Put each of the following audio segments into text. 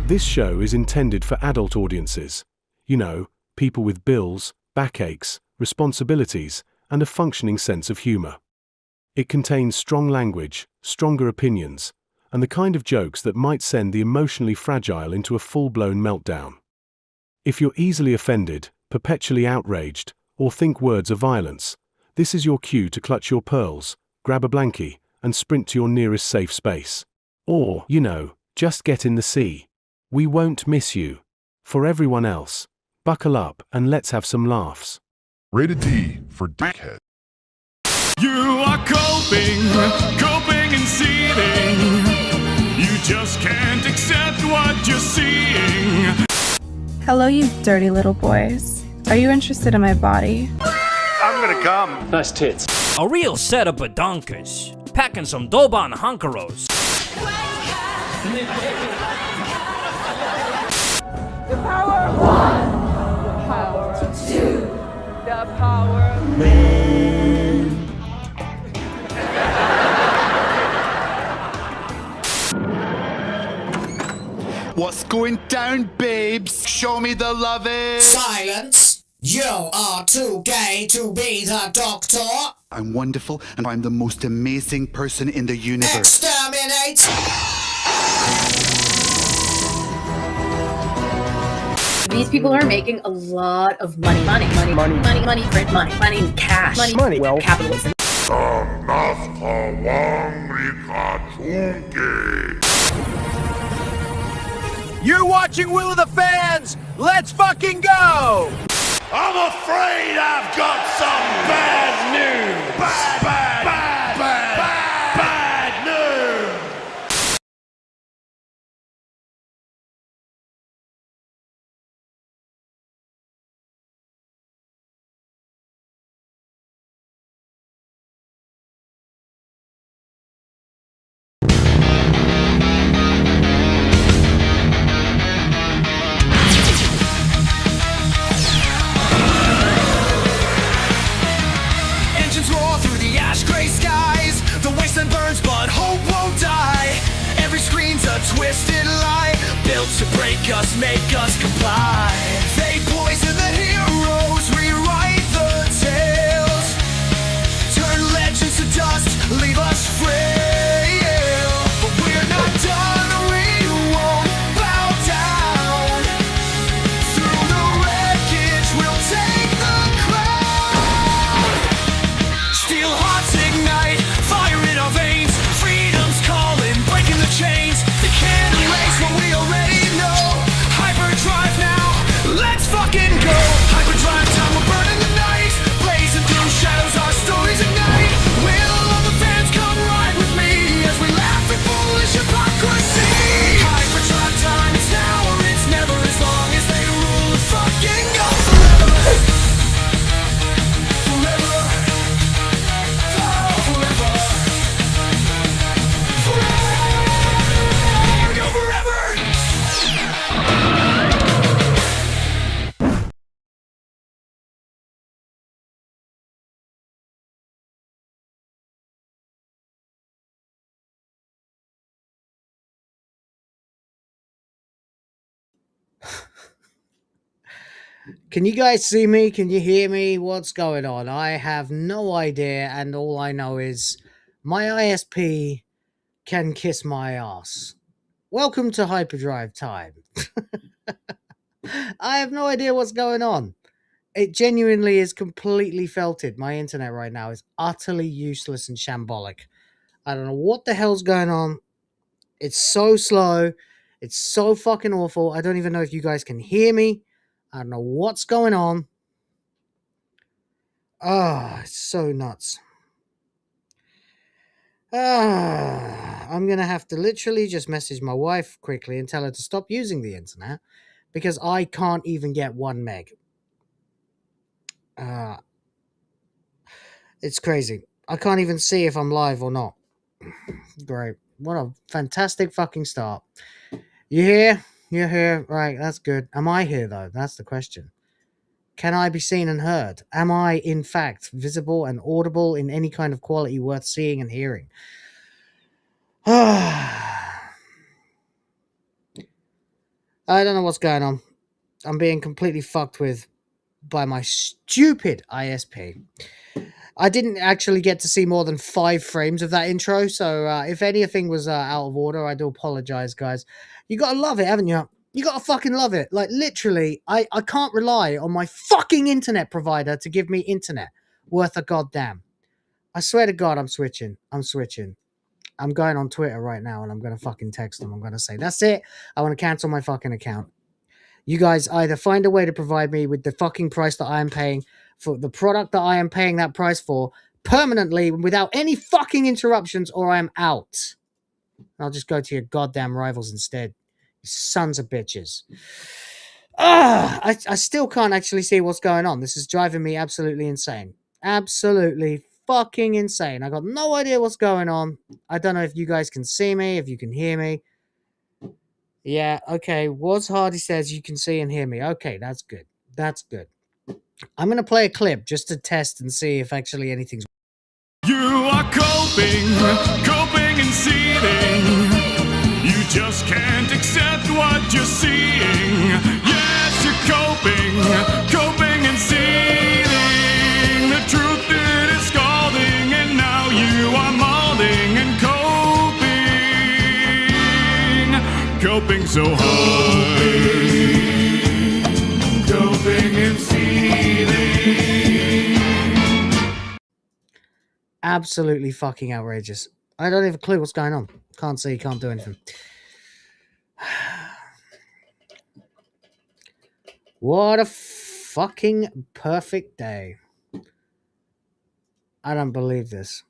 This show is intended for adult audiences. You know, people with bills, backaches, responsibilities, and a functioning sense of humor. It contains strong language, stronger opinions, and the kind of jokes that might send the emotionally fragile into a full-blown meltdown. If you're easily offended, perpetually outraged, or think words are violence, this is your cue to clutch your pearls, grab a blankie, and sprint to your nearest safe space. Or, you know, just get in the sea. We won't miss you. For everyone else, buckle up and let's have some laughs. Rated D for Dickhead. You are coping and seething. You just can't accept what you're seeing. Hello, you dirty little boys. Are you interested in my body? I'm gonna come. Nice tits. A real setup of donkers, packing some Doban hunkeros. The power of one, the power of two, the power of man. What's going down, babes? Show me the lovin'. Silence! You are too gay to be the doctor. I'm wonderful, and I'm the most amazing person in the universe. Exterminate! These people are making a lot of money, print money, cash, Money, well, capitalism. You're watching Will of the Fans! Let's fucking go! I'm afraid I've got some bad news. Bad news. Engines roar through the ash-gray skies. The wasteland burns, but hope won't die. Every screen's a twisted lie, built to break us, make us comply. They poison the heroes, rewrite the tales, turn legends to dust, leave us frail. But we're not done, we won't bow down. Through the wreckage, we'll take the crown. Steel hearts ignite, fire in our veins. Freedom's calling, breaking the chains. They can't erase what we already know. Hyperdrive now, let's fucking go. Hyperdrive time, we're burning the night. Blazing through shadows, our stories ignite. Will all the fans come ride with me as we laugh at foolish hypocrisy? Hyperdrive time, it's now or it's never, as long as they rule and fucking go forever. Forever. Oh, forever. Forever. Go forever. Can you guys see me? Can you hear me? What's going on? I have no idea, and all I know is my ISP can kiss my ass. Welcome to Hyperdrive Time. I have no idea what's going on. It genuinely is completely felted. My internet right now is utterly useless and shambolic. I don't know what the hell's going on. It's so slow. It's so fucking awful. I don't even know if you guys can hear me. I don't know what's going on. Ah, it's so nuts. I'm going to have to literally just message my wife quickly and tell her to stop using the internet because I can't even get 1 meg. It's crazy. I can't even see if I'm live or not. Great. What a fantastic fucking start. You here? You're here. Right, that's good. Am I here, though? That's the question. Can I be seen and heard? Am I, in fact, visible and audible in any kind of quality worth seeing and hearing? I don't know what's going on. I'm being completely fucked with by my stupid ISP. I didn't actually get to see more than 5 frames of that intro, so if anything was out of order, I do apologize, guys. You gotta love it, haven't you? You gotta fucking love it. Like, literally, I can't rely on my fucking internet provider to give me internet worth a goddamn. I swear to God, I'm switching. I'm going on Twitter right now, and I'm gonna fucking text them. I'm gonna say, that's it. I want to cancel my fucking account. You guys either find a way to provide me with the fucking price that I am paying for the product that I am paying that price for permanently without any fucking interruptions, or I'm out. I'll just go to your goddamn rivals instead. You sons of bitches. I still can't actually see what's going on. This is driving me absolutely insane. Absolutely fucking insane. I got no idea what's going on. I don't know if you guys can see me, if you can hear me. Yeah, okay. What's Hardy says you can see and hear me. Okay, that's good. That's good. I'm going to play a clip just to test and see if actually anything's... You are coping and seething. You just can't accept what you're seeing. Yes, you're coping and seething. The truth it is scalding, and now you are molding and coping so hard. Coping and seething. Absolutely fucking outrageous. I don't have a clue what's going on. Can't see, can't do anything. What a fucking perfect day. I don't believe this.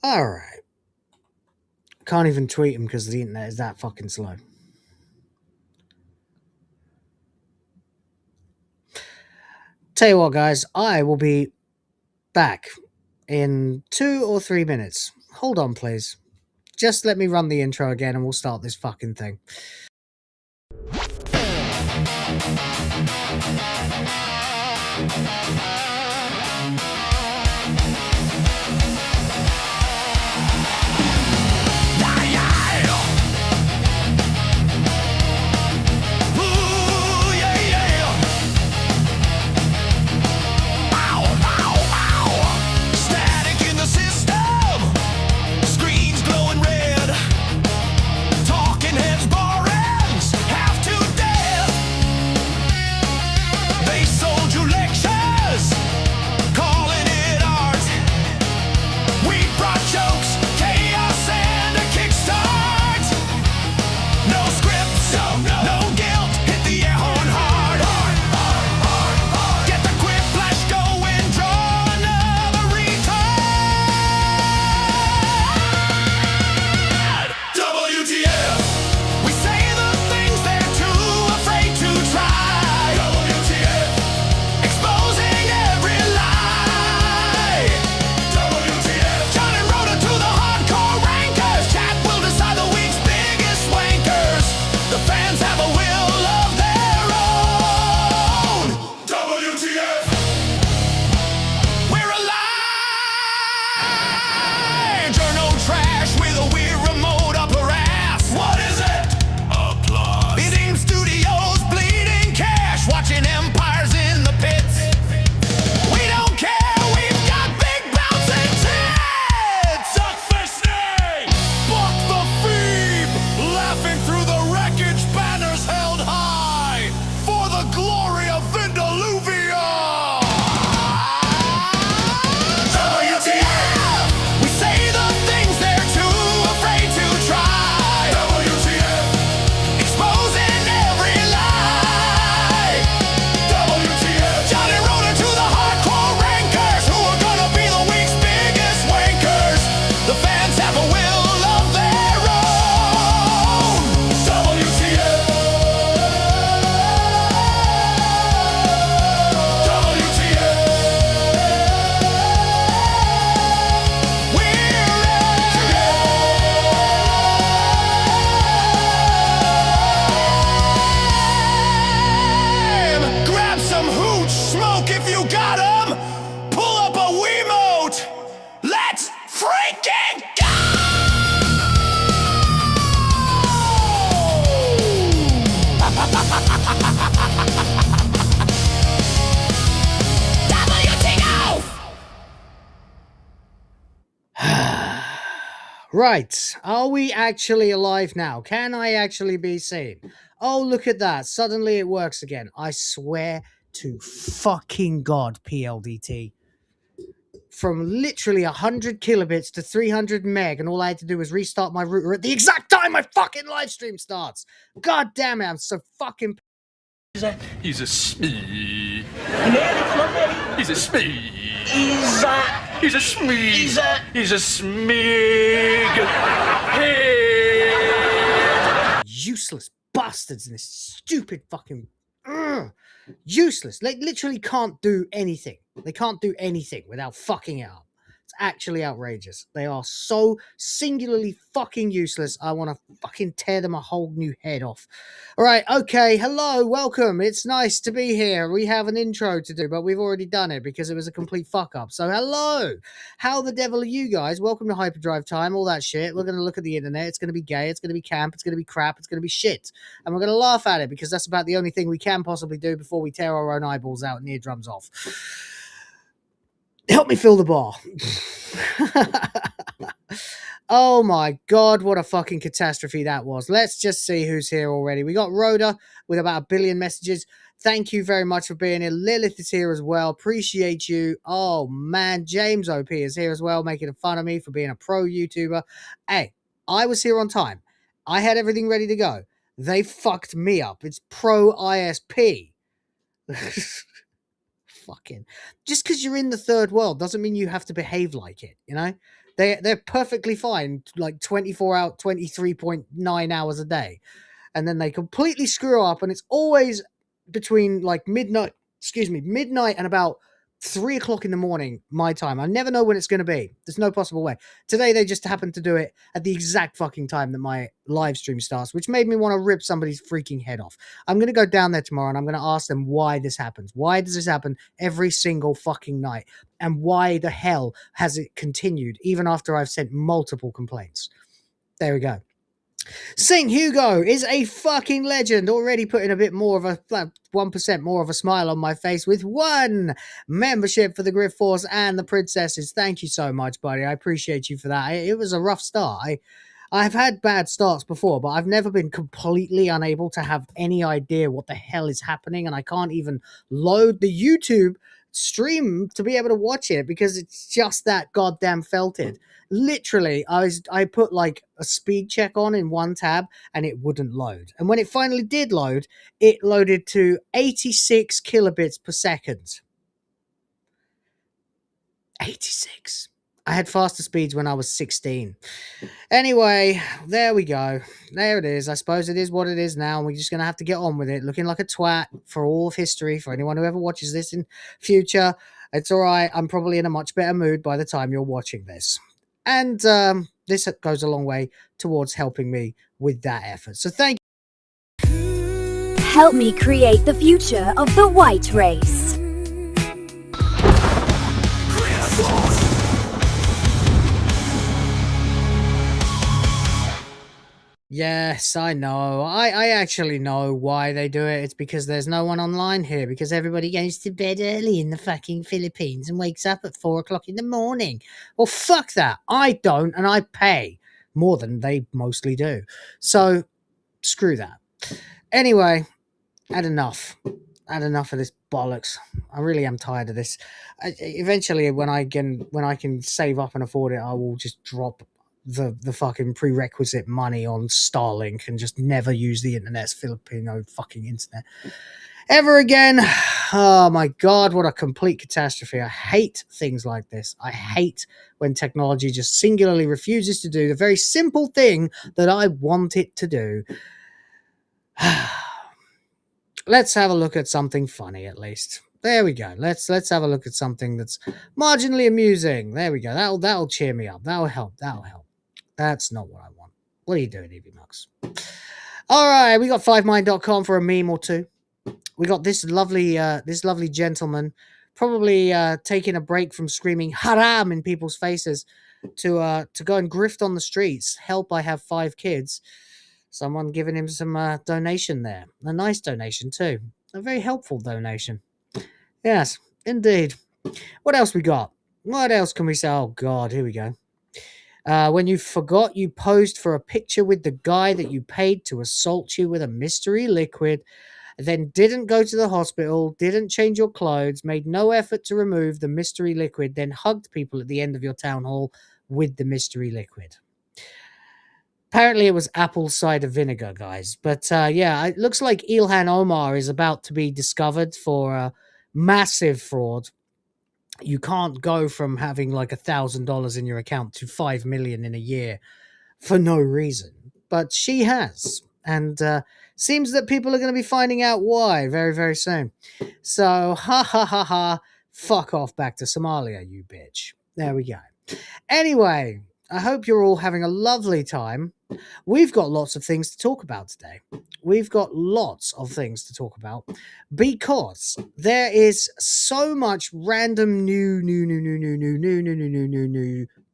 Alright. Can't even tweet him because the internet is that fucking slow. Tell you what, guys, I will be back in 2 or 3 minutes. Hold on, please. Just let me run the intro again and we'll start this fucking thing. They sold you lectures. Right. Are we actually alive now? Can I actually be seen? Oh, look at that. Suddenly it works again. I swear to fucking God, PLDT. From literally 100 kilobits to 300 meg, and all I had to do was restart my router at the exact time my fucking live stream starts. God damn it, I'm so fucking... He's a smee. He's a smee. He's a smee. He's a smig. Hey. Useless bastards in this stupid fucking... useless. They literally can't do anything. They can't do anything without fucking it up. It's actually outrageous. They are so singularly fucking useless. I want to fucking tear them a whole new head off. All right, okay, hello, welcome. It's nice to be here. We have an intro to do, but we've already done it because it was a complete fuck up. So hello, how the devil are you guys? Welcome to HyperDrive Time, all that shit. We're going to look at the internet. It's going to be gay. It's going to be camp. It's going to be crap. It's going to be shit. And we're going to laugh at it because that's about the only thing we can possibly do before we tear our own eyeballs out and eardrums off. Help me fill the bar. Oh my God, what a fucking catastrophe that was. Let's just see who's here already. We got Rhoda with about 1 billion messages. Thank you very much for being here. Lilith is here as well. Appreciate you. Oh man, James OP is here as well, making fun of me for being a pro YouTuber. Hey, I was here on time. I had everything ready to go. They fucked me up. It's pro ISP. Fucking just because you're in the third world doesn't mean you have to behave like it, you know. They're perfectly fine, like 24 out 23.9 hours a day, and then they completely screw up, and it's always between like midnight and about 3 o'clock in the morning my time. I never know when it's going to be. There's no possible way. Today they just happened to do it at the exact fucking time that my live stream starts, which made me want to rip somebody's freaking head off. I'm going to go down there tomorrow and I'm going to ask them why this happens. Why does this happen every single fucking night? And why the hell has it continued even after I've sent multiple complaints? There we go. Sing Hugo is a fucking legend, already putting a bit more of a 1% more of a smile on my face with 1 membership for the GRIFT Force and the Princesses. Thank you so much, buddy. I appreciate you for that. It was a rough start. I've had bad starts before, but I've never been completely unable to have any idea what the hell is happening, and I can't even load the YouTube stream to be able to watch it because it's just that goddamn felted. Literally, I put like a speed check on in one tab and it wouldn't load. And when it finally did load, it loaded to 86 kilobits per second. 86. I had faster speeds when I was 16. Anyway, there we go. There it is. I suppose it is what it is now. And we're just going to have to get on with it. Looking like a twat for all of history. For anyone who ever watches this in future, it's all right. I'm probably in a much better mood by the time you're watching this. And this goes a long way towards helping me with that effort. So thank you. Help me create the future of the white race. Yes, I know. I actually know why they do it. It's because there's no one online here, because everybody goes to bed early in the fucking Philippines and wakes up at 4 o'clock in the morning. Well, fuck that. I don't, and I pay more than they mostly do. So, screw that. Anyway, had enough. Had enough of this bollocks. I really am tired of this. Eventually, when I can save up and afford it, I will just drop the fucking prerequisite money on Starlink and just never use the internet's Filipino fucking internet ever again. Oh my God, what a complete catastrophe. I hate things like this. I hate when technology just singularly refuses to do the very simple thing that I want it to do. Let's have a look at something funny at least. There we go. Let's have a look at something that's marginally amusing. There we go. That'll cheer me up. That'll help. That'll help. That's not what I want. What are you doing, Evie Mux? All right, we got 5mind.com for a meme or two. We got this lovely gentleman probably taking a break from screaming haram in people's faces to go and grift on the streets. Help, I have 5 kids. Someone giving him some donation there. A nice donation too. A very helpful donation. Yes, indeed. What else we got? What else can we say? Oh God, here we go. When you forgot you posed for a picture with the guy that you paid to assault you with a mystery liquid, then didn't go to the hospital, didn't change your clothes, made no effort to remove the mystery liquid, then hugged people at the end of your town hall with the mystery liquid. Apparently it was apple cider vinegar, guys. But yeah, it looks like Ilhan Omar is about to be discovered for a massive fraud. You can't go from having like $1,000 in your account to 5 million in a year for no reason. But she has. And seems that people are going to be finding out why very, very soon. So, ha ha ha ha, fuck off back to Somalia, you bitch. There we go. Anyway, I hope you're all having a lovely time. We've got lots of things to talk about today. We've got lots of things to talk about because there is so much random new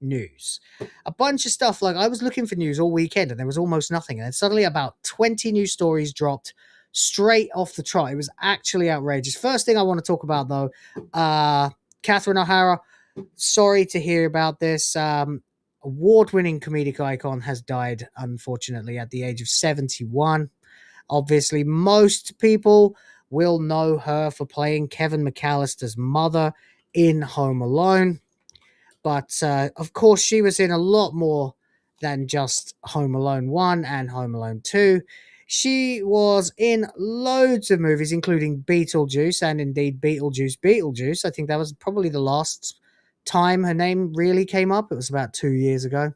news. A bunch of stuff. Like, I was looking for news all weekend and there was almost nothing. And then suddenly about 20 new stories dropped straight off the trot. It was actually outrageous. First thing I want to talk about, though, Catherine O'Hara. Sorry to hear about this. Award-winning comedic icon has died, unfortunately, at the age of 71. Obviously, most people will know her for playing Kevin McAllister's mother in Home Alone. But, of course, she was in a lot more than just Home Alone 1 and Home Alone 2. She was in loads of movies, including Beetlejuice and, indeed, Beetlejuice. I think that was probably the last time her name really came up. It was about 2 years ago.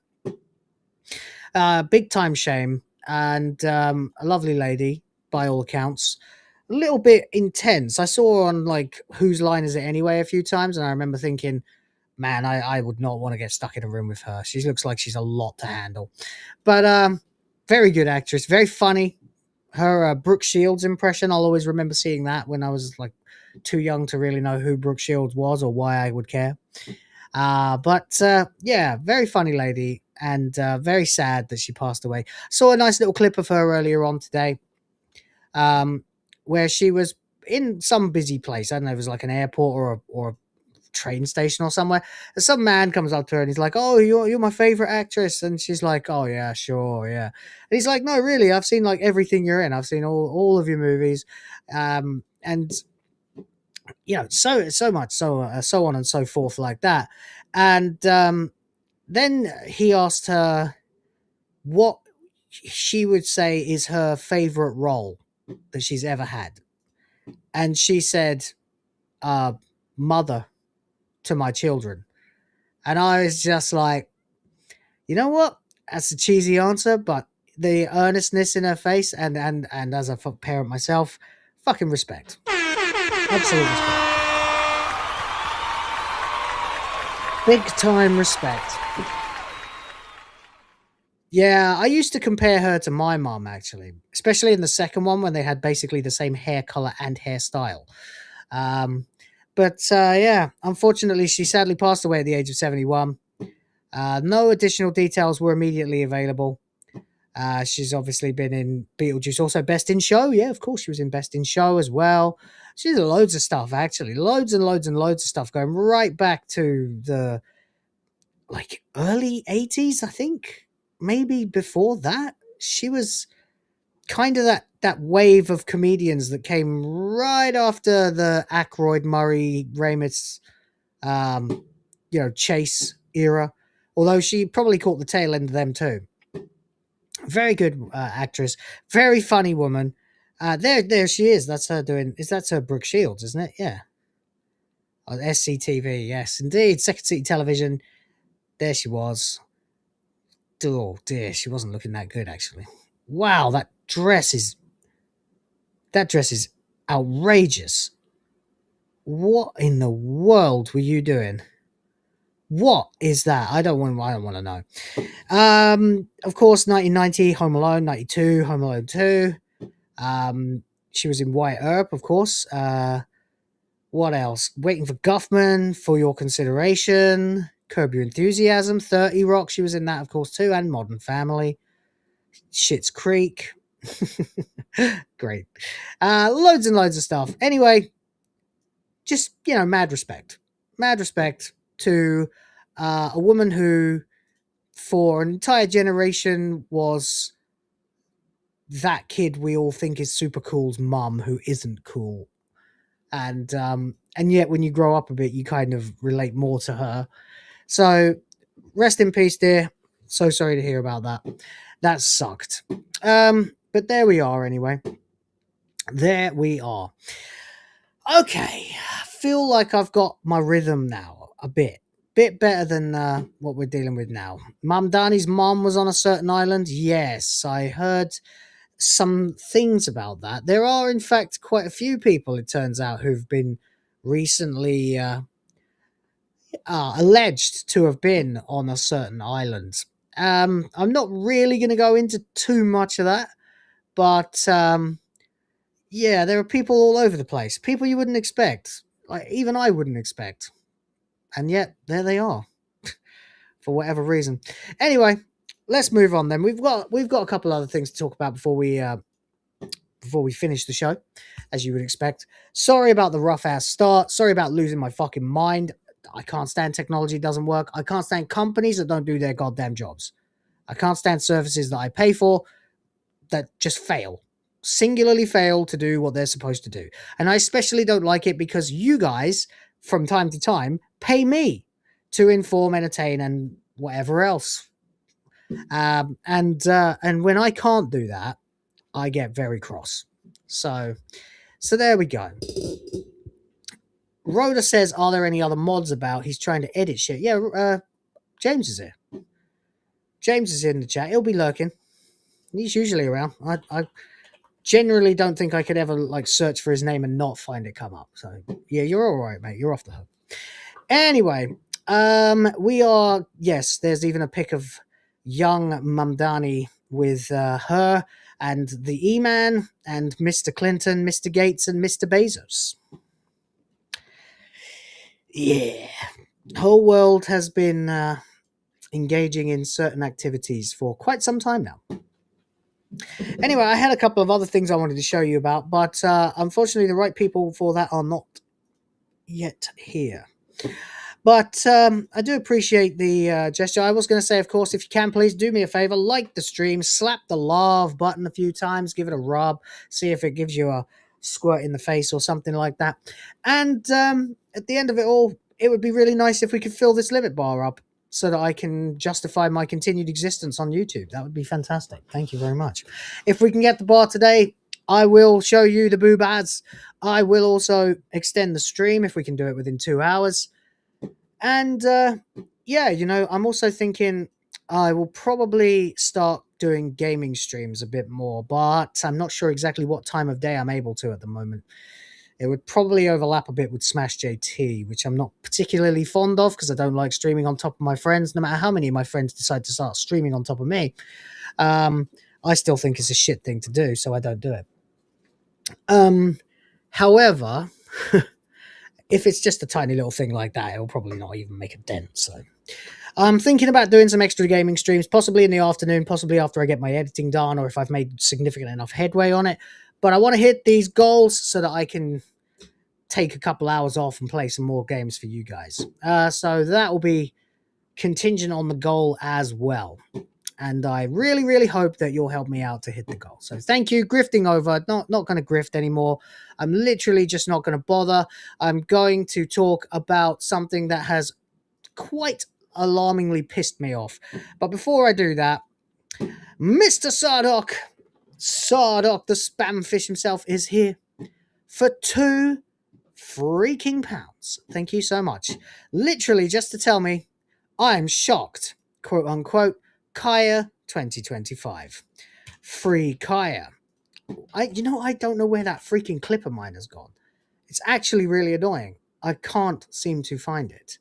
Big time shame, and a lovely lady by all accounts. A little bit intense. I saw her on like Whose Line Is It Anyway a few times, and I remember thinking, man, I would not want to get stuck in a room with her. She looks like she's a lot to handle. But very good actress, very funny. Her Brooke Shields impression, I'll always remember seeing that when I was like too young to really know who Brooke Shields was or why I would care. But yeah, very funny lady, and very sad that she passed away. Saw a nice little clip of her earlier on today, where she was in some busy place. I don't know, it was like an airport or a train station or somewhere. And some man comes up to her and he's like, "Oh, you're my favorite actress," and she's like, "Oh yeah, sure, yeah." And he's like, "No, really, I've seen like everything you're in. I've seen all of your movies," and you know, so much, so on and so forth like that. And then he asked her what she would say is her favorite role that she's ever had, and she said, "Mother to my children." And I was just like, you know what? That's a cheesy answer, but the earnestness in her face, and as a parent myself, fucking respect. Absolute respect. Big time respect. Yeah, I used to compare her to my mom, actually, especially in the second one when they had basically the same hair color and hairstyle. But yeah, unfortunately, she sadly passed away at the age of 71. No additional details were immediately available. She's obviously been in Beetlejuice, also Best in Show. Yeah, of course, she was in Best in Show as well. She's loads of stuff, actually. Loads and loads and loads of stuff going right back to the like early 80s, I think. Maybe before that. She was kind of that wave of comedians that came right after the Aykroyd, Murray, Ramis, Chase era. Although she probably caught the tail end of them too. Very good actress, very funny woman. There she is. That's her doing. That's her Brooke Shields, isn't it? Yeah. On SCTV, yes, indeed. Second City Television. There she was. Oh dear, she wasn't looking that good actually. Wow, that dress is outrageous. What in the world were you doing? What is that? I don't want to know. Of course, 1990, Home Alone, 92, Home Alone 2. She was in Wyatt Earp, of course. What else? Waiting for Guffman, For Your Consideration, Curb Your Enthusiasm, 30 Rock. She was in that, of course, too, and Modern Family. Schitt's Creek. Great. Loads and loads of stuff. Anyway, just, mad respect. Mad respect to a woman who for an entire generation was that kid we all think is super cool's mum who isn't cool. And yet when you grow up a bit, you kind of relate more to her. So rest in peace, dear. So sorry to hear about that. That sucked. But there we are anyway. There we are. Okay. I feel like I've got my rhythm now a bit better than what we're dealing with now. Mum Dani's mom was on a certain island. Yes, I heard some things about that. There are, in fact, quite a few people, it turns out, who've been recently alleged to have been on a certain island. I'm not really going to go into too much of that, but yeah, there are people all over the place. People you wouldn't expect. Like, even I wouldn't expect. And yet, there they are. For whatever reason. Anyway, let's move on then. We've got a couple other things to talk about before we finish the show, as you would expect. Sorry about the rough ass start. Sorry about losing my fucking mind. I can't stand technology doesn't work. I can't stand companies that don't do their goddamn jobs. I can't stand services that I pay for that just fail. Singularly fail to do what they're supposed to do. And I especially don't like it because you guys, from time to time, pay me to inform, entertain, and whatever else. And when I can't do that, I get very cross. So there we go. Rhoda says, are there any other mods about? He's trying to edit shit. Yeah, James is here. James is in the chat. He'll be lurking. He's usually around. I generally don't think I could ever like search for his name and not find it come up. So yeah, you're all right, mate. You're off the hook. Anyway, we are, yes, there's even a pic of young Mamdani with her and the E-Man and Mr. Clinton, Mr. Gates, and Mr. Bezos. Yeah. The whole world has been engaging in certain activities for quite some time now. Anyway, I had a couple of other things I wanted to show you about, but unfortunately the right people for that are not yet here. But I do appreciate the gesture. I was going to say, of course, if you can, please do me a favor, like the stream, slap the love button a few times, give it a rub, see if it gives you a squirt in the face or something like that. And at the end of it all, it would be really nice if we could fill this limit bar up so that I can justify my continued existence on YouTube. That would be fantastic. Thank you very much. If we can get the bar today, I will show you the boob ads. I will also extend the stream if we can do it within 2 hours. And yeah, you know, I'm also thinking I will probably start doing gaming streams a bit more, but I'm not sure exactly what time of day I'm able to at the moment. It would probably overlap a bit with Smash JT, which I'm not particularly fond of because I don't like streaming on top of my friends. No matter how many of my friends decide to start streaming on top of me, I still think it's a shit thing to do, so I don't do it. However, if it's just a tiny little thing like that, it'll probably not even make a dent. So I'm thinking about doing some extra gaming streams, possibly in the afternoon, possibly after I get my editing done, or if I've made significant enough headway on it. But I want to hit these goals so that I can take a couple hours off and play some more games for you guys. So that will be contingent on the goal as well. And I really, really hope that you'll help me out to hit the goal. So thank you. Grifting over. Not going to grift anymore. I'm literally just not going to bother. I'm going to talk about something that has quite alarmingly pissed me off. But before I do that, Mr. Sardoc the Spamfish himself is here for £2 freaking pounds. Thank you so much. Literally just to tell me I'm shocked, quote unquote, Kaya 2025. Free Kaya. I don't know where that freaking clip of mine has gone. It's actually really annoying. I can't seem to find it.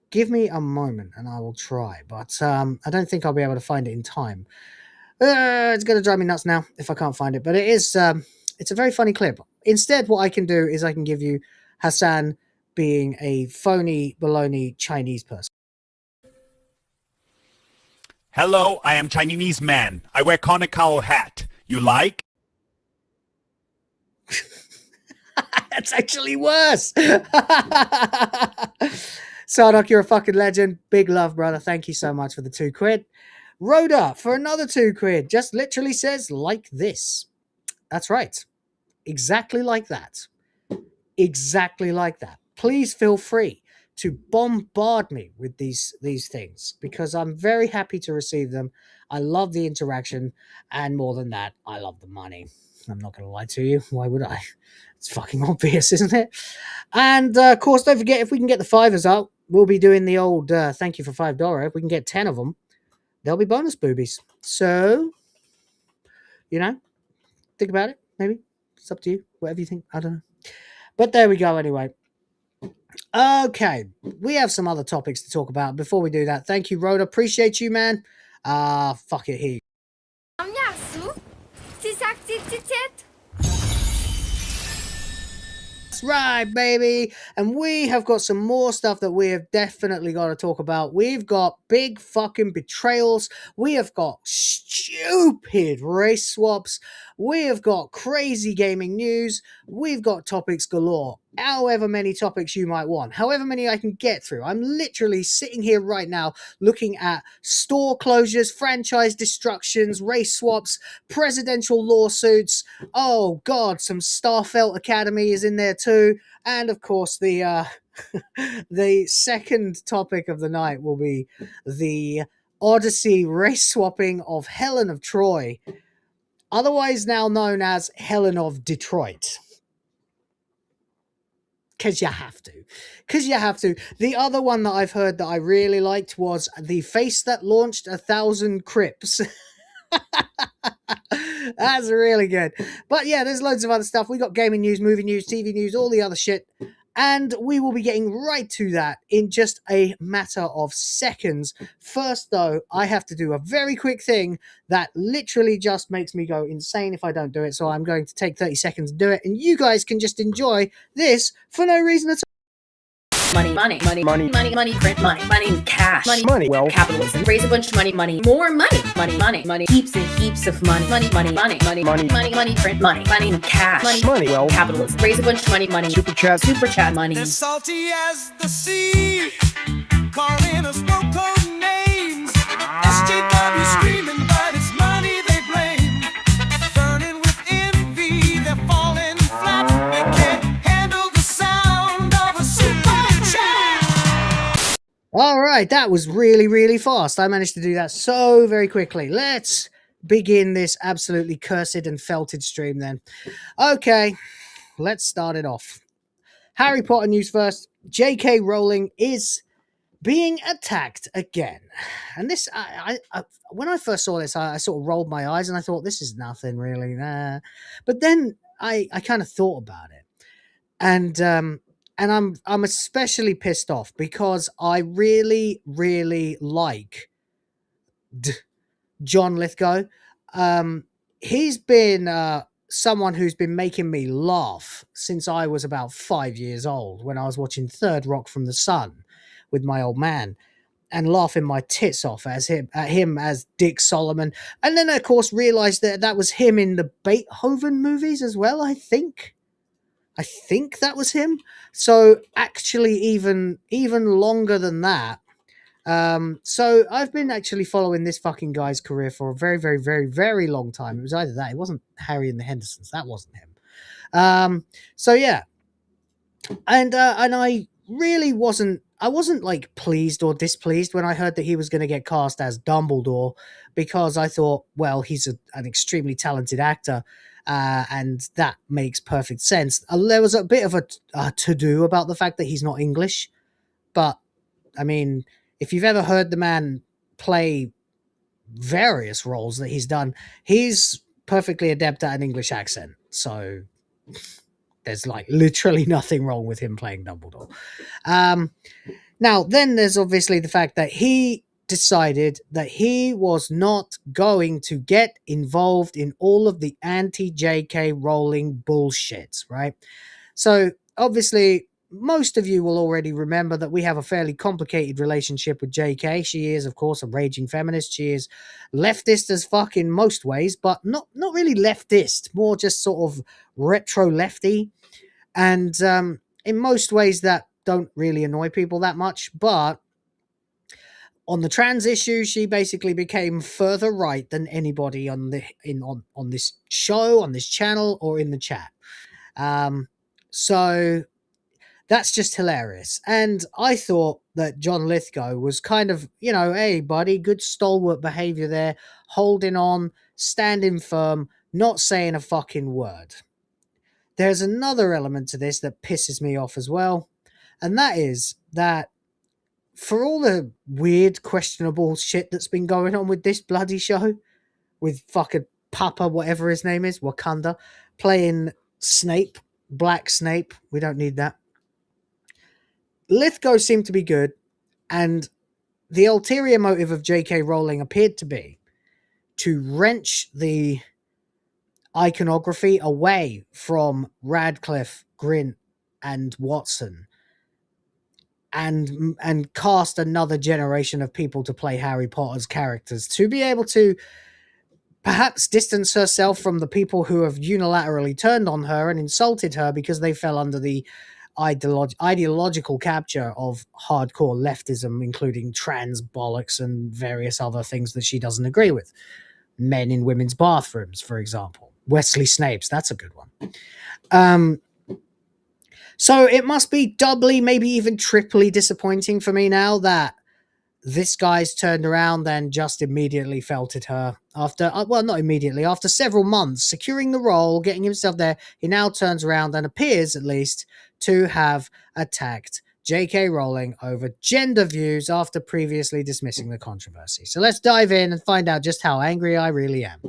Give me a moment and I will try, but I don't think I'll be able to find it in time. It's going to drive me nuts now if I can't find it, but it is, it's a very funny clip. Instead, what I can do is I can give you Hassan being a phony, baloney Chinese person. Hello, I am Chinese man. I wear conical hat. You like? That's actually worse. Sardoc, you're a fucking legend. Big love, brother. Thank you so much for the £2. Rhoda for another £2. Just literally says like this. That's right. Exactly like that. Exactly like that. Please feel free to bombard me with these things because I'm very happy to receive them. I love the interaction, and more than that, I love the money. I'm not going to lie to you. Why would I? It's fucking obvious, isn't it? And of course, don't forget, if we can get the fivers up, we'll be doing the old thank you for $5. If we can get 10 of them, there'll be bonus boobies. So, think about it. Maybe it's up to you. Whatever you think. I don't know. But there we go anyway. Okay, we have some other topics to talk about. Before we do that, thank you, Rhoda. Appreciate you, man. Fuck it, here. That's right, baby. And we have got some more stuff that we have definitely got to talk about. We've got big fucking betrayals. We have got stupid race swaps. We have got crazy gaming news. We've got topics galore. However many topics you might want. However many I can get through. I'm literally sitting here right now looking at store closures, franchise destructions, race swaps, presidential lawsuits. Oh God, some Starfleet Academy is in there too. And of course the the second topic of the night will be the Odyssey race swapping of Helen of Troy, otherwise now known as Helen of Detroit. Because you have to. Because you have to. The other one that I've heard that I really liked was the face that launched 1,000 crypts. That's really good. But yeah, there's loads of other stuff. We got gaming news, movie news, TV news, all the other shit. And we will be getting right to that in just a matter of seconds. First, though, I have to do a very quick thing that literally just makes me go insane if I don't do it. So I'm going to take 30 seconds to do it. And you guys can just enjoy this for no reason at all. Money, print money, cash, money, wealth, capitalism, raise a bunch of money, more money, heaps and heaps of money, print money, cash, money, wealth, capitalism, raise a bunch of money, super chat, money. As salty as the sea, calling us no-code names. SJW screaming, but it's money they blame. Burning with envy, they're falling flat. They can't handle the sound of a super chat. All right, that was really, really fast. I managed to do that so very quickly. Let's begin this absolutely cursed and felted stream then. Okay, let's start it off. Harry Potter news first. J.K. Rowling is being attacked again. And this, when I first saw this, I sort of rolled my eyes and I thought, this is nothing really. But then I kind of thought about it. And I'm especially pissed off because I really, really like John Lithgow. He's been someone who's been making me laugh since I was about 5 years old when I was watching Third Rock from the Sun with my old man and laughing my tits off at him as Dick Solomon. And then, of course, realized that was him in the Beethoven movies as well, I think that was him. So actually even longer than that. So I've been actually following this fucking guy's career for a very, very, very, very long time. It was either that. It wasn't Harry and the Hendersons. That wasn't him. So yeah. And I really wasn't like pleased or displeased when I heard that he was going to get cast as Dumbledore, because I thought, well, he's an extremely talented actor. And that makes perfect sense. There was a bit of a to-do about the fact that he's not English. But, I mean, if you've ever heard the man play various roles that he's done, he's perfectly adept at an English accent. So there's like literally nothing wrong with him playing Dumbledore. Now, then there's obviously the fact that he decided that he was not going to get involved in all of the anti-J.K. Rowling bullshit, right? So obviously most of you will already remember that we have a fairly complicated relationship with J.K. She is, of course, a raging feminist. She is leftist as fuck in most ways, but not really leftist, more just sort of retro lefty. And in most ways that don't really annoy people that much, but on the trans issue, she basically became further right than anybody on this show, on this channel, or in the chat. So that's just hilarious. And I thought that John Lithgow was kind of, you know, hey, buddy, good stalwart behavior there, holding on, standing firm, not saying a fucking word. There's another element to this that pisses me off as well, and that is that for all the weird, questionable shit that's been going on with this bloody show, with fucking Papa, whatever his name is, Wakanda, playing Snape, Black Snape, we don't need that. Lithgow seemed to be good, and the ulterior motive of J.K. Rowling appeared to be to wrench the iconography away from Radcliffe, Grint, and Watson, and cast another generation of people to play Harry Potter's characters, to be able to perhaps distance herself from the people who have unilaterally turned on her and insulted her because they fell under the ideological capture of hardcore leftism, including trans bollocks and various other things that she doesn't agree with. Men in women's bathrooms, for example. Wesley Snipes, that's a good one. So it must be doubly, maybe even triply disappointing for me now that this guy's turned around and just immediately felted her after, well, not immediately, after several months securing the role, getting himself there. He now turns around and appears, at least, to have attacked J.K. Rowling over gender views after previously dismissing the controversy. So let's dive in and find out just how angry I really am.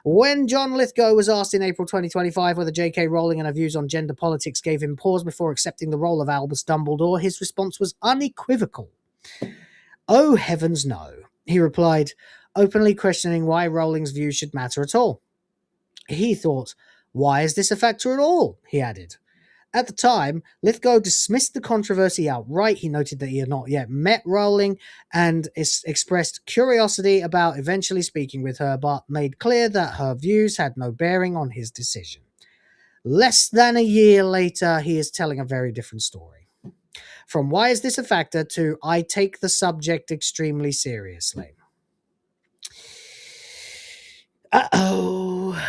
When John Lithgow was asked in April 2025 whether J.K. Rowling and her views on gender politics gave him pause before accepting the role of Albus Dumbledore, his response was unequivocal. "Oh, heavens no," he replied, openly questioning why Rowling's views should matter at all. He thought, "Why is this a factor at all?" he added. At the time, Lithgow dismissed the controversy outright. He noted that he had not yet met Rowling and expressed curiosity about eventually speaking with her, but made clear that her views had no bearing on his decision. Less than a year later, he is telling a very different story. From "why is this a factor" to "I take the subject extremely seriously." Uh-oh.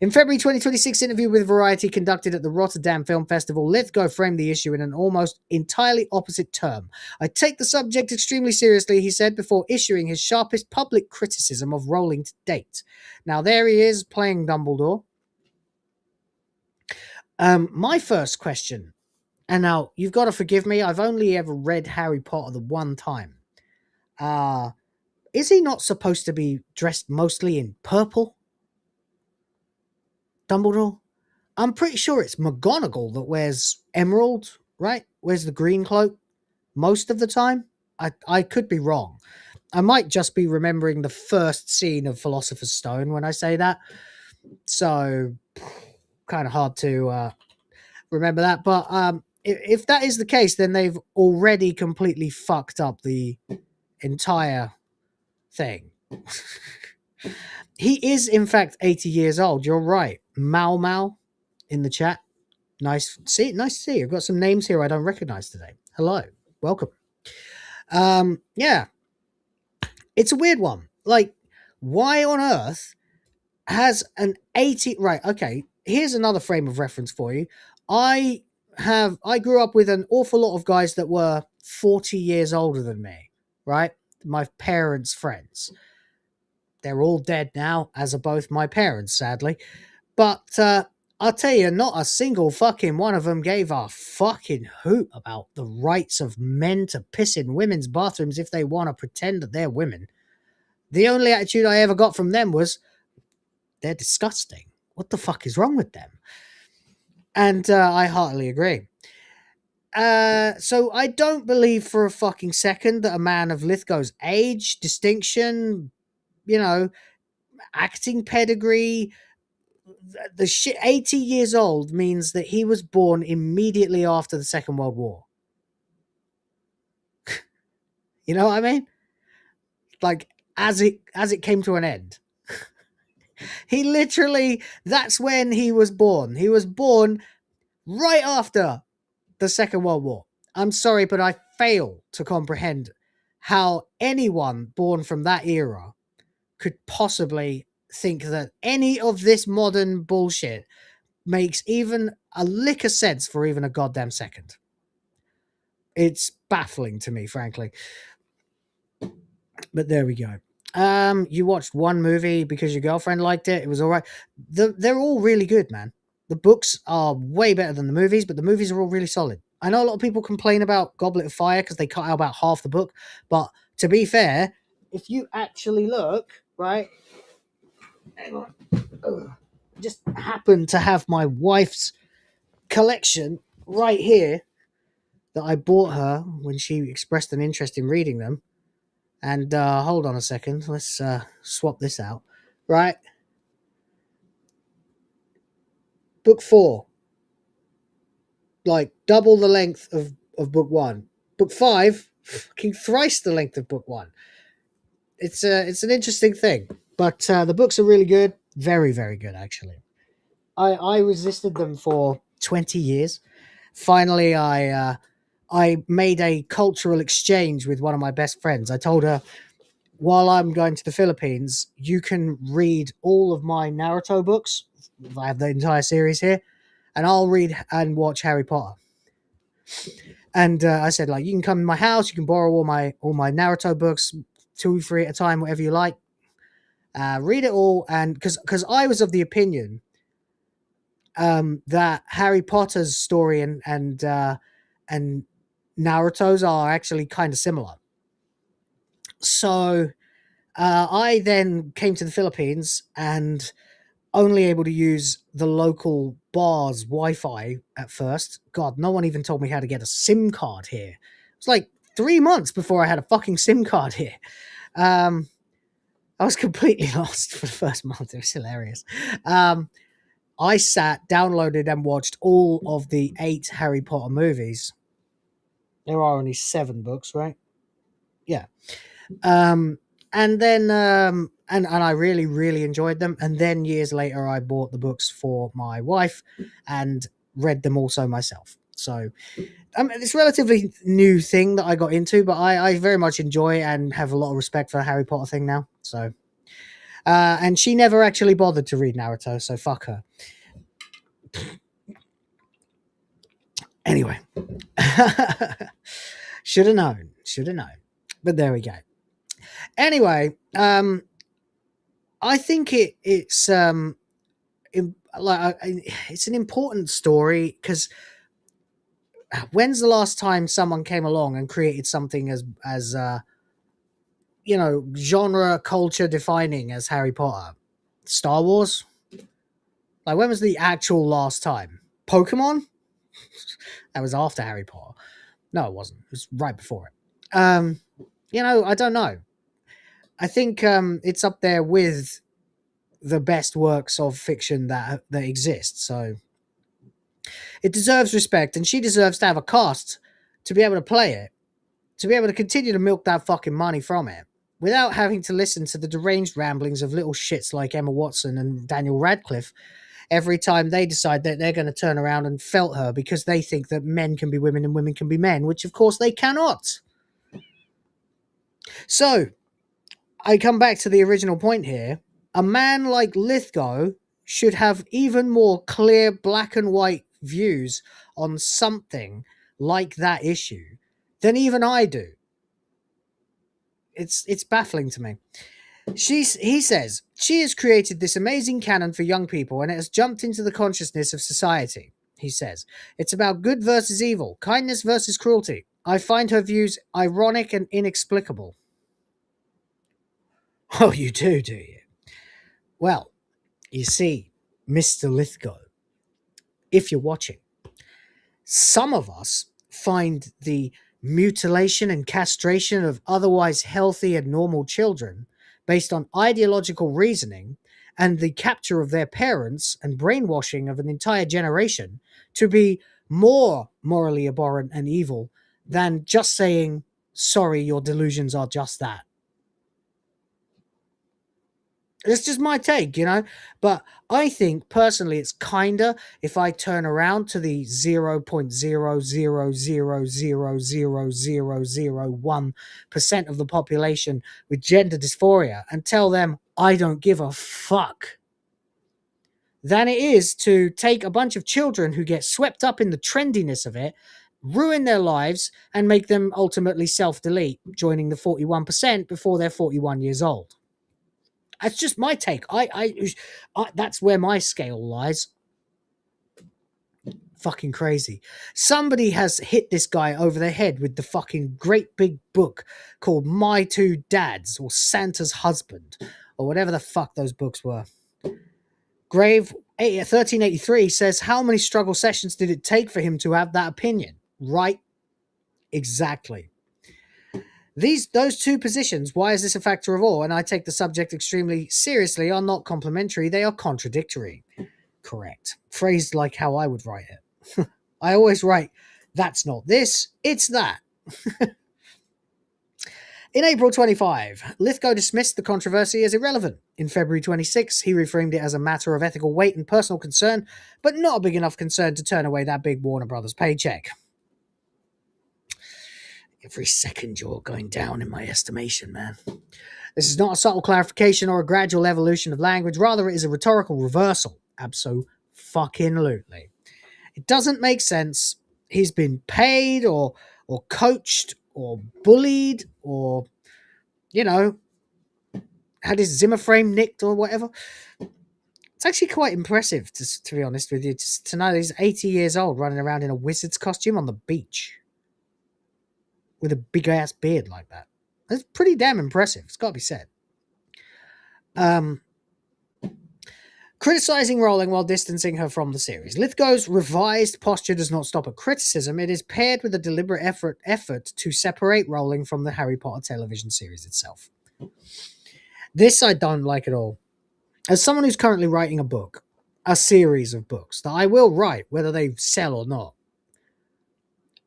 In February 2026 interview with Variety conducted at the Rotterdam Film Festival, Lithgow framed the issue in an almost entirely opposite term. "I take the subject extremely seriously," he said, before issuing his sharpest public criticism of Rowling to date. Now there he is, playing Dumbledore. My first question, and now you've got to forgive me, I've only ever read Harry Potter the one time. Is he not supposed to be dressed mostly in purple? Dumbledore? I'm pretty sure it's McGonagall that wears emerald, right? Wears the green cloak most of the time. I could be wrong. I might just be remembering the first scene of Philosopher's Stone when I say that. So, kind of hard to remember that. But if that is the case, then they've already completely fucked up the entire thing. He is, in fact, 80 years old. You're right. Mau Mau in the chat. Nice to see you. I've got some names here I don't recognize today. Hello. Welcome. Yeah. It's a weird one. Like, why on earth has an 80... Right, okay. Here's another frame of reference for you. I grew up with an awful lot of guys that were 40 years older than me, right? My parents' friends. They're all dead now, as are both my parents, sadly. But I'll tell you, not a single fucking one of them gave a fucking hoot about the rights of men to piss in women's bathrooms if they want to pretend that they're women. The only attitude I ever got from them was, they're disgusting. What the fuck is wrong with them? And I heartily agree. So I don't believe for a fucking second that a man of Lithgow's age, distinction, you know, acting pedigree, the shit, 80 years old means that he was born immediately after the Second World War. You know what I mean? Like, as it came to an end. He literally, that's when he was born. He was born right after the Second World War. I'm sorry, but I fail to comprehend how anyone born from that era could possibly think that any of this modern bullshit makes even a lick of sense for even a goddamn second. It's baffling to me, frankly. But there we go. You watched one movie because your girlfriend liked it. It was all right. They're all really good, man. The books are way better than the movies, but the movies are all really solid. I know a lot of people complain about Goblet of Fire because they cut out about half the book, but to be fair, if you actually look, right, hang on. Just happen to have my wife's collection right here that I bought her when she expressed an interest in reading them. And hold on a second. Let's swap this out. Right. Book 4. Like double the length of book 1. Book 5, fucking thrice the length of book 1. It's an interesting thing. But the books are really good. Very, very good, actually. I resisted them for 20 years. Finally, I made a cultural exchange with one of my best friends. I told her, while I'm going to the Philippines, you can read all of my Naruto books. I have the entire series here. And I'll read and watch Harry Potter. And I said, like, you can come to my house. You can borrow all my Naruto books, 2, 3 at a time, whatever you like. Read it all. And because I was of the opinion that Harry Potter's story and Naruto's are actually kind of similar. So I then came to the Philippines and only able to use the local bar's Wi-Fi at first. God, no one even told me how to get a SIM card here. It was like 3 months before I had a fucking SIM card here. I was completely lost for the first month. It was hilarious. I sat, downloaded, and watched all of the 8 Harry Potter movies. There are only 7 books, right? Yeah. And then, and I really, really enjoyed them. And then years later, I bought the books for my wife and read them also myself. So it's a relatively new thing that I got into, but I very much enjoy and have a lot of respect for the Harry Potter thing now. So, and she never actually bothered to read Naruto, so fuck her. Anyway, should have known. But there we go. Anyway, I think it's an important story because when's the last time someone came along and created something as genre culture defining as Harry Potter? Star Wars? Like, when was the actual last time? Pokemon? That was after Harry Potter. No, it wasn't. It was right before it. I don't know. I think it's up there with the best works of fiction that exist. So it deserves respect, and she deserves to have a cast to be able to play it, to be able to continue to milk that fucking money from it without having to listen to the deranged ramblings of little shits like Emma Watson and Daniel Radcliffe every time they decide that they're going to turn around and felt her because they think that men can be women and women can be men, which of course they cannot. So I come back to the original point here. A man like Lithgow should have even more clear black and white views on something like that issue than even I do. It's baffling to me. He says, she has created this amazing canon for young people and it has jumped into the consciousness of society. He says, it's about good versus evil, kindness versus cruelty. I find her views ironic and inexplicable. Oh, you do you? Well, you see, Mr. Lithgow, if you're watching, some of us find the mutilation and castration of otherwise healthy and normal children based on ideological reasoning and the capture of their parents and brainwashing of an entire generation to be more morally abhorrent and evil than just saying, sorry, your delusions are just that. It's just my take, you know. But I think personally, it's kinder if I turn around to the 0.000000001% of the population with gender dysphoria and tell them I don't give a fuck, than it is to take a bunch of children who get swept up in the trendiness of it, ruin their lives, and make them ultimately self-delete, joining the 41% before they're 41 years old. That's just my take. I that's where my scale lies. Fucking crazy. Somebody has hit this guy over the head with the fucking great big book called My Two Dads or Santa's Husband or whatever the fuck those books were. Grave 1383 says, how many struggle sessions did it take for him to have that opinion? Right? Exactly. Those two positions, why is this a factor of all, and I take the subject extremely seriously, are not complementary, they are contradictory. Correct. Phrased like how I would write it. I always write, that's not this, it's that. In April 25, Lithgow dismissed the controversy as irrelevant. In February 26, he reframed it as a matter of ethical weight and personal concern, but not a big enough concern to turn away that big Warner Brothers paycheck. Every second you're going down in my estimation, man. This is not a subtle clarification or a gradual evolution of language. Rather, it is a rhetorical reversal. Abso-fucking-lutely. It doesn't make sense. He's been paid or coached or bullied or, you know, had his Zimmer frame nicked or whatever. It's actually quite impressive, to be honest with you, to know that he's 80 years old running around in a wizard's costume on the beach with a big-ass beard like that. That's pretty damn impressive. It's got to be said. Criticizing Rowling while distancing her from the series. Lithgow's revised posture does not stop at criticism. It is paired with a deliberate effort to separate Rowling from the Harry Potter television series itself. This I don't like at all. As someone who's currently writing a book, a series of books that I will write, whether they sell or not,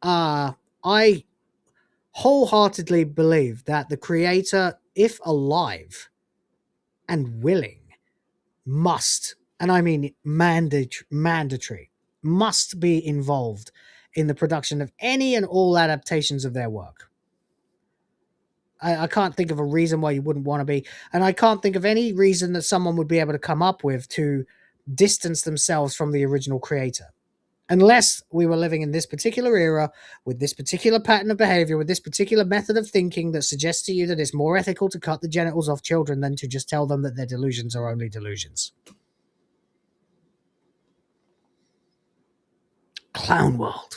I wholeheartedly believe that the creator, if alive and willing, must, and I mean mandatory, must be involved in the production of any and all adaptations of their work. I can't think of a reason why you wouldn't want to be, and I can't think of any reason that someone would be able to come up with to distance themselves from the original creator. Unless we were living in this particular era, with this particular pattern of behavior, with this particular method of thinking that suggests to you that it's more ethical to cut the genitals off children than to just tell them that their delusions are only delusions. Clown World.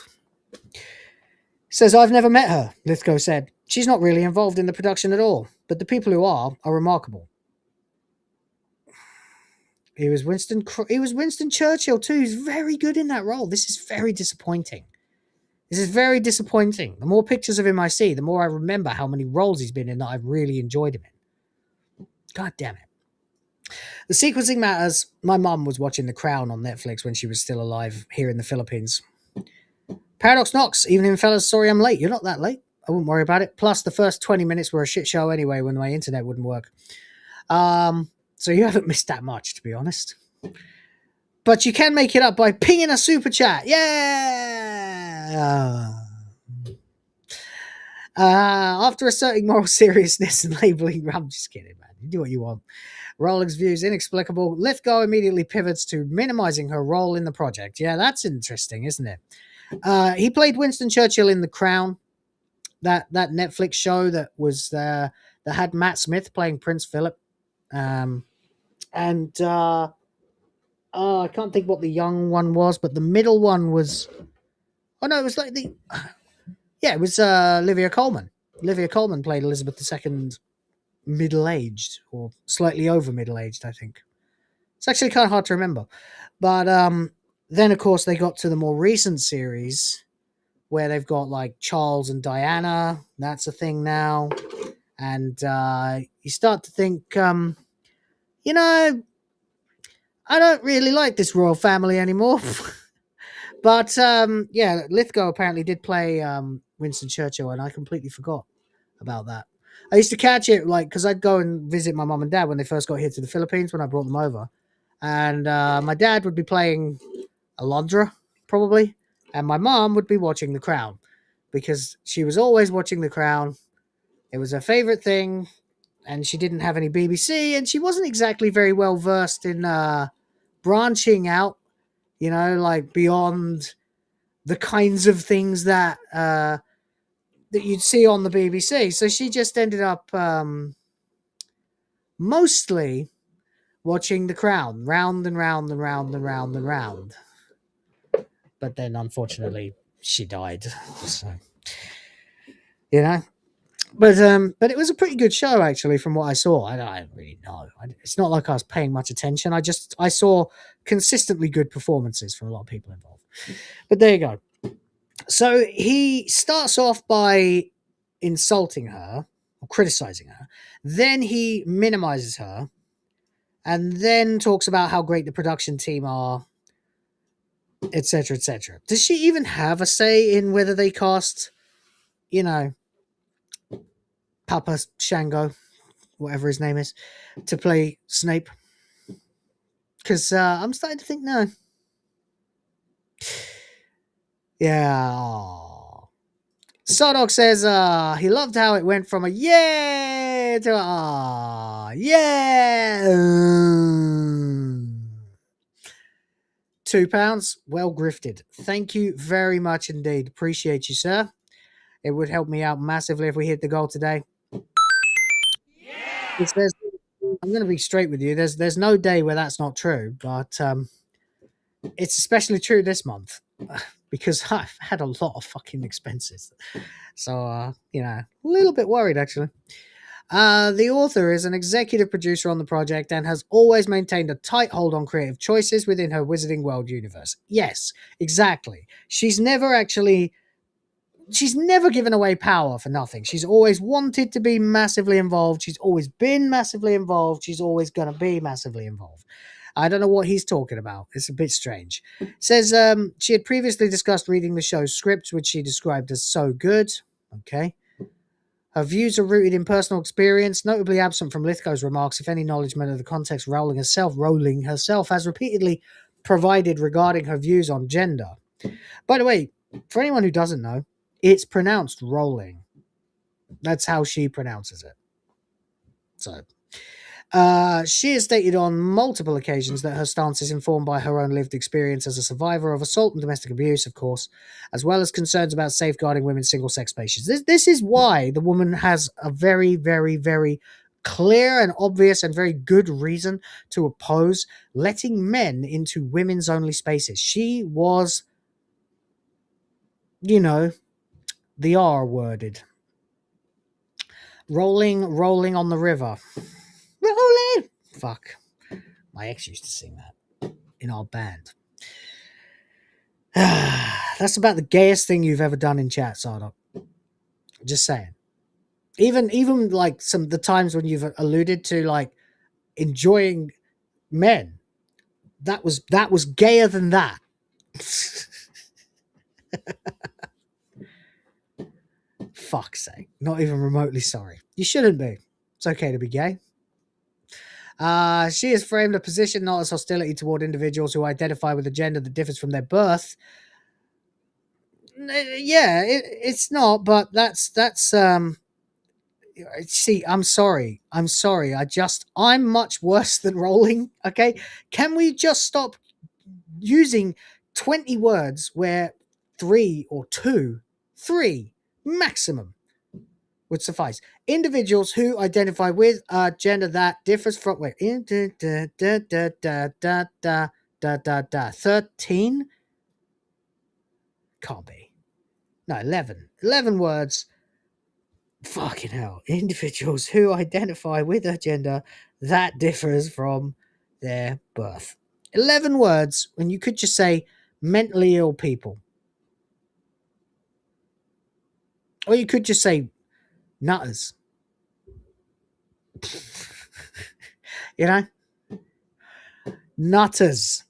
Says, I've never met her, Lithgow said. She's not really involved in the production at all, but the people who are remarkable. He was Winston Churchill too. He's very good in that role. This is very disappointing. The more pictures of him I see, the more I remember how many roles he's been in that I've really enjoyed him in. God damn it. The sequencing matters. My mum was watching The Crown on Netflix when she was still alive here in the Philippines. Paradox Knox, evening fellas, sorry I'm late. You're not that late. I wouldn't worry about it. Plus, the first 20 minutes were a shit show anyway when my internet wouldn't work. So you haven't missed that much, to be honest. But you can make it up by pinging a super chat. Yeah! After asserting moral seriousness and labeling... I'm just kidding, man. You do what you want. Rowling's views inexplicable. Lithgow immediately pivots to minimizing her role in the project. Yeah, that's interesting, isn't it? He played Winston Churchill in The Crown. That Netflix show that was that had Matt Smith playing Prince Philip. I can't think what the young one was, but the middle one was... Oh, no, it was like the... Yeah, it was Olivia Colman. Olivia Colman played Elizabeth II middle-aged, or slightly over middle-aged, I think. It's actually kind of hard to remember. But then, of course, they got to the more recent series where they've got, like, Charles and Diana. That's a thing now. And you start to think, you know, I don't really like this royal family anymore. But, yeah, Lithgow apparently did play Winston Churchill, and I completely forgot about that. I used to catch it like because I'd go and visit my mum and dad when they first got here to the Philippines when I brought them over, and my dad would be playing Alondra probably, and my mum would be watching The Crown because she was always watching The Crown. It was her favorite thing, and she didn't have any BBC, and she wasn't exactly very well versed in branching out, you know, like beyond the kinds of things that that you'd see on the BBC. So she just ended up mostly watching The Crown, round and round and round and round and round. But then, unfortunately, she died. So, you know. But it was a pretty good show, actually, from what I saw. I don't really know. It's not like I was paying much attention. I saw consistently good performances from a lot of people involved. But there you go. So he starts off by insulting her or criticizing her. Then he minimizes her and then talks about how great the production team are, etc., etc. Does she even have a say in whether they cast, you know, Papa Shango, whatever his name is, to play Snape? Because I'm starting to think no. Yeah. Aww. Sardoc says he loved how it went from a yeah to a yeah. £2. Well grifted. Thank you very much indeed. Appreciate you, sir. It would help me out massively if we hit the goal today. Yeah. I'm going to be straight with you. There's no day where that's not true, but it's especially true this month because I've had a lot of fucking expenses. So, you know, a little bit worried, actually. The author is an executive producer on the project and has always maintained a tight hold on creative choices within her Wizarding World universe. Yes, exactly. She's never given away power for nothing. She's always wanted to be massively involved. She's always been massively involved. She's always going to be massively involved. I don't know what he's talking about. It's a bit strange. Says she had previously discussed reading the show's script, which she described as so good. Okay. Her views are rooted in personal experience, notably absent from Lithgow's remarks, if any acknowledgement of the context Rowling herself has repeatedly provided regarding her views on gender. By the way, for anyone who doesn't know, it's pronounced Rowling. That's how she pronounces it. So, she has stated on multiple occasions that her stance is informed by her own lived experience as a survivor of assault and domestic abuse, of course, as well as concerns about safeguarding women's single-sex spaces. This is why the woman has a very, very, very clear and obvious and very good reason to oppose letting men into women's only spaces. She was, you know, the R worded. Rolling on the river. Rolling! Fuck. My ex used to sing that in our band. That's about the gayest thing you've ever done in chat, Sardoc. Just saying. Even like the times when you've alluded to like enjoying men, that was gayer than that. Fuck's sake. Not even remotely sorry. You shouldn't be. It's okay to be gay. She has framed a position not as hostility toward individuals who identify with a gender that differs from their birth. Yeah, it's not, but that's see, I'm sorry. I'm much worse than Rowling, okay? Can we just stop using 20 words where 3 maximum would suffice? Individuals who identify with a gender that differs from 13? Can't be. No, 11 words. Fucking hell. Individuals who identify with a gender that differs from their birth. 11 words when you could just say mentally ill people. Or you could just say nutters. You know? Nutters.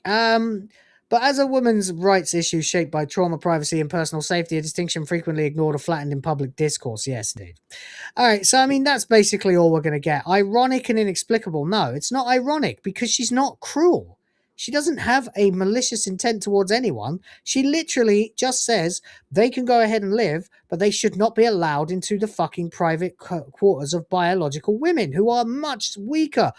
But But as a woman's rights issue shaped by trauma, privacy, and personal safety, a distinction frequently ignored or flattened in public discourse. Yes, indeed. All right, so I mean, that's basically all we're going to get. Ironic and inexplicable. No, it's not ironic because she's not cruel. She doesn't have a malicious intent towards anyone. She literally just says they can go ahead and live, but they should not be allowed into the fucking private quarters of biological women who are much weaker.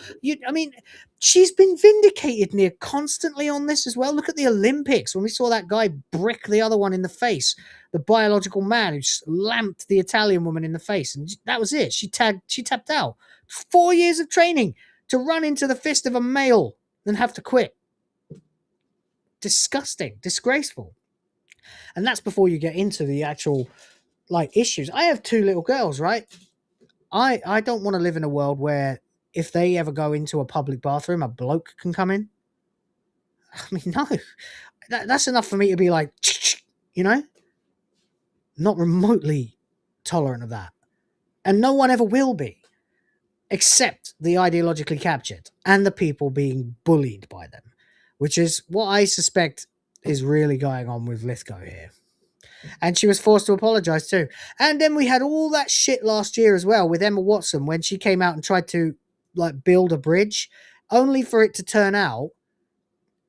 I mean, she's been vindicated near constantly on this as well. Look at the Olympics when we saw that guy brick the other one in the face, the biological man who lamped the Italian woman in the face, and that was it. She tapped out. 4 years of training to run into the fist of a male and have to quit. Disgusting, disgraceful. And that's before you get into the actual issues. I have 2 little girls, right? I don't want to live in a world where if they ever go into a public bathroom, a bloke can come in. I mean, no. That's enough for me to be like, not remotely tolerant of that. And no one ever will be, except the ideologically captured and the people being bullied by them, which is what I suspect is really going on with Lithgow here. And she was forced to apologize too. And then we had all that shit last year as well with Emma Watson when she came out and tried to build a bridge, only for it to turn out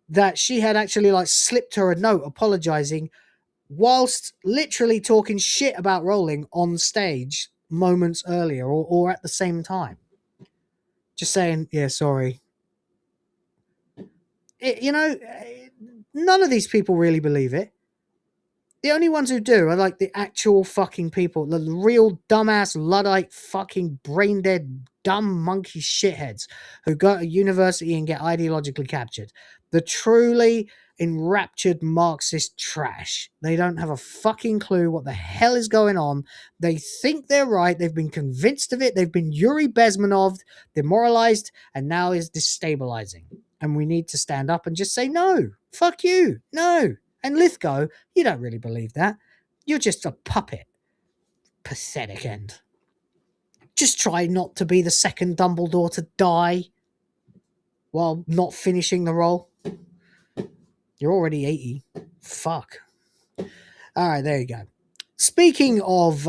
that she had actually slipped her a note apologizing whilst literally talking shit about Rowling on stage moments earlier or at the same time. Just saying, yeah, sorry. None of these people really believe it. The only ones who do are the actual fucking people, the real dumbass, Luddite, fucking brain-dead, dumb monkey shitheads who go to university and get ideologically captured. The truly enraptured Marxist trash. They don't have a fucking clue what the hell is going on. They think they're right. They've been convinced of it. They've been Yuri Bezmenov, demoralized, and now is destabilizing. And we need to stand up and just say, no, fuck you, no. And Lithgow, you don't really believe that. You're just a puppet. Pathetic end. Just try not to be the second Dumbledore to die while not finishing the role. You're already 80. Fuck. All right, there you go. Speaking of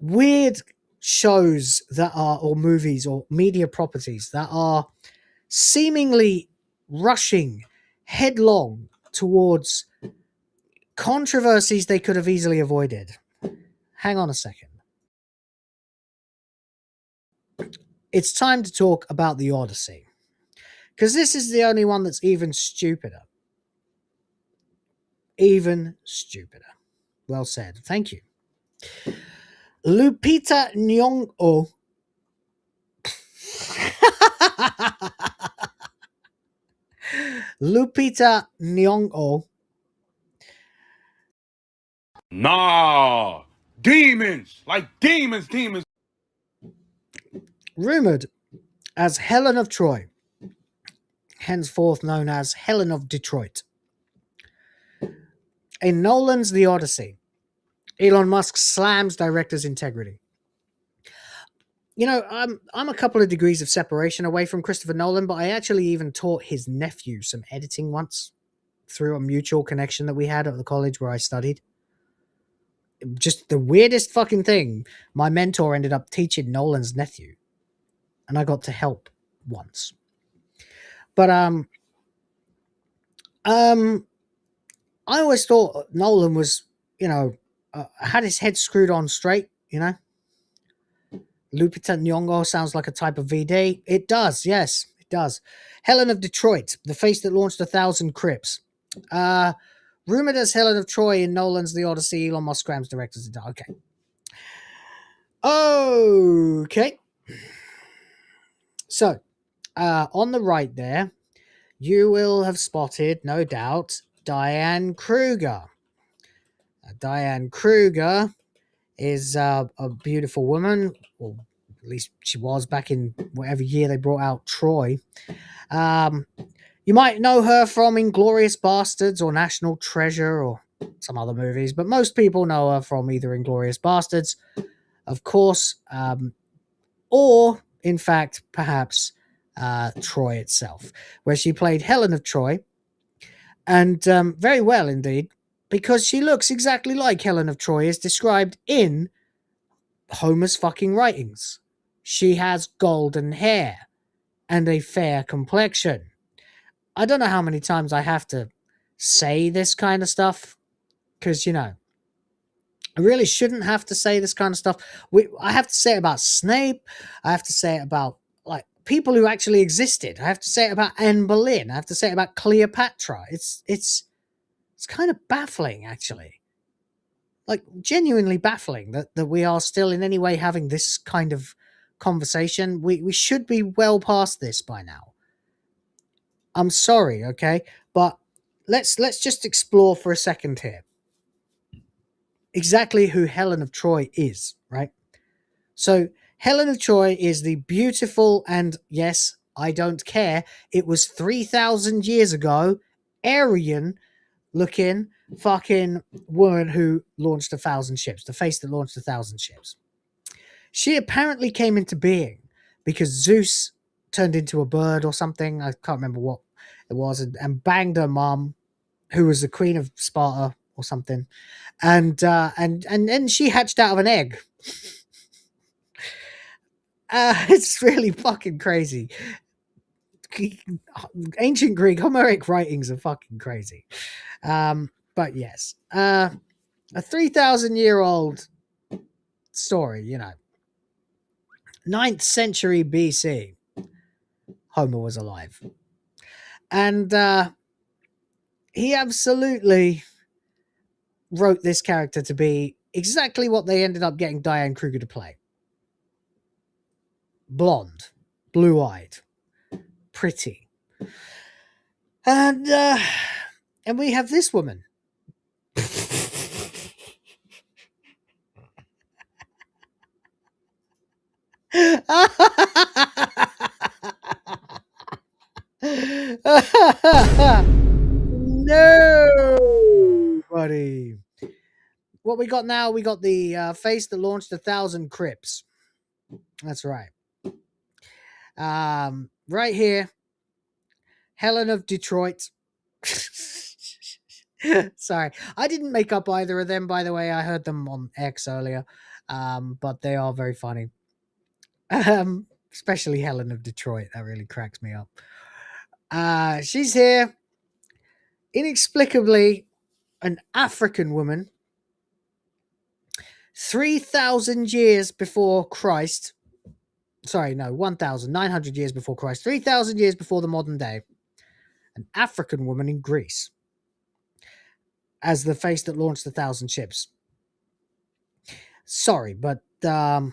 weird shows that are, or movies or media properties that are seemingly rushing headlong towards controversies they could have easily avoided. Hang on a second. It's time to talk about the Odyssey, because this is the only one that's even stupider. Even stupider. Well said. Thank you. Lupita Nyong'o Lupita Nyong'o. Nah, demons, demons. Rumored as Helen of Troy, henceforth known as Helen of Detroit. In Nolan's The Odyssey, Elon Musk slams director's integrity. I'm a couple of degrees of separation away from Christopher Nolan, but I actually even taught his nephew some editing once through a mutual connection that we had at the college where I studied. Just the weirdest fucking thing. My mentor ended up teaching Nolan's nephew, and I got to help once. But I always thought Nolan was, had his head screwed on straight, Lupita Nyong'o sounds like a type of VD. It does, yes, it does. Helen of Detroit, the face that launched 1,000 Crips. Rumored as Helen of Troy in Nolan's The Odyssey, Elon Musk scrams directors. Okay. So, on the right there, you will have spotted, no doubt, Diane Kruger. Diane Kruger is a beautiful woman, or at least she was back in whatever year they brought out Troy. You might know her from Inglourious Bastards or National Treasure or some other movies, but most people know her from either Inglourious Bastards, of course, or, in fact, perhaps Troy itself, where she played Helen of Troy. And very well indeed, because she looks exactly like Helen of Troy as described in Homer's fucking writings. She has golden hair and a fair complexion. I don't know how many times I have to say this kind of stuff, because, you know, I really shouldn't have to say this kind of stuff. I have to say it about Snape. I have to say it about, like, people who actually existed. I have to say it about Anne Boleyn. I have to say it about Cleopatra. It's kind of baffling, actually. Like, genuinely baffling that we are still in any way having this kind of conversation. We should be well past this by now. I'm sorry, okay? But let's just explore for a second here exactly who Helen of Troy is, right? So Helen of Troy is the beautiful, and yes, I don't care, it was 3,000 years ago, Aryan looking fucking woman who launched 1,000 ships, the face that launched 1,000 ships. She apparently came into being because Zeus turned into a bird or something, I can't remember what it was, and banged her mom, who was the queen of Sparta or something, and then she hatched out of an egg. It's really fucking crazy. Ancient Greek Homeric writings are fucking crazy. But yes, a 3,000-year-old story, you know. 9th century BC, Homer was alive. And he absolutely wrote this character to be exactly what they ended up getting Diane Kruger to play. Blonde, blue-eyed, pretty. And we have this woman. No, buddy. What we got now, we got the face that launched 1,000 crypts. That's right. Right here, Helen of Detroit. Sorry, I didn't make up either of them, by the way. I heard them on X earlier, but they are very funny. Especially Helen of Detroit. That really cracks me up. She's here, inexplicably, an African woman, 3,000 years before Christ. Sorry, no, 1,900 years before Christ. 3,000 years before the modern day. An African woman in Greece as the face that launched 1,000 ships. Sorry, but I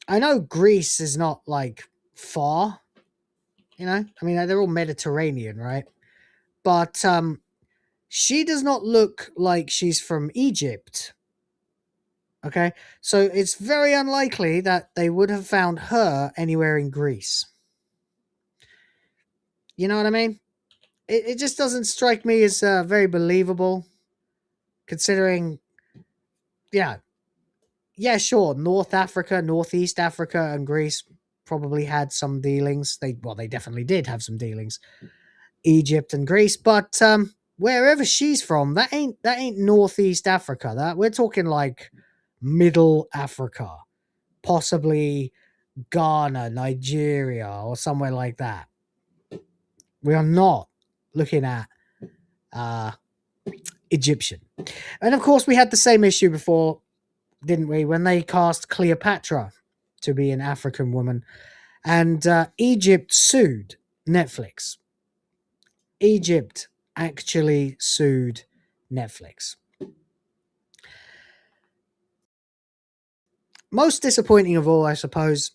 know Greece is not, like, far. You know? I mean, they're all Mediterranean, right? But she does not look like she's from Egypt. Okay? So it's very unlikely that they would have found her anywhere in Greece. You know what I mean? It just doesn't strike me as very believable, considering, yeah, sure, North Africa, Northeast Africa, and Greece probably had some dealings. They definitely did have some dealings. Egypt and Greece, but wherever she's from, that ain't Northeast Africa. That we're talking like Middle Africa, possibly Ghana, Nigeria, or somewhere like that. We are not looking at Egyptian. And of course, we had the same issue before, didn't we, when they cast Cleopatra to be an African woman, and Egypt sued Netflix. Egypt actually sued Netflix. Most disappointing of all, I suppose,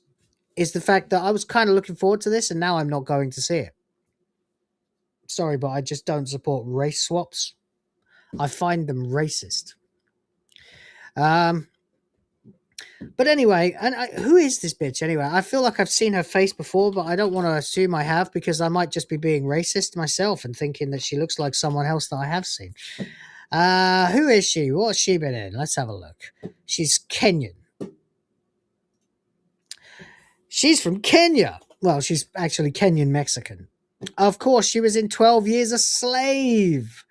is the fact that I was kind of looking forward to this, and now I'm not going to see it. Sorry, but I just don't support race swaps. I find them racist. But anyway, and who is this bitch anyway? I feel like I've seen her face before, but I don't want to assume I have, because I might just be being racist myself and thinking that she looks like someone else that I have seen. Who is she? What's she been in? Let's have a look. She's Kenyan. She's from Kenya. Well, she's actually Kenyan Mexican. Of course, she was in 12 Years a Slave.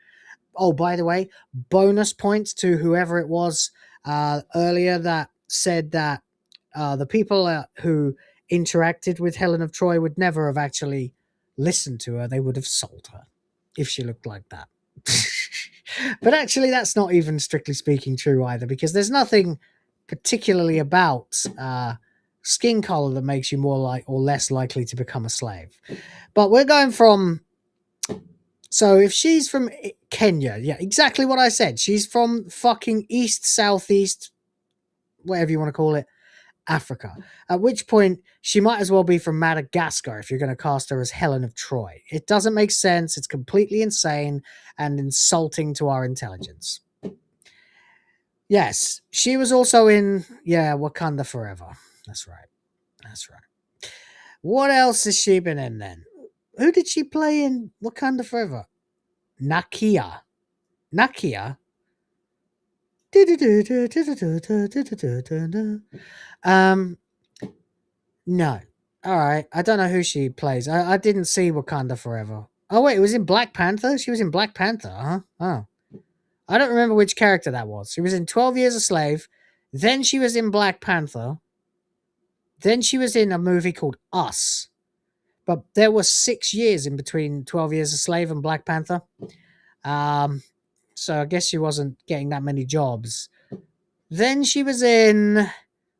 Oh, by the way, bonus points to whoever it was earlier that said that the people who interacted with Helen of Troy would never have actually listened to her. They would have sold her if she looked like that. But actually, that's not even strictly speaking true either, because there's nothing particularly about skin color that makes you more like or less likely to become a slave. But we're going from... So if she's from Kenya, yeah, exactly what I said. She's from fucking east, southeast, whatever you want to call it, Africa. At which point, she might as well be from Madagascar if you're going to cast her as Helen of Troy. It doesn't make sense. It's completely insane and insulting to our intelligence. Yes, she was also in, Wakanda Forever. That's right. That's right. What else has she been in then? Who did she play in Wakanda Forever? Nakia. No. All right. I don't know who she plays. I didn't see Wakanda Forever. Oh, wait. It was in Black Panther? She was in Black Panther, huh? Oh. I don't remember which character that was. She was in 12 Years a Slave. Then she was in Black Panther. Then she was in a movie called Us. But there were 6 years in between 12 Years a Slave and Black Panther. So I guess she wasn't getting that many jobs. Then she was in...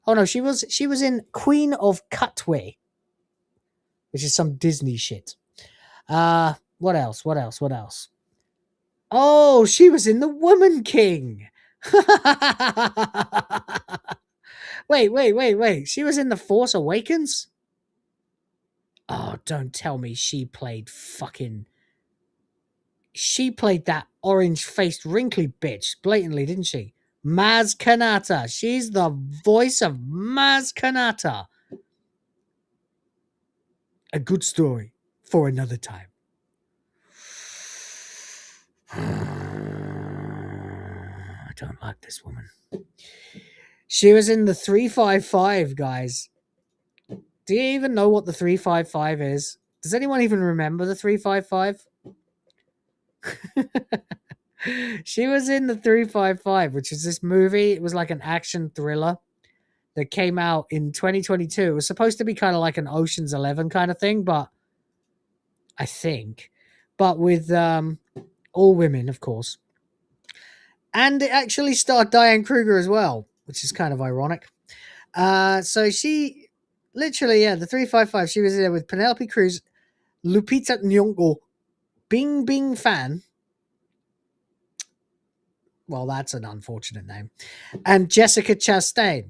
Oh, no, she was in Queen of Katwe, which is some Disney shit. What else? Oh, she was in The Woman King. Wait. She was in The Force Awakens? Oh, don't tell me she played that orange-faced wrinkly bitch blatantly, didn't she? Maz Kanata. She's the voice of Maz Kanata. A good story for another time. I don't like this woman. She was in the 355, guys. Do you even know what the 355 is? Does anyone even remember the 355? She was in the 355, which is this movie. It was like an action thriller that came out in 2022. It was supposed to be kind of like an Ocean's 11 kind of thing, but I think. But with all women, of course. And it actually starred Diane Kruger as well, which is kind of ironic. So she... Literally, the 355, she was there with Penelope Cruz, Lupita Nyong'o, Bing Bing Fan. Well, that's an unfortunate name. And Jessica Chastain,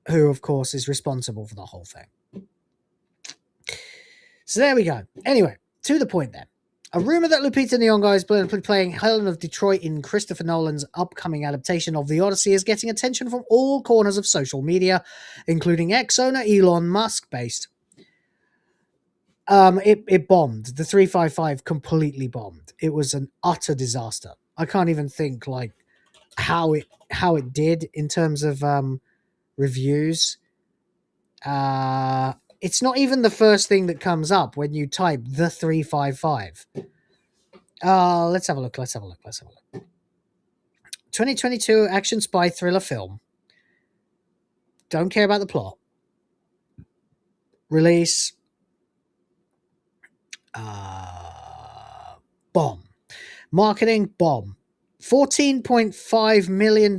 who, of course, is responsible for the whole thing. So there we go. Anyway, to the point then. A rumor that Lupita Nyong'o is playing Helen of Troy in Christopher Nolan's upcoming adaptation of The Odyssey is getting attention from all corners of social media, including ex-owner Elon Musk based. It bombed. The 355 completely bombed. It was an utter disaster. I can't even think like how it did in terms of reviews. It's not even the first thing that comes up when you type the 355. Let's have a look. 2022 action spy thriller film. Don't care about the plot. Release. Bomb. Marketing, bomb. $14.5 million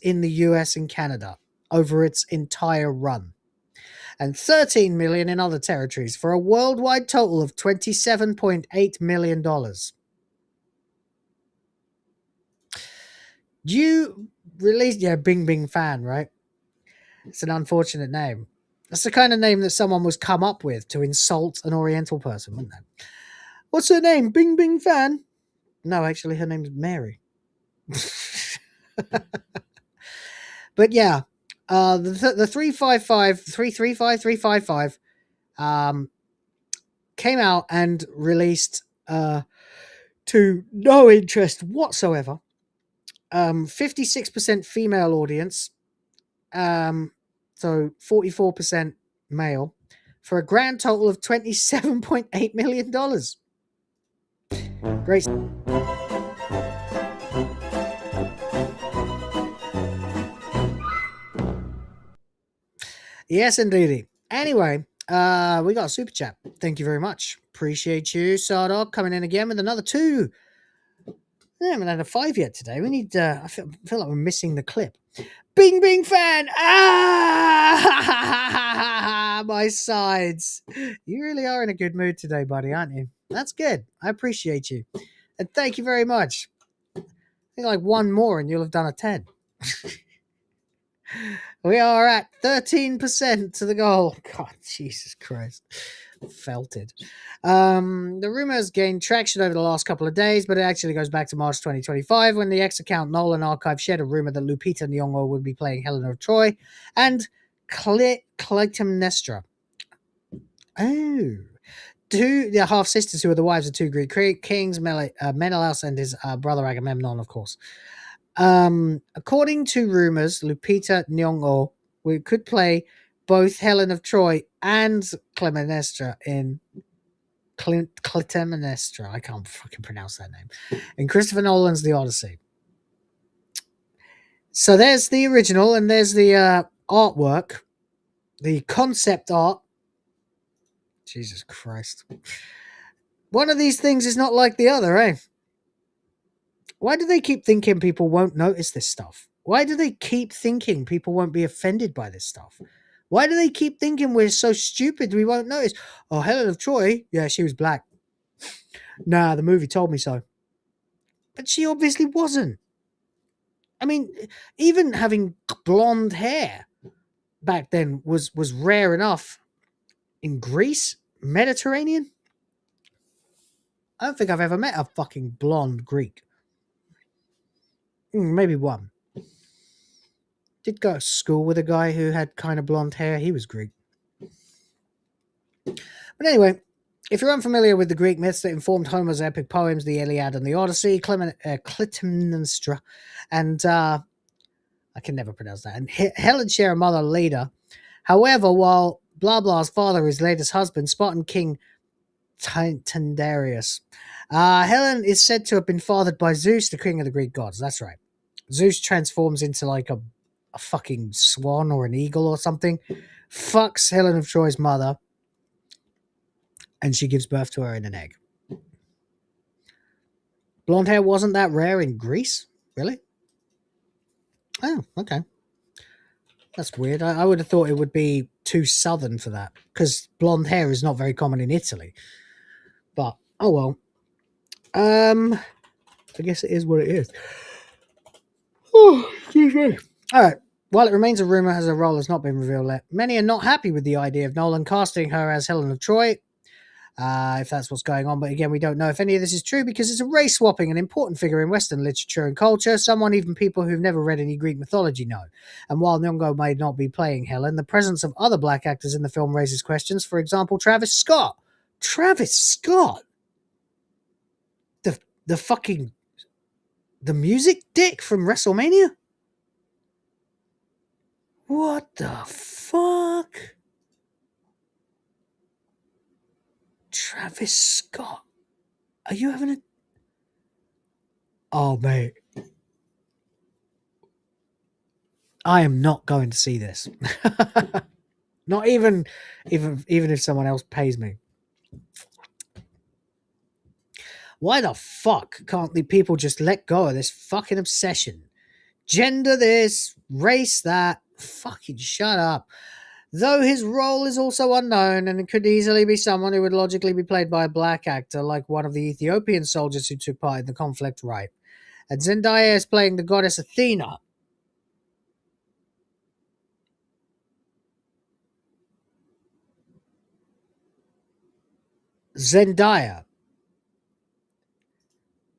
in the US and Canada over its entire run. And $13 million in other territories for a worldwide total of $27.8 million. You released, Bing Bing Fan, right? It's an unfortunate name. That's the kind of name that someone was come up with to insult an Oriental person, wouldn't it? What's her name? Bing Bing Fan? No, actually, her name's Mary. But yeah, the 355 came out and released to no interest whatsoever. 56% female audience, so 44% male, for a grand total of $27.8 million. Great. Yes, indeedy. Anyway, we got a super chat. Thank you very much. Appreciate you, Sardoc, coming in again with another 2. I haven't had a 5 yet today. We need. I feel like we're missing the clip. Bing Bing fan. Ah, my sides. You really are in a good mood today, buddy, aren't you? That's good. I appreciate you, and thank you very much. I think like one more, and you'll have done a 10. We are at 13% to the goal. God, Jesus Christ. Felted. The rumors gained traction over the last couple of days, but it actually goes back to March 2025 when the X account Nolan Archive shared a rumor that Lupita Nyong'o would be playing Helen of Troy and Clytemnestra. Oh. Two half sisters who are the wives of 2 Greek kings, Menelaus and his brother Agamemnon, of course. According to rumors, Lupita Nyong'o could play both Helen of Troy and Clytemnestra in Clytemnestra. I can't fucking pronounce that name. In Christopher Nolan's The Odyssey. So there's the original, and there's the artwork, the concept art. Jesus Christ. One of these things is not like the other, eh? Why do they keep thinking people won't notice this stuff? Why do they keep thinking people won't be offended by this stuff? Why do they keep thinking we're so stupid we won't notice? Oh, Helen of Troy? Yeah, she was black. Nah, the movie told me so. But she obviously wasn't. I mean, even having blonde hair back then was rare enough. In Greece? Mediterranean? I don't think I've ever met a fucking blonde Greek. Maybe one. Did go to school with a guy who had kind of blonde hair. He was Greek. But anyway, if you're unfamiliar with the Greek myths that informed Homer's epic poems, the Iliad and the Odyssey, Clytemnestra, and I can never pronounce that, and Helen share a mother, Leda. However, while Blah Blah's father is Leda's husband, Spartan king Tyndareus, Helen is said to have been fathered by Zeus, the king of the Greek gods. That's right. Zeus transforms into like a fucking swan or an eagle or something, fucks Helen of Troy's mother, and she gives birth to her in an egg. Blonde hair wasn't that rare in Greece? Really? Oh, okay. That's weird. I would have thought it would be too southern for that, because blonde hair is not very common in Italy. But, oh well. I guess it is what it is. Oh, excuse me. Alright. While it remains a rumor as her role has not been revealed yet, many are not happy with the idea of Nolan casting her as Helen of Troy, if that's what's going on. But again, we don't know if any of this is true because it's a race swapping, an important figure in Western literature and culture, someone even people who've never read any Greek mythology know. And while Nyong'o may not be playing Helen, the presence of other black actors in the film raises questions. For example, Travis Scott. Travis Scott? The music dick from WrestleMania? What the fuck? Travis Scott. Are you having a... Oh, mate. I am not going to see this. Not even if someone else pays me. Why the fuck can't the people just let go of this fucking obsession? Gender this, race that. Fucking shut up. Though his role is also unknown, and it could easily be someone who would logically be played by a black actor, like one of the Ethiopian soldiers who took part in the conflict, right? And Zendaya is playing the goddess Athena. Zendaya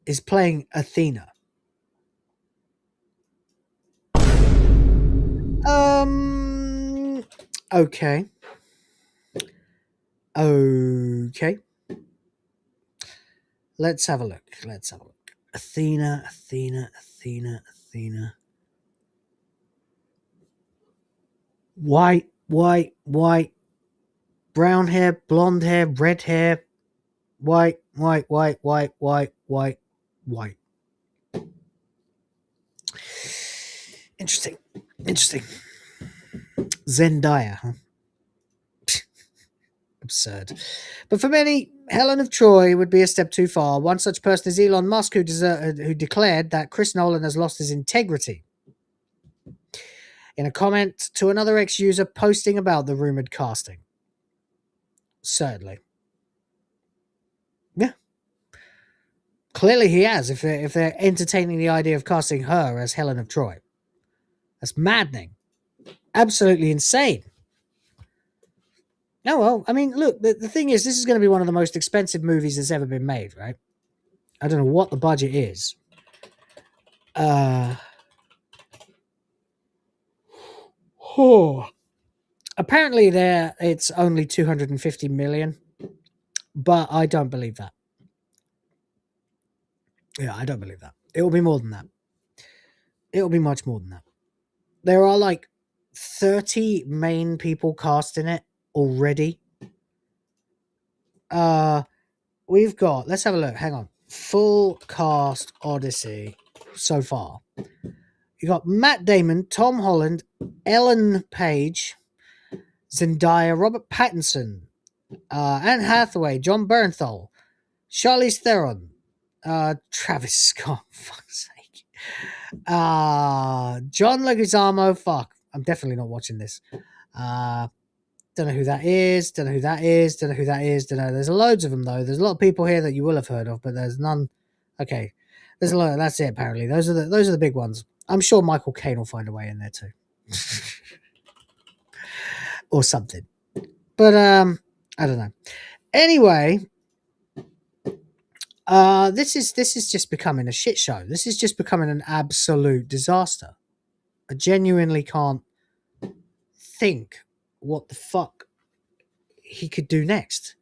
is playing Athena. Okay. Okay. Let's have a look. Athena. White. Brown hair, blonde hair, red hair. White. Interesting. Zendaya, huh? Absurd. But for many, Helen of Troy would be a step too far. One such person is Elon Musk, who declared that Chris Nolan has lost his integrity in a comment to another ex-user posting about the rumored casting. Certainly. Yeah. Clearly he has, if they're entertaining the idea of casting her as Helen of Troy. That's maddening. Absolutely insane. Oh, well, I mean, look, the thing is, this is going to be one of the most expensive movies that's ever been made, right? I don't know what the budget is. Apparently it's only 250 million, but I don't believe that. Yeah, I don't believe that. It will be more than that. It will be much more than that. There are like 30 main people cast in it already. We've got, let's have a look. Hang on. Full cast Odyssey so far. You got Matt Damon, Tom Holland, Ellen Page, Zendaya, Robert Pattinson, Anne Hathaway, John Bernthal, Charlize Theron, Travis Scott, fuck's sake, John Leguizamo, fuck, I'm definitely not watching this. Don't know who that is, don't know who that is, don't know who that is, don't know. There's loads of them though. There's a lot of people here that you will have heard of, but there's none. Okay, there's a lot. That's it. Apparently, those are the big ones. I'm sure Michael Caine will find a way in there too, or something. But I don't know. Anyway, this is just becoming a shit show. This is just becoming an absolute disaster. I genuinely can't think what the fuck he could do next.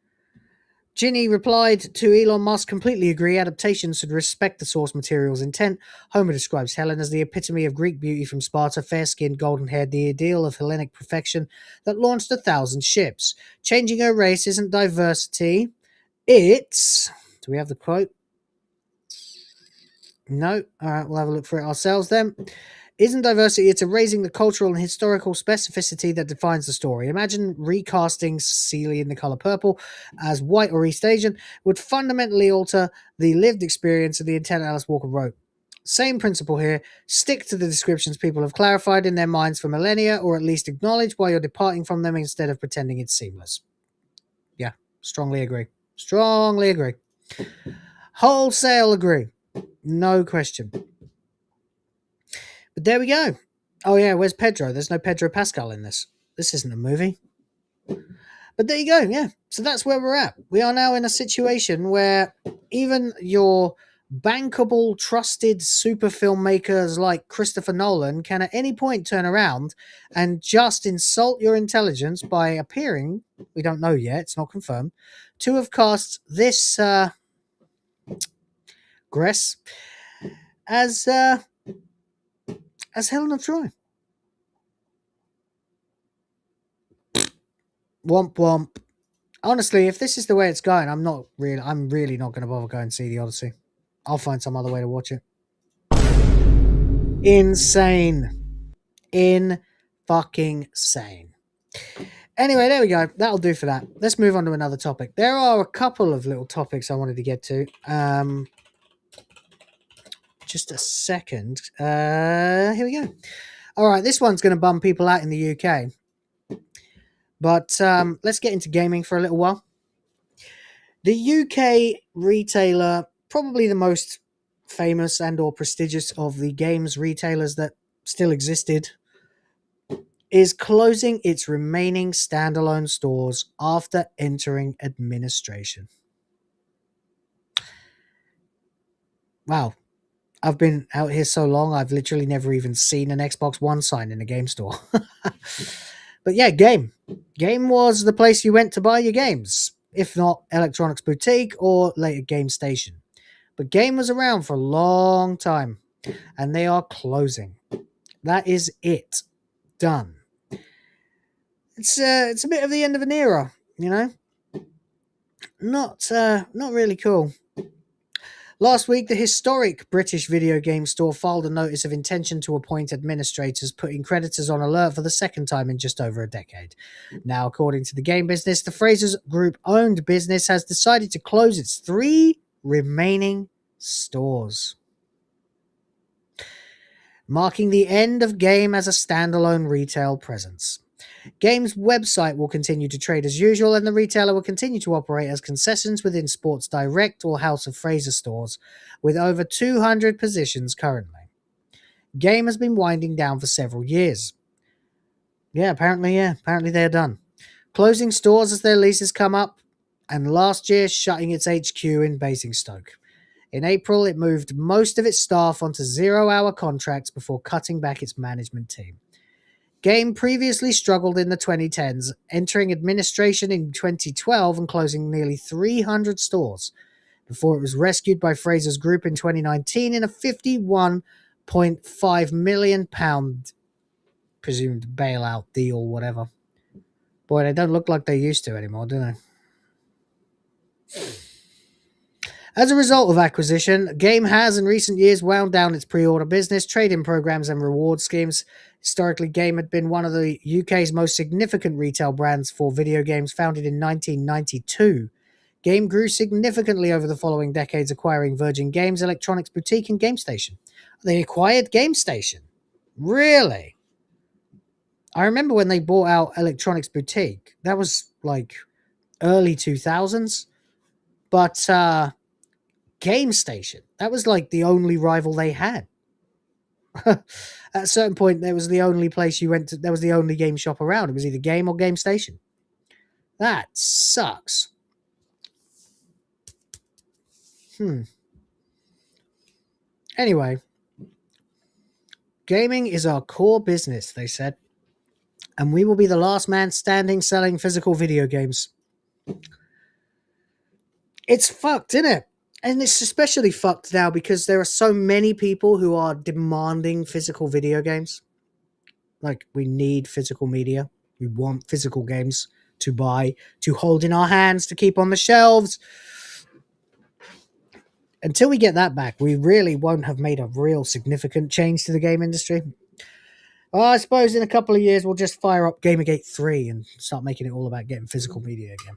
Ginny replied to Elon Musk, completely agree, adaptations should respect the source material's intent. Homer describes Helen as the epitome of Greek beauty from Sparta, fair-skinned, golden-haired, the ideal of Hellenic perfection that launched 1,000 ships. Changing her race isn't diversity, it's... Do we have the quote? No. All right, we'll have a look for it ourselves then. Isn't diversity, it's erasing the cultural and historical specificity that defines the story. Imagine recasting Celie in The Color Purple as white or East Asian would fundamentally alter the lived experience of the intent Alice Walker wrote. Same principle here. Stick to the descriptions people have clarified in their minds for millennia, or at least acknowledge why you're departing from them instead of pretending it's seamless. Yeah, strongly agree. Strongly agree. Wholesale agree. No question. But there we go. Oh yeah, where's Pedro? There's no Pedro Pascal in this. This isn't a movie. But there you go, yeah. So that's where we're at. We are now in a situation where even your bankable, trusted super filmmakers like Christopher Nolan can at any point turn around and just insult your intelligence by appearing, we don't know yet, it's not confirmed, to have cast this Gress as Helen of Troy. Womp womp. Honestly, if this is the way it's going, I'm really not going to bother going and see the Odyssey. I'll find some other way to watch it. Insane. Fucking sane. Anyway, there we go. That'll do for that. Let's move on to another topic. There are a couple of little topics I wanted to get to. Just a second. Here we go. All right, this one's going to bum people out in the UK. But let's get into gaming for a little while. The UK retailer, probably the most famous and or prestigious of the games retailers that still existed, is closing its remaining standalone stores after entering administration. Wow. I've been out here so long, I've literally never even seen an Xbox One sign in a game store. But yeah, Game. Game was the place you went to buy your games, if not Electronics Boutique or later Game Station. But Game was around for a long time, and they are closing. That is it. Done. It's a bit of the end of an era, you know? Not really cool. Last week, the historic British video game store filed a notice of intention to appoint administrators, putting creditors on alert for the second time in just over a decade. Now, according to the game business, the Frasers Group-owned business has decided to close its 3 remaining stores, marking the end of Game as a standalone retail presence. Game's website will continue to trade as usual, and the retailer will continue to operate as concessions within Sports Direct or House of Fraser stores, with over 200 positions currently. Game has been winding down for several years. Apparently they're done. Closing stores as their leases come up, and last year shutting its HQ in Basingstoke. In April, it moved most of its staff onto 0-hour contracts before cutting back its management team. Game previously struggled in the 2010s, entering administration in 2012 and closing nearly 300 stores, before it was rescued by Frasers Group in 2019 in a £51.5 million presumed bailout deal, whatever. Boy, they don't look like they used to anymore, do they? As a result of acquisition, Game has in recent years wound down its pre-order business, trade-in programs and reward schemes. Historically, Game had been one of the UK's most significant retail brands for video games, founded in 1992. Game grew significantly over the following decades, acquiring Virgin Games, Electronics Boutique and GameStation. They acquired GameStation? Really? I remember when they bought out Electronics Boutique. That was like early 2000s. But GameStation, that was like the only rival they had. At a certain point, there was the only place you went to, there was the only game shop around. It was either Game or GameStation. That sucks. Anyway, gaming is our core business, they said, and we will be the last man standing selling physical video games. It's fucked, isn't it? And it's especially fucked now because there are so many people who are demanding physical video games. Like, we need physical media. We want physical games to buy, to hold in our hands, to keep on the shelves. Until we get that back, we really won't have made a real significant change to the game industry. Well, I suppose in a couple of years, we'll just fire up Gamergate 3 and start making it all about getting physical media again.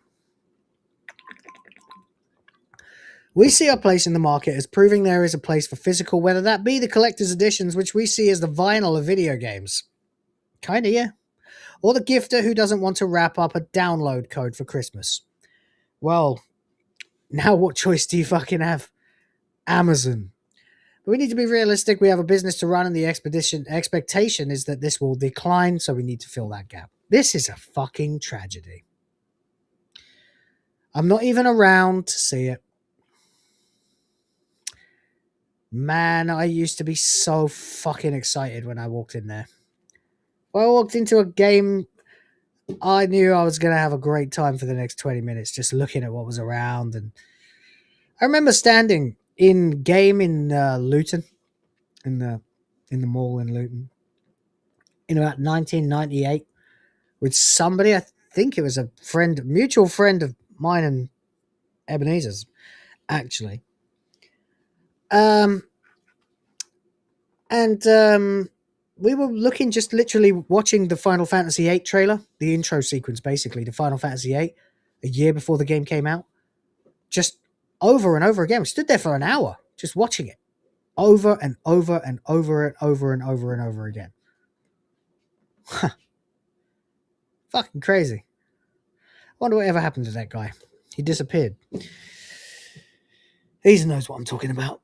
We see our place in the market as proving there is a place for physical, whether that be the collector's editions, which we see as the vinyl of video games. Kinda, yeah. Or the gifter who doesn't want to wrap up a download code for Christmas. Well, now what choice do you fucking have? Amazon. But we need to be realistic. We have a business to run, and the expectation is that this will decline, so we need to fill that gap. This is a fucking tragedy. I'm not even around to see it. Man, I used to be so fucking excited when I walked in there. When I walked into a game, I knew I was going to have a great time for the next 20 minutes, just looking at what was around. And I remember standing in game in Luton, in the mall in Luton, in about 1998, with somebody. I think it was a mutual friend of mine and Ebenezer's, actually. We were looking, just literally watching the Final Fantasy VIII trailer, the intro sequence, basically, to Final Fantasy VIII, a year before the game came out. Just over and over again. We stood there for an hour, just watching it. Over and over and over and over and over and over again. Fucking crazy. I wonder whatever happened to that guy. He disappeared. He knows what I'm talking about.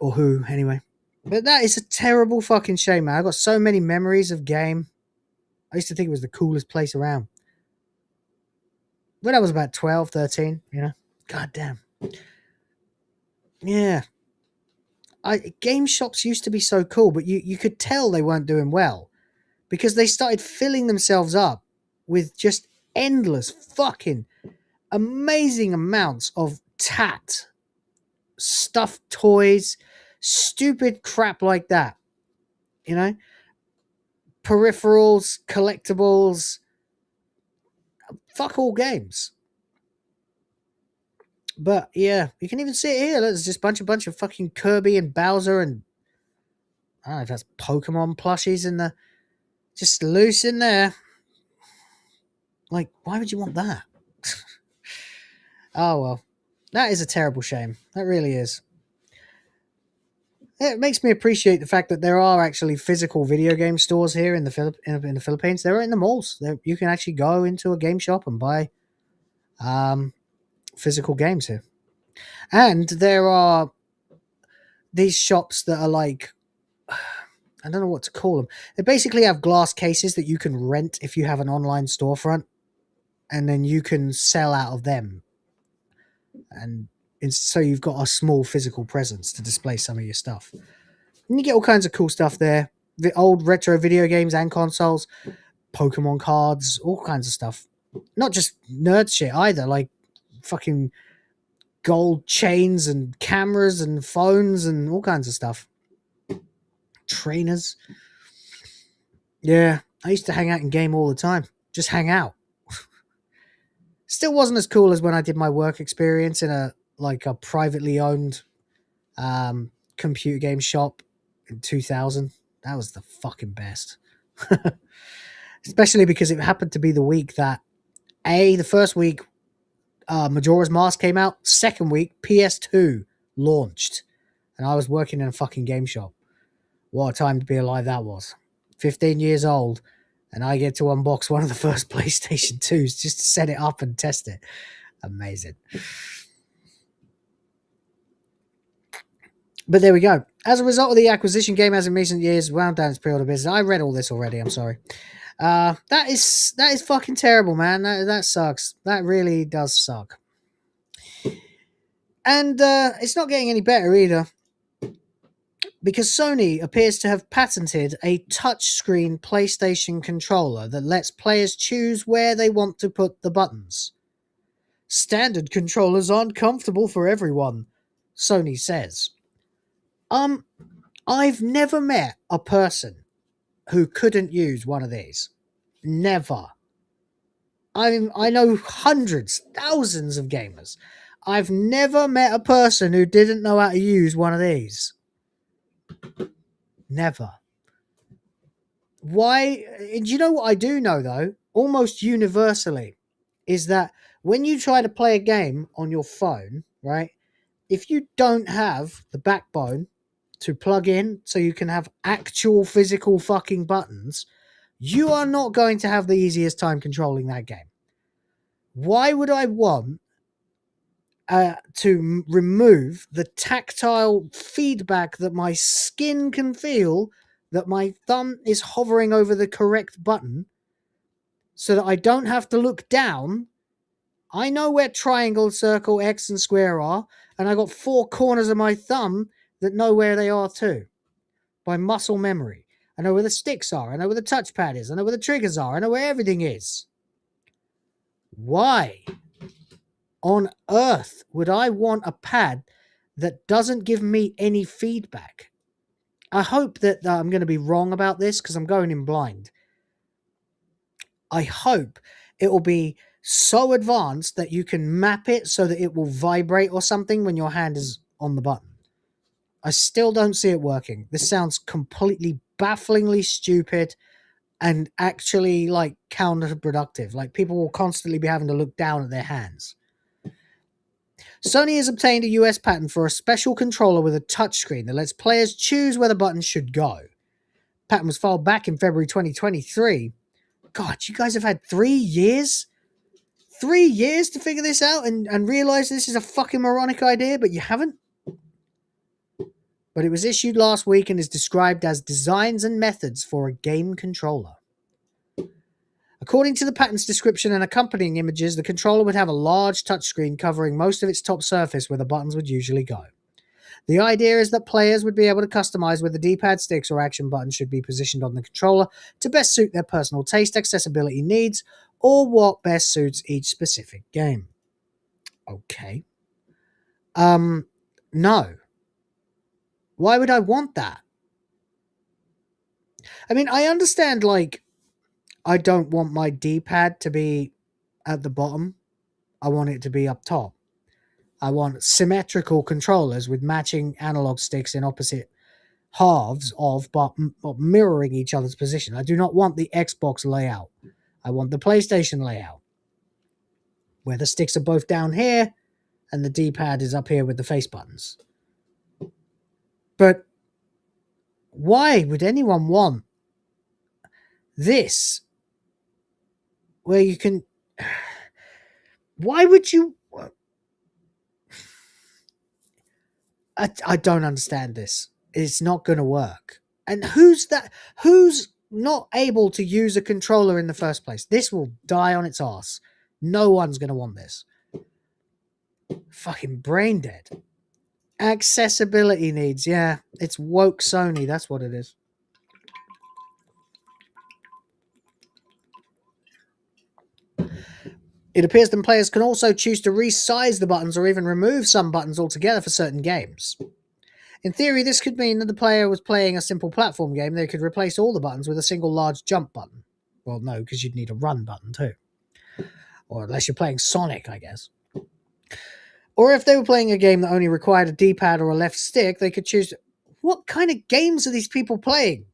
Or who, anyway. But that is a terrible fucking shame, man. I got so many memories of game. I used to think it was the coolest place around. When I was about 12, 13, you know. God damn. Yeah. Game shops used to be so cool, but you could tell they weren't doing well. Because they started filling themselves up with just endless fucking amazing amounts of stuffed toys, stupid crap like that. You know? Peripherals, collectibles, fuck all games. But yeah, you can even see it here. Look, there's just bunch of fucking Kirby and Bowser and I don't know if that's Pokemon plushies in the just loose in there. Like, why would you want that? Oh well, that is a terrible shame. That really is. It makes me appreciate the fact that there are actually physical video game stores here in the Philippines. They're in the malls. You can actually go into a game shop and buy physical games here. And there are these shops that are like, I don't know what to call them. They basically have glass cases that you can rent if you have an online storefront, and then you can sell out of them. And so you've got a small physical presence to display some of your stuff. And you get all kinds of cool stuff there. The old retro video games and consoles, Pokemon cards, all kinds of stuff. Not just nerd shit either, like fucking gold chains and cameras and phones and all kinds of stuff. Trainers. Yeah, I used to hang out and game all the time. Just hang out. Still wasn't as cool as when I did my work experience in a privately owned computer game shop in 2000. That was the fucking best. Especially because it happened to be the week that the first week Majora's Mask came out, second week PS2 launched, and I was working in a fucking game shop. What a time to be alive that was. 15 years old, and I get to unbox one of the first PlayStation 2s just to set it up and test it. Amazing. But there we go. As a result of the acquisition, game has in recent years wound down its pre-order business. I read all this already, I'm sorry. That is fucking terrible, man. That sucks. That really does suck. And it's not getting any better either, because Sony appears to have patented a touchscreen PlayStation controller that lets players choose where they want to put the buttons. Standard controllers aren't comfortable for everyone, Sony says. I've never met a person who couldn't use one of these. Never. I know hundreds, thousands of gamers. I've never met a person who didn't know how to use one of these. Never. Why? Do you know what I do know, though? Almost universally, is that when you try to play a game on your phone, right? If you don't have the backbone to plug in so you can have actual physical fucking buttons, you are not going to have the easiest time controlling that game. Why would I want to remove the tactile feedback that my skin can feel, that my thumb is hovering over the correct button, so that I don't have to look down? I know where triangle, circle, X, and square are, and I got 4 corners of my thumb that know where they are too, by muscle memory. I know where the sticks are. I know where the touchpad is. I know where the triggers are. I know where everything is. Why on earth would I want a pad that doesn't give me any feedback? I hope that I'm going to be wrong about this, because I'm going in blind. I hope it will be so advanced that you can map it so that it will vibrate or something when your hand is on the button. I still don't see it working. This sounds completely bafflingly stupid and actually like counterproductive. Like, people will constantly be having to look down at their hands. Sony has obtained a US patent for a special controller with a touchscreen that lets players choose where the buttons should go. Patent was filed back in February 2023. God, you guys have had 3 years? 3 years to figure this out and realize this is a fucking moronic idea, but you haven't? But it was issued last week and is described as designs and methods for a game controller. According to the patent's description and accompanying images, the controller would have a large touchscreen covering most of its top surface where the buttons would usually go. The idea is that players would be able to customize where the D-pad, sticks, or action buttons should be positioned on the controller to best suit their personal taste, accessibility needs, or what best suits each specific game. Okay. No. Why would I want that? I mean, I understand, like, I don't want my D-pad to be at the bottom. I want it to be up top. I want symmetrical controllers with matching analog sticks in opposite halves of, but mirroring each other's position. I do not want the Xbox layout. I want the PlayStation layout, where the sticks are both down here and the D-pad is up here with the face buttons. But why would anyone want this? Where you can... Why would you... I don't understand this. It's not going to work. And who's not able to use a controller in the first place? This will die on its ass. No one's going to want this. Fucking brain dead. Accessibility needs. Yeah, it's woke Sony. That's what it is. It appears that players can also choose to resize the buttons or even remove some buttons altogether for certain games. In theory, this could mean that the player was playing a simple platform game. They could replace all the buttons with a single large jump button. Well, no, because you'd need a run button too. Or unless you're playing Sonic, I guess. Or if they were playing a game that only required a D-pad or a left stick, they could choose... What kind of games are these people playing?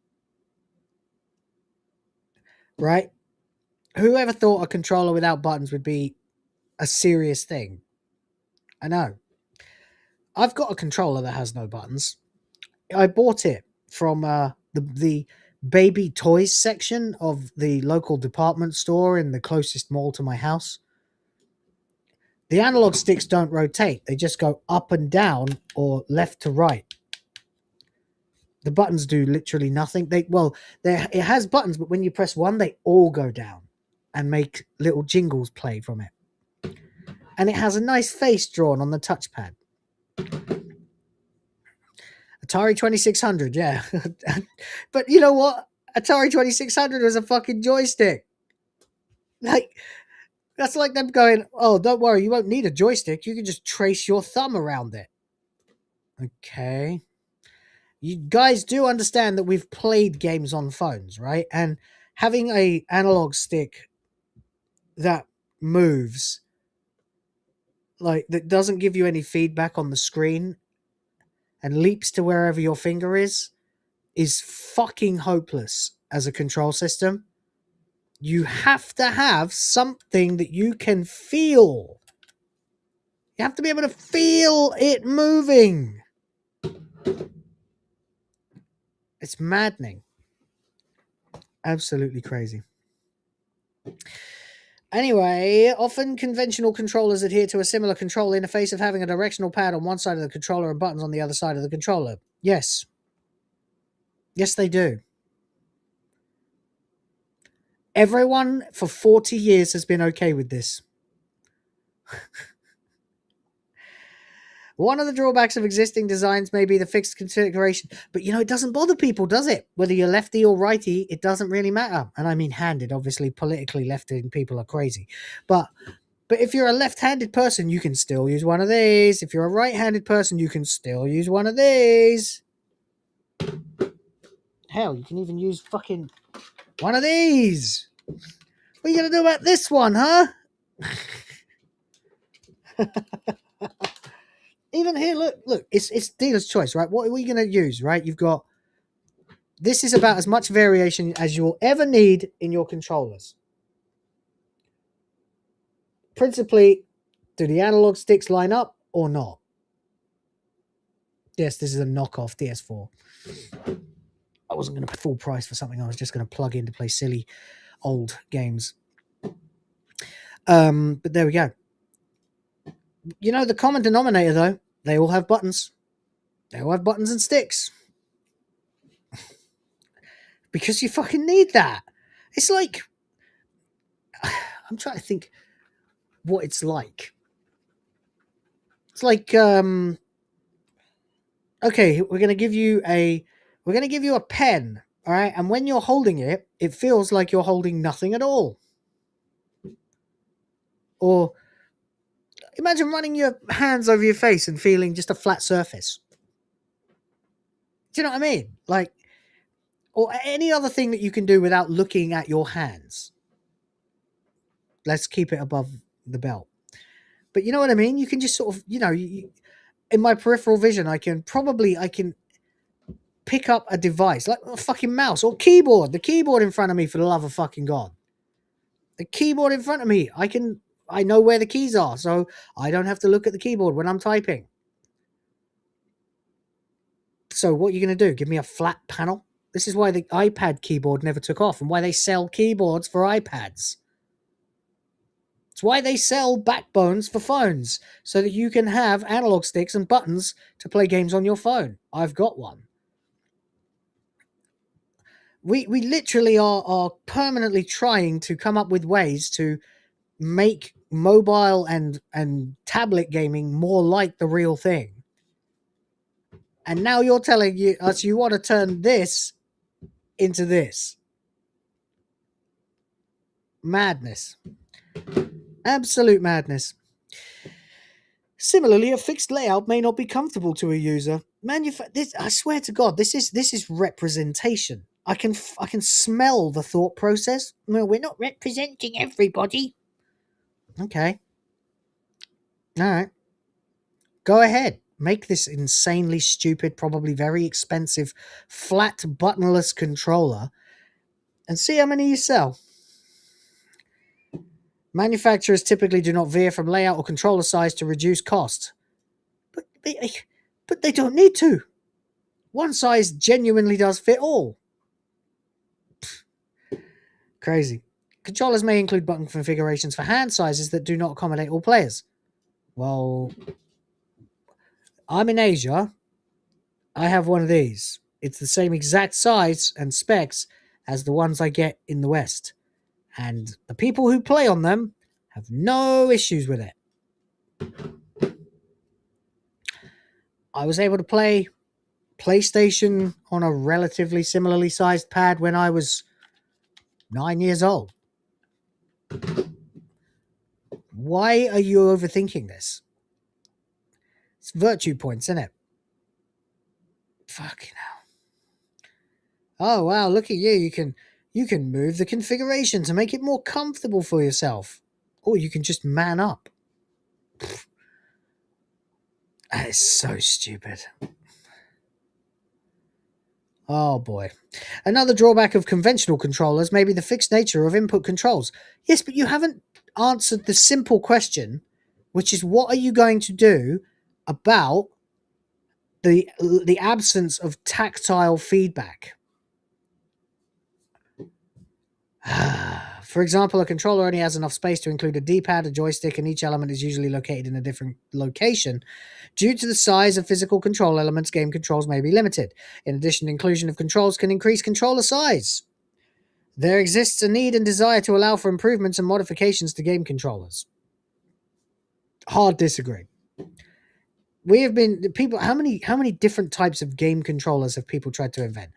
Right? Whoever thought a controller without buttons would be a serious thing? I know. I've got a controller that has no buttons. I bought it from the baby toys section of the local department store in the closest mall to my house. The analog sticks don't rotate. They just go up and down or left to right. The buttons do literally nothing. It has buttons, but when you press one, they all go down and make little jingles play from it. And it has a nice face drawn on the touchpad. Atari 2600, yeah. But you know what? Atari 2600 was a fucking joystick. That's like them going, oh, don't worry, you won't need a joystick. You can just trace your thumb around it. Okay. You guys do understand that we've played games on phones, right? And having a analog stick that moves, that doesn't give you any feedback on the screen and leaps to wherever your finger is fucking hopeless as a control system. You have to have something that you can feel. You have to be able to feel it moving. It's maddening. Absolutely crazy. Anyway, often conventional controllers adhere to a similar control interface of having a directional pad on one side of the controller and buttons on the other side of the controller. Yes. Yes, they do. Everyone for 40 years has been okay with this. One of the drawbacks of existing designs may be the fixed configuration, but it doesn't bother people, does it? Whether you're lefty or righty, it doesn't really matter. And I mean handed, obviously, politically left-handed people are crazy. But if you're a left-handed person, you can still use one of these. If you're a right-handed person, you can still use one of these. Hell, you can even use fucking one of these. What are you going to do about this one, huh? Even here, look, it's dealer's choice, right? What are we going to use, right? You've got... This is about as much variation as you'll ever need in your controllers. Principally, do the analog sticks line up or not? Yes, this is a knockoff DS4. I wasn't going to pay full price for something I was just going to plug in to play silly old games. But there we go. The common denominator, though, they all have buttons. They all have buttons and sticks. Because you fucking need that. It's like... I'm trying to think what it's like. It's like... Okay, we're going to give you a pen, all right? And when you're holding it, it feels like you're holding nothing at all. Or... Imagine running your hands over your face and feeling just a flat surface. Do you know what I mean? Or any other thing that you can do without looking at your hands. Let's keep it above the belt. But you know what I mean? You can just sort of, in my peripheral vision, I can pick up a device like a fucking mouse or keyboard. The keyboard in front of me, for the love of fucking God. The keyboard in front of me. I know where the keys are, so I don't have to look at the keyboard when I'm typing. So what are you going to do? Give me a flat panel? This is why the iPad keyboard never took off and why they sell keyboards for iPads. It's why they sell backbones for phones, so that you can have analog sticks and buttons to play games on your phone. I've got one. We literally are permanently trying to come up with ways to make mobile and tablet gaming more like the real thing. And now you're telling us you want to turn this into this. Madness. Absolute madness. Similarly, a fixed layout may not be comfortable to a user. I swear to God, this is representation. I can smell the thought process. Well, we're not representing everybody. Okay. All right. Go ahead. Make this insanely stupid, probably very expensive, flat, buttonless controller and see how many you sell. Manufacturers typically do not veer from layout or controller size to reduce cost. But they don't need to. One size genuinely does fit all. Crazy. Controllers may include button configurations for hand sizes that do not accommodate all players. Well, I'm in Asia. I have one of these. It's the same exact size and specs as the ones I get in the West. And the people who play on them have no issues with it. I was able to play PlayStation on a relatively similarly sized pad when I was 9 years old. Why are you overthinking this? It's virtue points, isn't it? Fucking hell. Oh, wow, look at you. You can move the configuration to make it more comfortable for yourself. Or you can just man up. That is so stupid. Oh boy. Another drawback of conventional controllers may be the fixed nature of input controls. Yes, but you haven't answered the simple question, which is what are you going to do about the absence of tactile feedback? For example, a controller only has enough space to include a D-pad, a joystick, and each element is usually located in a different location. Due to the size of physical control elements, game controls may be limited. In addition, inclusion of controls can increase controller size. There exists a need and desire to allow for improvements and modifications to game controllers. Hard disagree. We have been people. How many different types of game controllers have people tried to invent?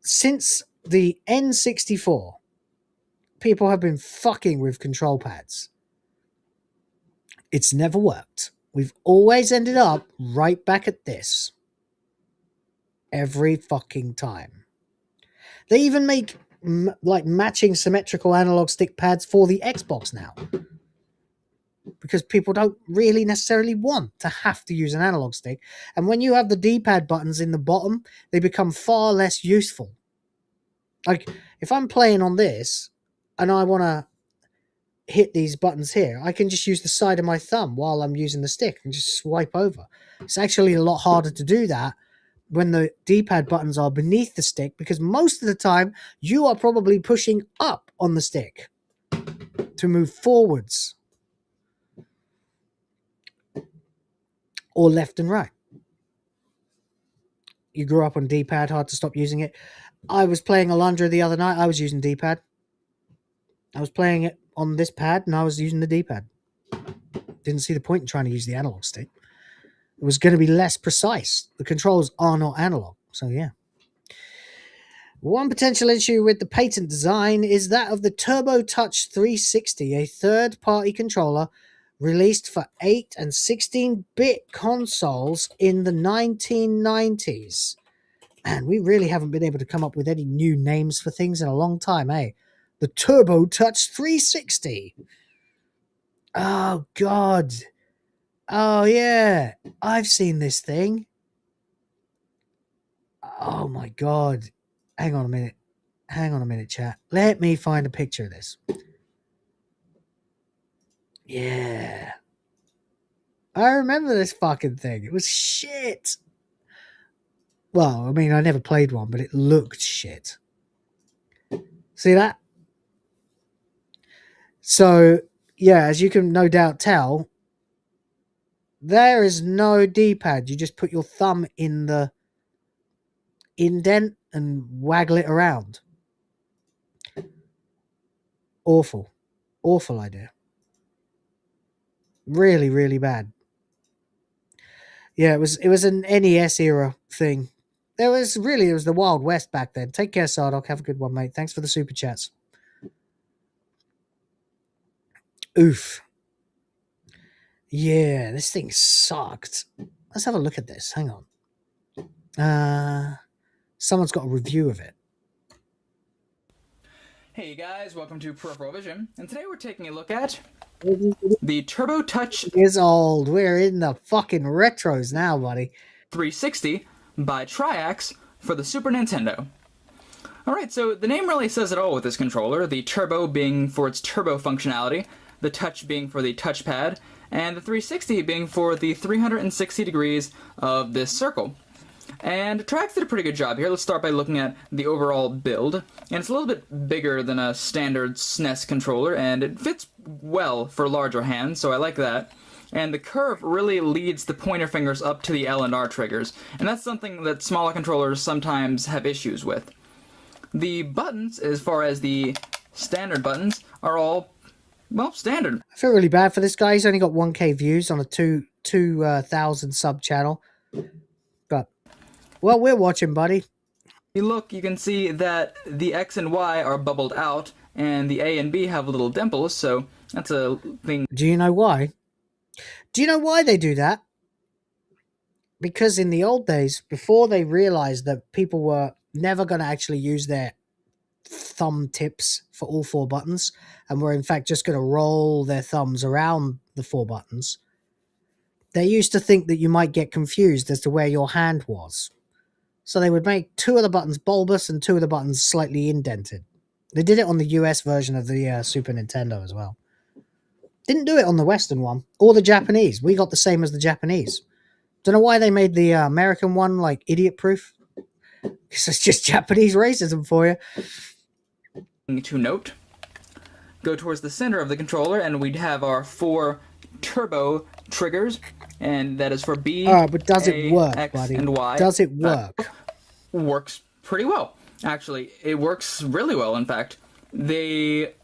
Since the N64, people have been fucking with control pads. It's never worked. We've always ended up right back at this. Every fucking time. They even make like matching symmetrical analog stick pads for the Xbox now. Because people don't really necessarily want to have to use an analog stick. And when you have the D-pad buttons in the bottom, they become far less useful. Like, if I'm playing on this, and I want to hit these buttons here, I can just use the side of my thumb while I'm using the stick and just swipe over. It's actually a lot harder to do that when the D-pad buttons are beneath the stick, because most of the time, you are probably pushing up on the stick to move forwards. Or left and right. You grew up on D-pad, hard to stop using it. I was playing Alundra the other night. I was using D-pad. I was playing it on this pad, and I was using the D-pad. Didn't see the point in trying to use the analog stick. It was going to be less precise. The controls are not analog, so yeah. One potential issue with the patent design is that of the Turbo Touch 360, a third-party controller released for 8 and 16-bit consoles in the 1990s. And we really haven't been able to come up with any new names for things in a long time, eh? The Turbo Touch 360. Oh, God. Oh, yeah. I've seen this thing. Oh, my God. Hang on a minute. Hang on a minute, chat. Let me find a picture of this. Yeah. I remember this fucking thing. It was shit. Well, I mean, I never played one, but it looked shit. See that? So, yeah, as you can no doubt tell, there is no D-pad. You just put your thumb in the indent and waggle it around. Awful. Awful idea. Really, really bad. Yeah, it was an NES era thing. It was the Wild West back then. Take care, Sardoc. Have a good one, mate. Thanks for the super chats. Oof. Yeah, this thing sucked. Let's have a look at this. Hang on. Someone's got a review of it. Hey guys, welcome to Peripheral Vision, and today we're taking a look at the Turbo Touch. It's old. We're in the fucking retros now, buddy. 360 by Triax for the Super Nintendo. Alright, so the name really says it all with this controller, the Turbo being for its turbo functionality, the Touch being for the touchpad, and the 360 being for the 360 degrees of this circle. And Triax did a pretty good job here. Let's start by looking at the overall build. And it's a little bit bigger than a standard SNES controller, and it fits well for larger hands, so I like that. And the curve really leads the pointer fingers up to the L and R triggers, and that's something that smaller controllers sometimes have issues with. The buttons, as far as the standard buttons, are all, well, standard. I feel really bad for this guy. He's only got 1K views on a 2,000 sub channel. But, well, we're watching, buddy. You look, you can see that the X and Y are bubbled out, and the A and B have little dimples, so that's a thing. Do you know why? Do you know why they do that? Because in the old days, before they realized that people were never going to actually use their thumb tips for all 4 buttons, and were in fact just going to roll their thumbs around the 4 buttons, they used to think that you might get confused as to where your hand was. So they would make 2 of the buttons bulbous and 2 of the buttons slightly indented. They did it on the US version of the Super Nintendo as well. Didn't do it on the Western one, or the Japanese. We got the same as the Japanese. Don't know why they made the American one, like, idiot-proof. Because it's just Japanese racism for you. To note, go towards the center of the controller, and we'd have our 4 turbo triggers, and that is for B, but does A, it work, X, buddy? and Y. Does it work? Works pretty well. Actually, it works really well, in fact. They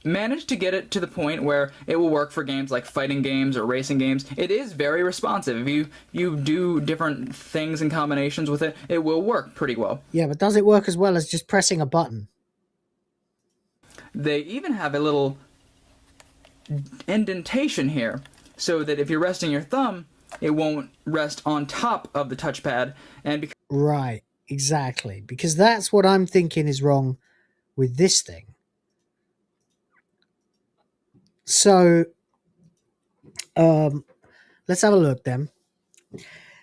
managed to get it to the point where it will work for games like fighting games or racing games. It is very responsive. If you do different things and combinations with it, it will work pretty well. Yeah, but does it work as well as just pressing a button? They even have a little indentation here, so that if you're resting your thumb, it won't rest on top of the touchpad. And right, exactly. Because that's what I'm thinking is wrong with this thing. So, let's have a look then.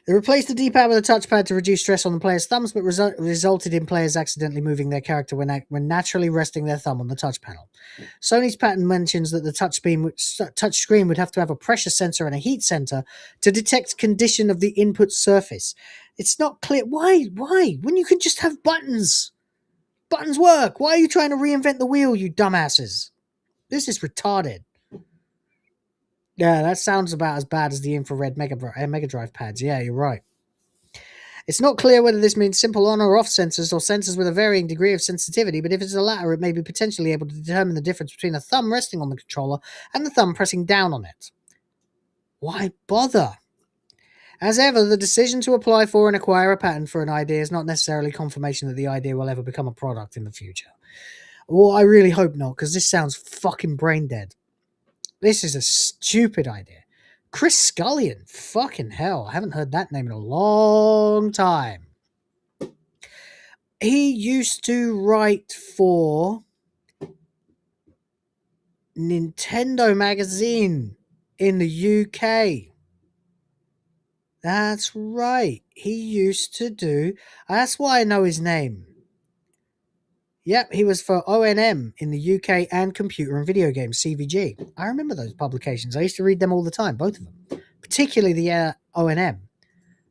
They replaced the D-pad with a touchpad to reduce stress on the player's thumbs, but resulted in players accidentally moving their character when naturally resting their thumb on the touch panel. Sony's patent mentions that the touch screen would have to have a pressure sensor and a heat sensor to detect condition of the input surface. It's not clear. Why? When you can just have buttons? Buttons work. Why are you trying to reinvent the wheel, you dumbasses? This is retarded. Yeah, that sounds about as bad as the infrared Mega Drive pads. Yeah, you're right. It's not clear whether this means simple on or off sensors or sensors with a varying degree of sensitivity, but if it's the latter, it may be potentially able to determine the difference between a thumb resting on the controller and the thumb pressing down on it. Why bother? As ever, the decision to apply for and acquire a patent for an idea is not necessarily confirmation that the idea will ever become a product in the future. Well, I really hope not, because this sounds fucking brain dead. This is a stupid idea. Chris Scullion. Fucking hell. I haven't heard that name in a long time. He used to write for Nintendo magazine in the UK. That's right. He used to do. That's why I know his name. Yep, he was for ONM in the UK and Computer and Video Games, CVG. I remember those publications. I used to read them all the time, both of them. Particularly the ONM.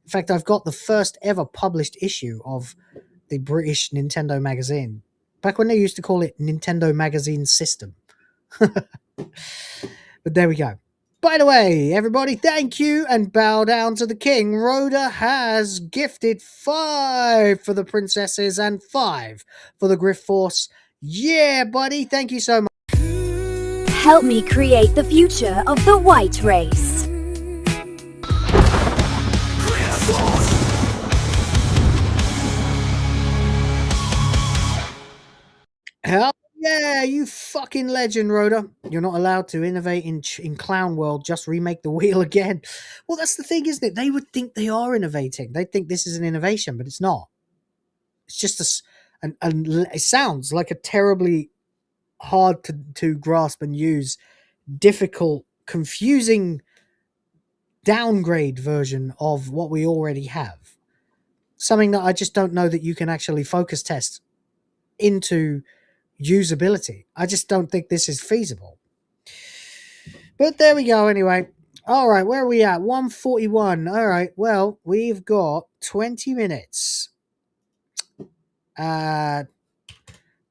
In fact, I've got the first ever published issue of the British Nintendo magazine. Back when they used to call it Nintendo Magazine System. But there we go. By the way, everybody, thank you and bow down to the king. Rhoda has gifted 5 for the princesses and 5 for the Griff Force. Yeah, buddy, thank you so much. Help me create the future of the white race. Hell yeah, you fucking legend, Rhoda. You're not allowed to innovate in Clown World, just remake the wheel again. Well, that's the thing, isn't it? They would think they are innovating. They think this is an innovation, but it's not. It's just it sounds like a terribly hard to grasp and use, difficult, confusing downgrade version of what we already have. Something that I just don't know that you can actually focus test into usability. I just don't think this is feasible. But there we go anyway. All right, where are we at? 1:41. All right, well, we've got 20 minutes.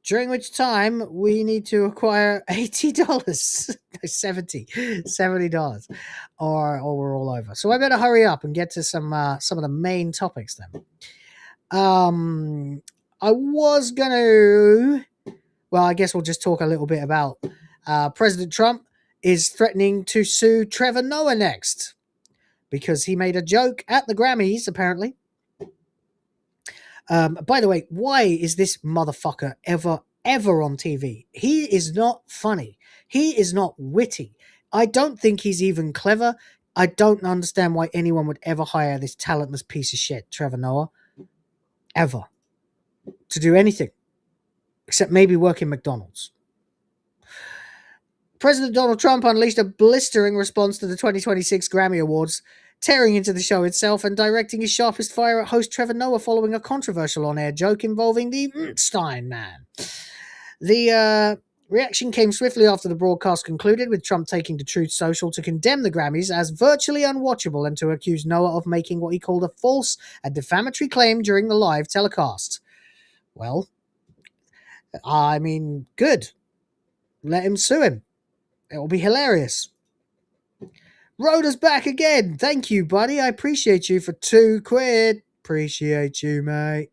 During which time we need to acquire $80. $70. Or we're all over. So I better hurry up and get to some of the main topics then. I was gonna, well, I guess we'll just talk a little bit about President Trump is threatening to sue Trevor Noah next because he made a joke at the Grammys, apparently. By the way, why is this motherfucker ever on TV? He is not funny. He is not witty. I don't think he's even clever. I don't understand why anyone would ever hire this talentless piece of shit, Trevor Noah, ever, to do anything except maybe work in McDonald's. President Donald Trump unleashed a blistering response to the 2026 Grammy Awards, tearing into the show itself and directing his sharpest fire at host Trevor Noah following a controversial on-air joke involving the Stein Man. The reaction came swiftly after the broadcast concluded, with Trump taking to Truth Social to condemn the Grammys as virtually unwatchable and to accuse Noah of making what he called a false and defamatory claim during the live telecast. Well, I mean, good. Let him sue him. It'll be hilarious. Rhoda's back again. Thank you, buddy. I appreciate you for £2. Appreciate you, mate.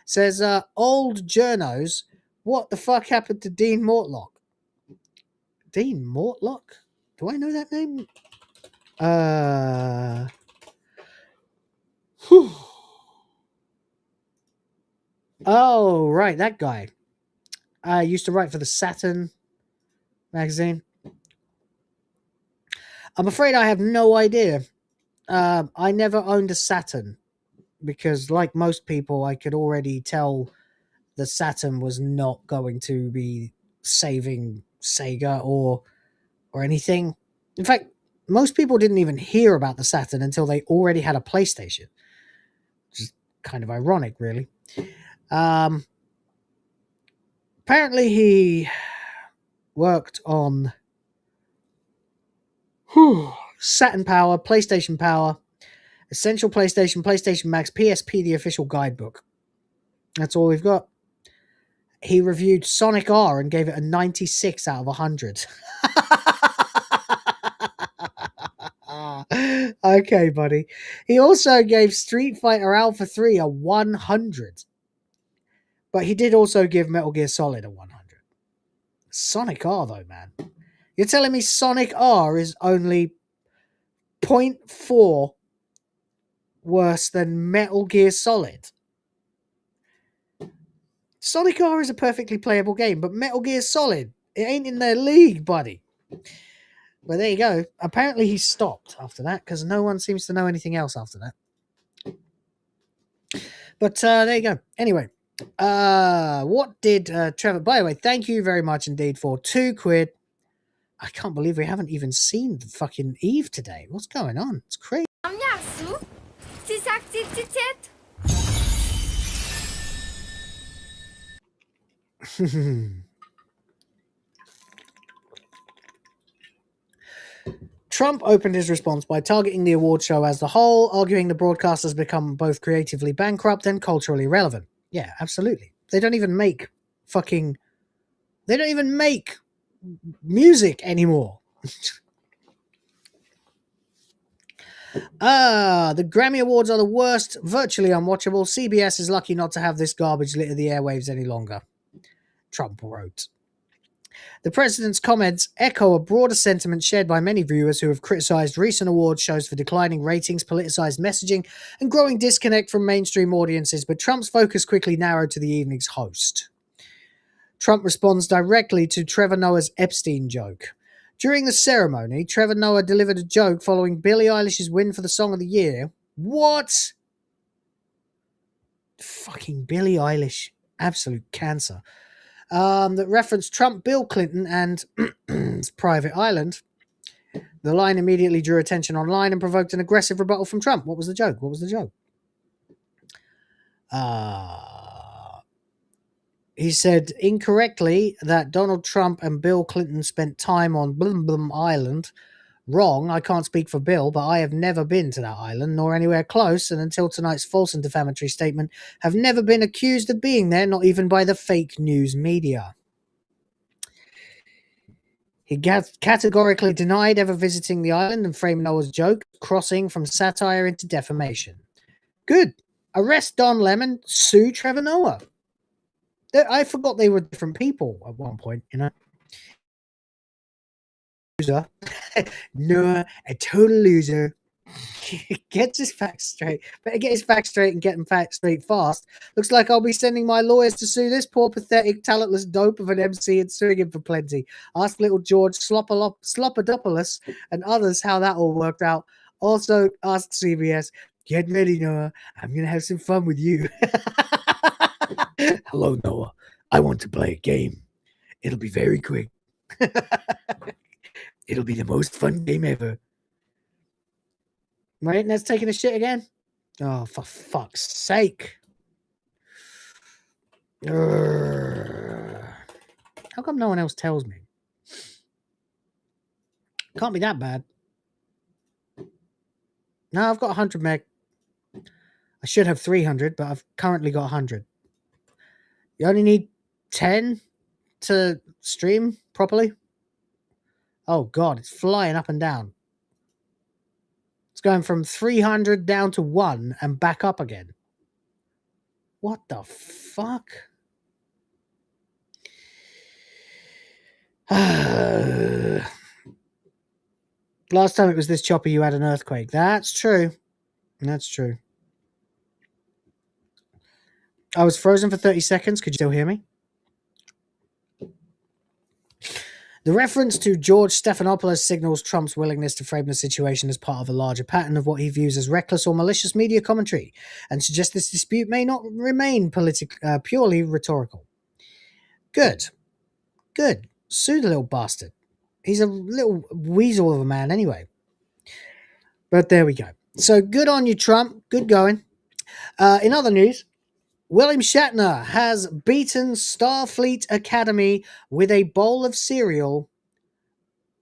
Says, old journos, what the fuck happened to Dean Mortlock? Dean Mortlock? Do I know that name? Oh, right, that guy. I used to write for the Saturn magazine. I'm afraid I have no idea. I never owned a Saturn because, like most people, I could already tell the Saturn was not going to be saving Sega or anything. In fact, most people didn't even hear about the Saturn until they already had a PlayStation, which is kind of ironic, really. Apparently, he worked on Saturn Power, PlayStation Power, Essential PlayStation, PlayStation Max, PSP, the official guidebook. That's all we've got. He reviewed Sonic R and gave it a 96 out of 100. Okay, buddy. He also gave Street Fighter Alpha 3 a 100. But he did also give Metal Gear Solid a 100. Sonic R, though, man. You're telling me Sonic R is only 0.4 worse than Metal Gear Solid? Sonic R is a perfectly playable game, but Metal Gear Solid, it ain't in their league, buddy. Well, there you go. Apparently he stopped after that because no one seems to know anything else after that. But there you go. Anyway, what did Trevor... By the way, thank you very much indeed for £2. I can't believe we haven't even seen the fucking Eve today. What's going on? It's crazy. Trump opened his response by targeting the award show as the whole, arguing the broadcast has become both creatively bankrupt and culturally relevant. Yeah, absolutely. They don't even make music anymore. The Grammy Awards are the worst, virtually unwatchable. CBS is lucky not to have this garbage litter the airwaves any longer, Trump wrote. The president's comments echo a broader sentiment shared by many viewers who have criticized recent awards shows for declining ratings, politicized messaging, and growing disconnect from mainstream audiences, but Trump's focus quickly narrowed to the evening's host. Trump responds directly to Trevor Noah's Epstein joke. During the ceremony, Trevor Noah delivered a joke following Billie Eilish's win for the Song of the Year. What? Fucking Billie Eilish. Absolute cancer. That referenced Trump, Bill Clinton, and private island. The line immediately drew attention online and provoked an aggressive rebuttal from Trump. What was the joke? He said incorrectly that Donald Trump and Bill Clinton spent time on Blum Blum Island. Wrong, I can't speak for Bill, but I have never been to that island, nor anywhere close, and until tonight's false and defamatory statement, have never been accused of being there, not even by the fake news media. He categorically denied ever visiting the island and framed Noah's joke, crossing from satire into defamation. Good. Arrest Don Lemon, sue Trevor Noah. I forgot they were different people at one point, you know. Loser. Noah, a total loser. Gets his facts straight. Better get his facts straight and get them facts straight fast. Looks like I'll be sending my lawyers to sue this poor, pathetic, talentless dope of an MC and suing him for plenty. Ask little George Slopodopoulos and others how that all worked out. Also, ask CBS, get ready, Noah. I'm going to have some fun with you. Hello, Noah. I want to play a game. It'll be very quick. It'll be the most fun game ever. Right, Ned's taking a shit again? Oh, for fuck's sake. How come no one else tells me? Can't be that bad. No, I've got 100 meg. I should have 300, but I've currently got 100. You only need 10 to stream properly? Oh, God, it's flying up and down. It's going from 300 down to 1 and back up again. What the fuck? Last time it was this choppy, you had an earthquake. That's true. That's true. I was frozen for 30 seconds. Could you still hear me? The reference to George Stephanopoulos signals Trump's willingness to frame the situation as part of a larger pattern of what he views as reckless or malicious media commentary, and suggests this dispute may not remain purely rhetorical. Good. Good. Sue the little bastard. He's a little weasel of a man anyway. But there we go. So good on you, Trump. Good going. In other news, William Shatner has beaten Starfleet Academy with a bowl of cereal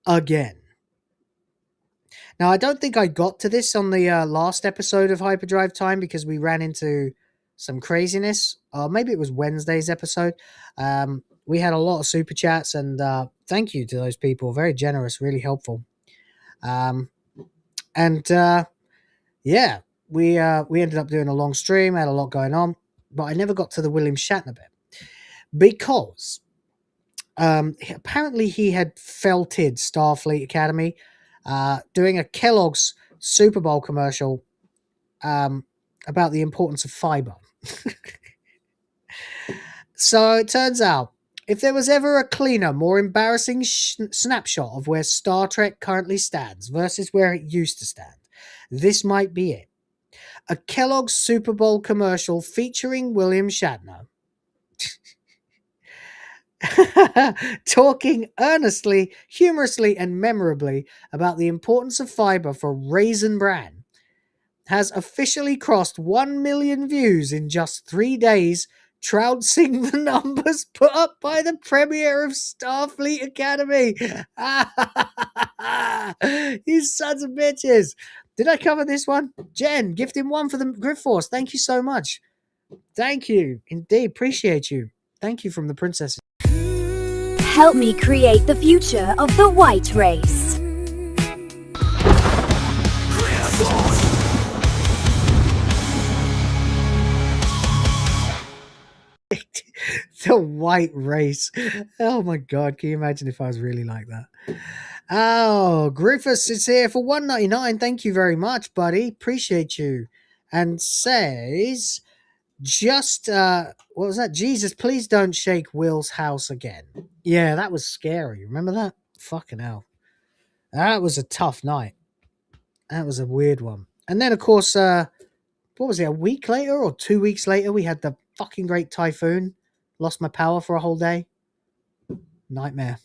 again. Now, I don't think I got to this on the last episode of HyperDrive Time because we ran into some craziness. Or maybe it was Wednesday's episode. We had a lot of super chats, and thank you to those people. Very generous, really helpful. Yeah, we ended up doing a long stream, had a lot going on. But I never got to the William Shatner bit because apparently he had felted Starfleet Academy doing a Kellogg's Super Bowl commercial about the importance of fiber. So it turns out, if there was ever a cleaner, more embarrassing snapshot of where Star Trek currently stands versus where it used to stand, this might be it. A Kellogg's Super Bowl commercial featuring William Shatner. talking earnestly, humorously, and memorably about the importance of fiber for Raisin Bran, has officially crossed 1 million views in just 3 days, trouncing the numbers put up by the premiere of Starfleet Academy. You sons of bitches. Did I cover this one? Jen, gift him one for the Griff Force. Thank you so much. Thank you. Indeed. Appreciate you. Thank you from the princesses. Help me create the future of the white race. The white race. Oh my god, can you imagine if I was really like that? Oh, Griffiths is here for $1.99. Thank you very much, buddy. Appreciate you. And says, just what was that? Jesus, please don't shake Will's house again. Yeah, that was scary. Remember that? Fucking hell. That was a tough night. That was a weird one. And then of course, what was it, a week later or 2 weeks later, we had the fucking great typhoon. Lost my power for a whole day. Nightmare.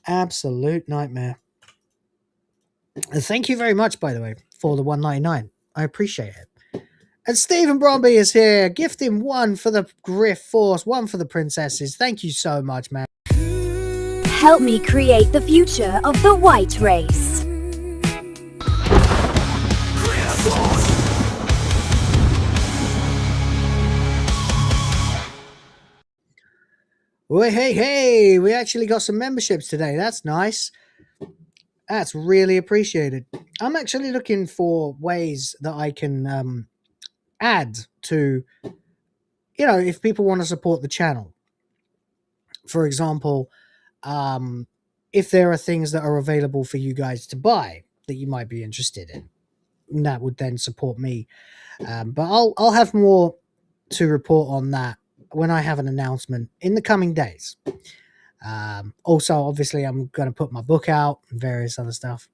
Absolute nightmare. And thank you very much, by the way, for the $1.99. I appreciate it. And Stephen Bromby is here. Gift him one for the Griff Force, one for the princesses. Thank you so much, man. Help me create the future of the white race. Oh, hey, we actually got some memberships today. That's nice. That's really appreciated. I'm actually looking for ways that I can add to, you know, if people want to support the channel. For example, if there are things that are available for you guys to buy that you might be interested in, that would then support me. But I'll have more to report on that when I have an announcement in the coming days. Also, obviously, I'm going to put my book out and various other stuff.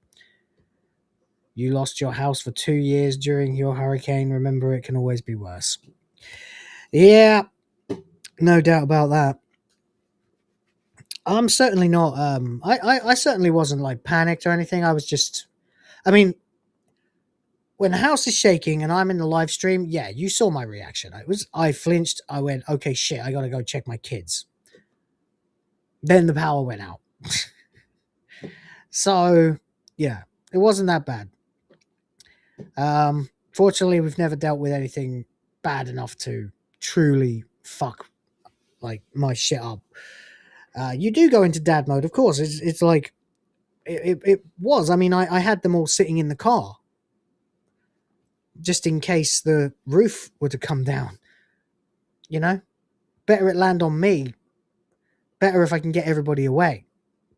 You lost your house for 2 years during your hurricane. Remember, it can always be worse. Yeah, no doubt about that. I'm certainly not, I certainly wasn't like panicked or anything. I was just, I mean, when the house is shaking and I'm in the live stream, yeah, you saw my reaction. I flinched. I went, okay, shit, I got to go check my kids. Then the power went out. So, yeah, it wasn't that bad. Fortunately, we've never dealt with anything bad enough to truly fuck like my shit up. You do go into dad mode, of course. It's like, it was. I mean, I had them all sitting in the car, just in case the roof were to come down, you know? Better it land on me. Better if I can get everybody away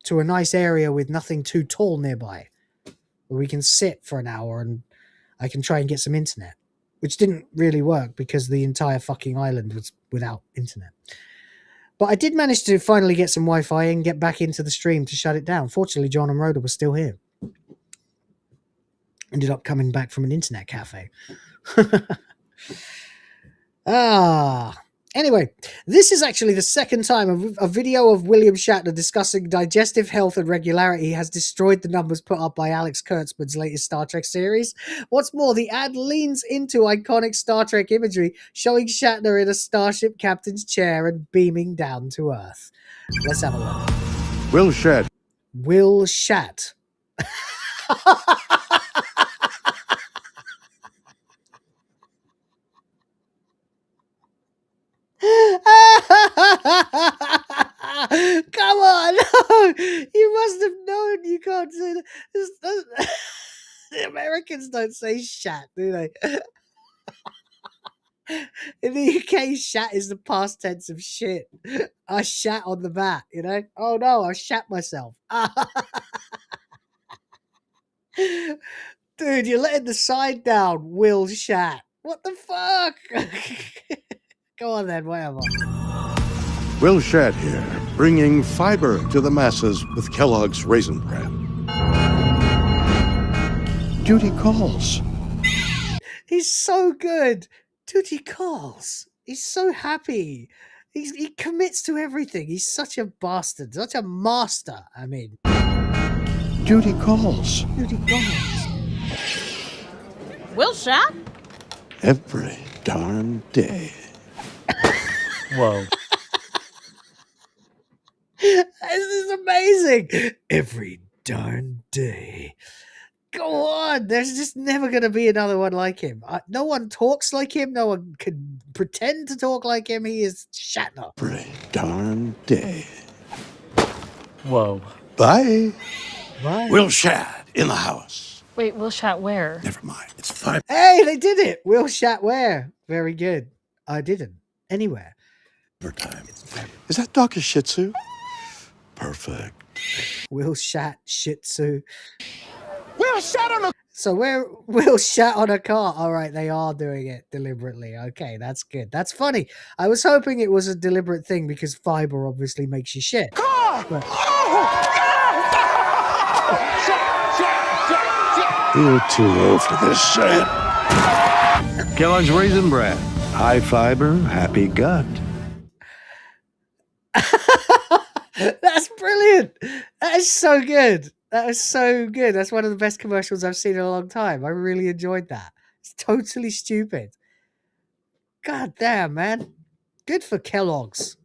to a nice area with nothing too tall nearby, where we can sit for an hour and I can try and get some internet, which didn't really work because the entire fucking island was without internet. But I did manage to finally get some Wi-Fi and get back into the stream to shut it down. Fortunately, John and Rhoda were still here. Ended up coming back from an internet cafe. Anyway, this is actually the second time a video of William Shatner discussing digestive health and regularity has destroyed the numbers put up by Alex Kurtzman's latest Star Trek series. What's more, the ad leans into iconic Star Trek imagery, showing Shatner in a starship captain's chair and beaming down to Earth. Let's have a look. Will Shat. Will Shat. Come on, no. You must have known you can't say that. The Americans don't say shat, do they? In the UK, shat is the past tense of shit. I shat on the mat, you know? Oh no, I shat myself. Dude, you're letting the side down, Will Shat. What the fuck? Go on then, whatever. Will Shat here, bringing fiber to the masses with Kellogg's Raisin Bran. Duty calls. He's so good. Duty calls. He's so happy. He commits to everything. He's such a bastard, such a master. I mean, Duty calls. Duty calls. Will Shat? Every darn day. Whoa. This is amazing. Every darn day. Go on. There's just never going to be another one like him. No one talks like him. No one can pretend to talk like him. He is Shatner. Every darn day. Whoa. Bye. Bye. Will Shad in the house. Wait, Will Shat where? Never mind. It's fine. Hey, they did it. Will Shat where? Very good. I didn't. Anywhere. Time. Is that dog a Shih Tzu? Perfect. Will Shat Shih Tzu. Will Shat on a... So where Will Shat on a car? All right, they are doing it deliberately. Okay, that's good. That's funny. I was hoping it was a deliberate thing because fiber obviously makes you shit. Car! But... You're too low for this shit. Kellogg's Raisin Bran. High fiber, happy gut. That's brilliant. That is so good. That is so good. That's one of the best commercials I've seen in a long time. I really enjoyed that. It's totally stupid. God damn, man. Good for Kellogg's.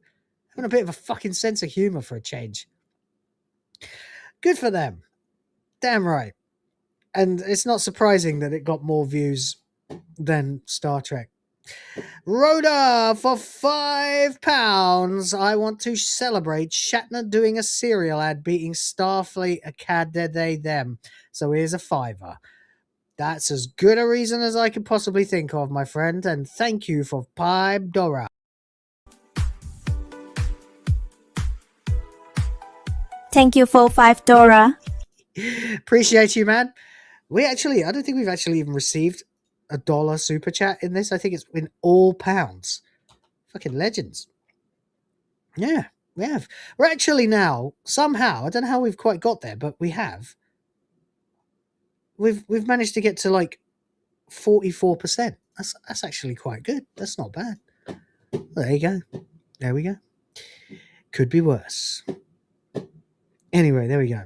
Having a bit of a fucking sense of humor for a change. Good for them. Damn right. And it's not surprising that it got more views than Star Trek. Rhoda, for £5, I want to celebrate Shatner doing a cereal ad beating Starfleet Academy them. So here's a £5. That's as good a reason as I could possibly think of, my friend, and thank you for $5. Thank you for $5. Appreciate you, man. I don't think we've actually even received $1 super chat in this. I think it's in all pounds. Fucking legends. Yeah, we have. We're actually now somehow, I don't know how we've quite got there, but we have. We've managed to get to like 44%. That's actually quite good. That's not bad. There you go. There we go. Could be worse. Anyway, there we go.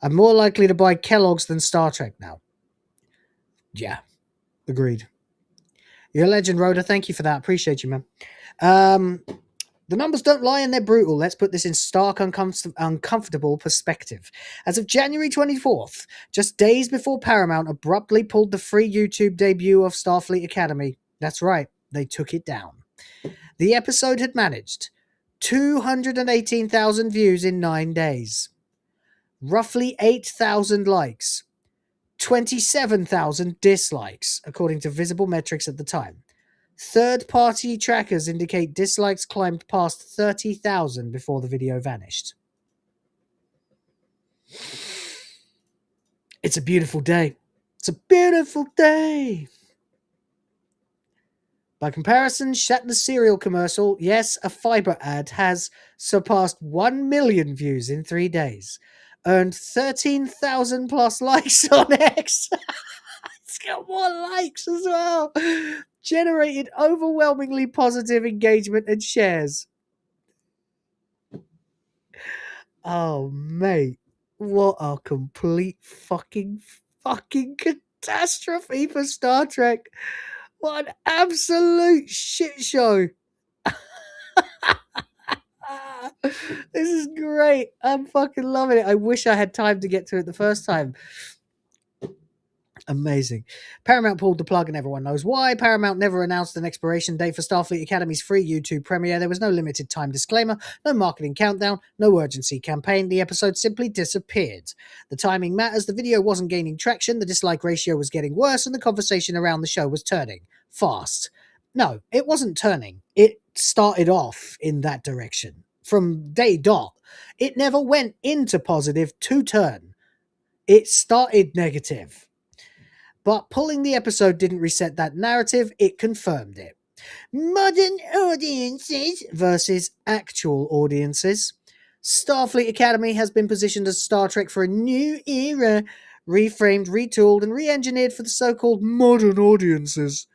I'm more likely to buy Kellogg's than Star Trek now. Yeah. Agreed. You're a legend, Rhoda. Thank you for that. Appreciate you, man. The numbers don't lie and they're brutal. Let's put this in stark, uncomfortable perspective. As of January 24th, just days before Paramount abruptly pulled the free YouTube debut of Starfleet Academy, that's right, they took it down. The episode had managed 218,000 views in 9 days, roughly 8,000 likes, 27,000 dislikes, according to visible metrics at the time. Third-party trackers indicate dislikes climbed past 30,000 before the video vanished. It's a beautiful day. It's a beautiful day. By comparison, Shatner's cereal commercial, yes, a fiber ad, has surpassed 1 million views in 3 days. Earned 13,000 plus likes on X. It's got more likes as well. Generated overwhelmingly positive engagement and shares. Oh, mate. What a complete fucking catastrophe for Star Trek. What an absolute shit show. This is great. I'm fucking loving it. I wish I had time to get to it the first time. Amazing. Paramount pulled the plug and everyone knows why. Paramount never announced an expiration date for Starfleet Academy's free YouTube premiere. There was no limited time disclaimer, no marketing countdown, no urgency campaign. The episode simply disappeared. The timing matters. The video wasn't gaining traction. The dislike ratio was getting worse and the conversation around the show was turning fast. No, it wasn't turning. It started off in that direction. From day dot, it never went into positive to turn. It started negative. But pulling the episode didn't reset that narrative, it confirmed it. Modern audiences versus actual audiences. Starfleet Academy has been positioned as Star Trek for a new era, reframed, retooled, and re-engineered for the so-called modern audiences.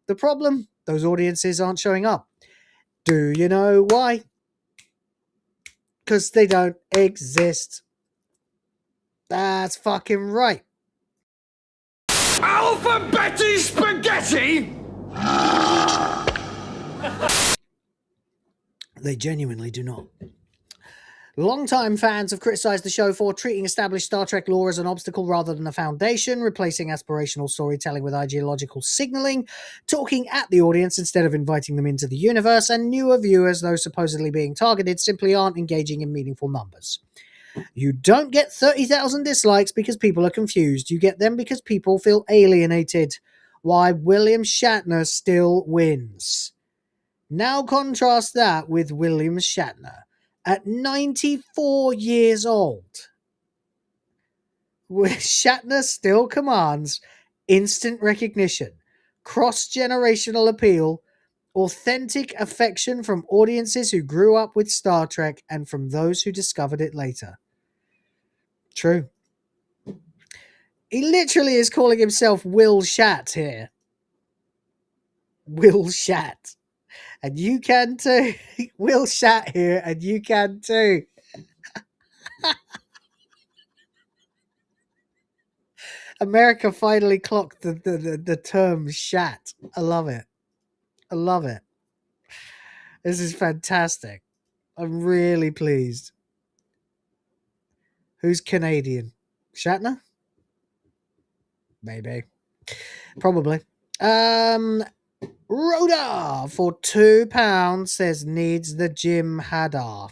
The problem? Those audiences aren't showing up. Do you know why? Because they don't exist. That's fucking right. Alpha Betty Spaghetti? They genuinely do not. Longtime fans have criticised the show for treating established Star Trek lore as an obstacle rather than a foundation, replacing aspirational storytelling with ideological signalling, talking at the audience instead of inviting them into the universe, and newer viewers, those supposedly being targeted, simply aren't engaging in meaningful numbers. You don't get 30,000 dislikes because people are confused. You get them because people feel alienated. Why William Shatner still wins. Now contrast that with William Shatner. At 94 years old, Shatner still commands instant recognition, cross-generational appeal, authentic affection from audiences who grew up with Star Trek and from those who discovered it later. True. He literally is calling himself Will Shat here. Will Shat. And you can too. Will Shat here, and you can too. America finally clocked the term shat. I love it. I love it. This is fantastic. I'm really pleased. Who's Canadian? Shatner? Maybe. Probably. Rhoda for £2 says needs the Jim Haddar.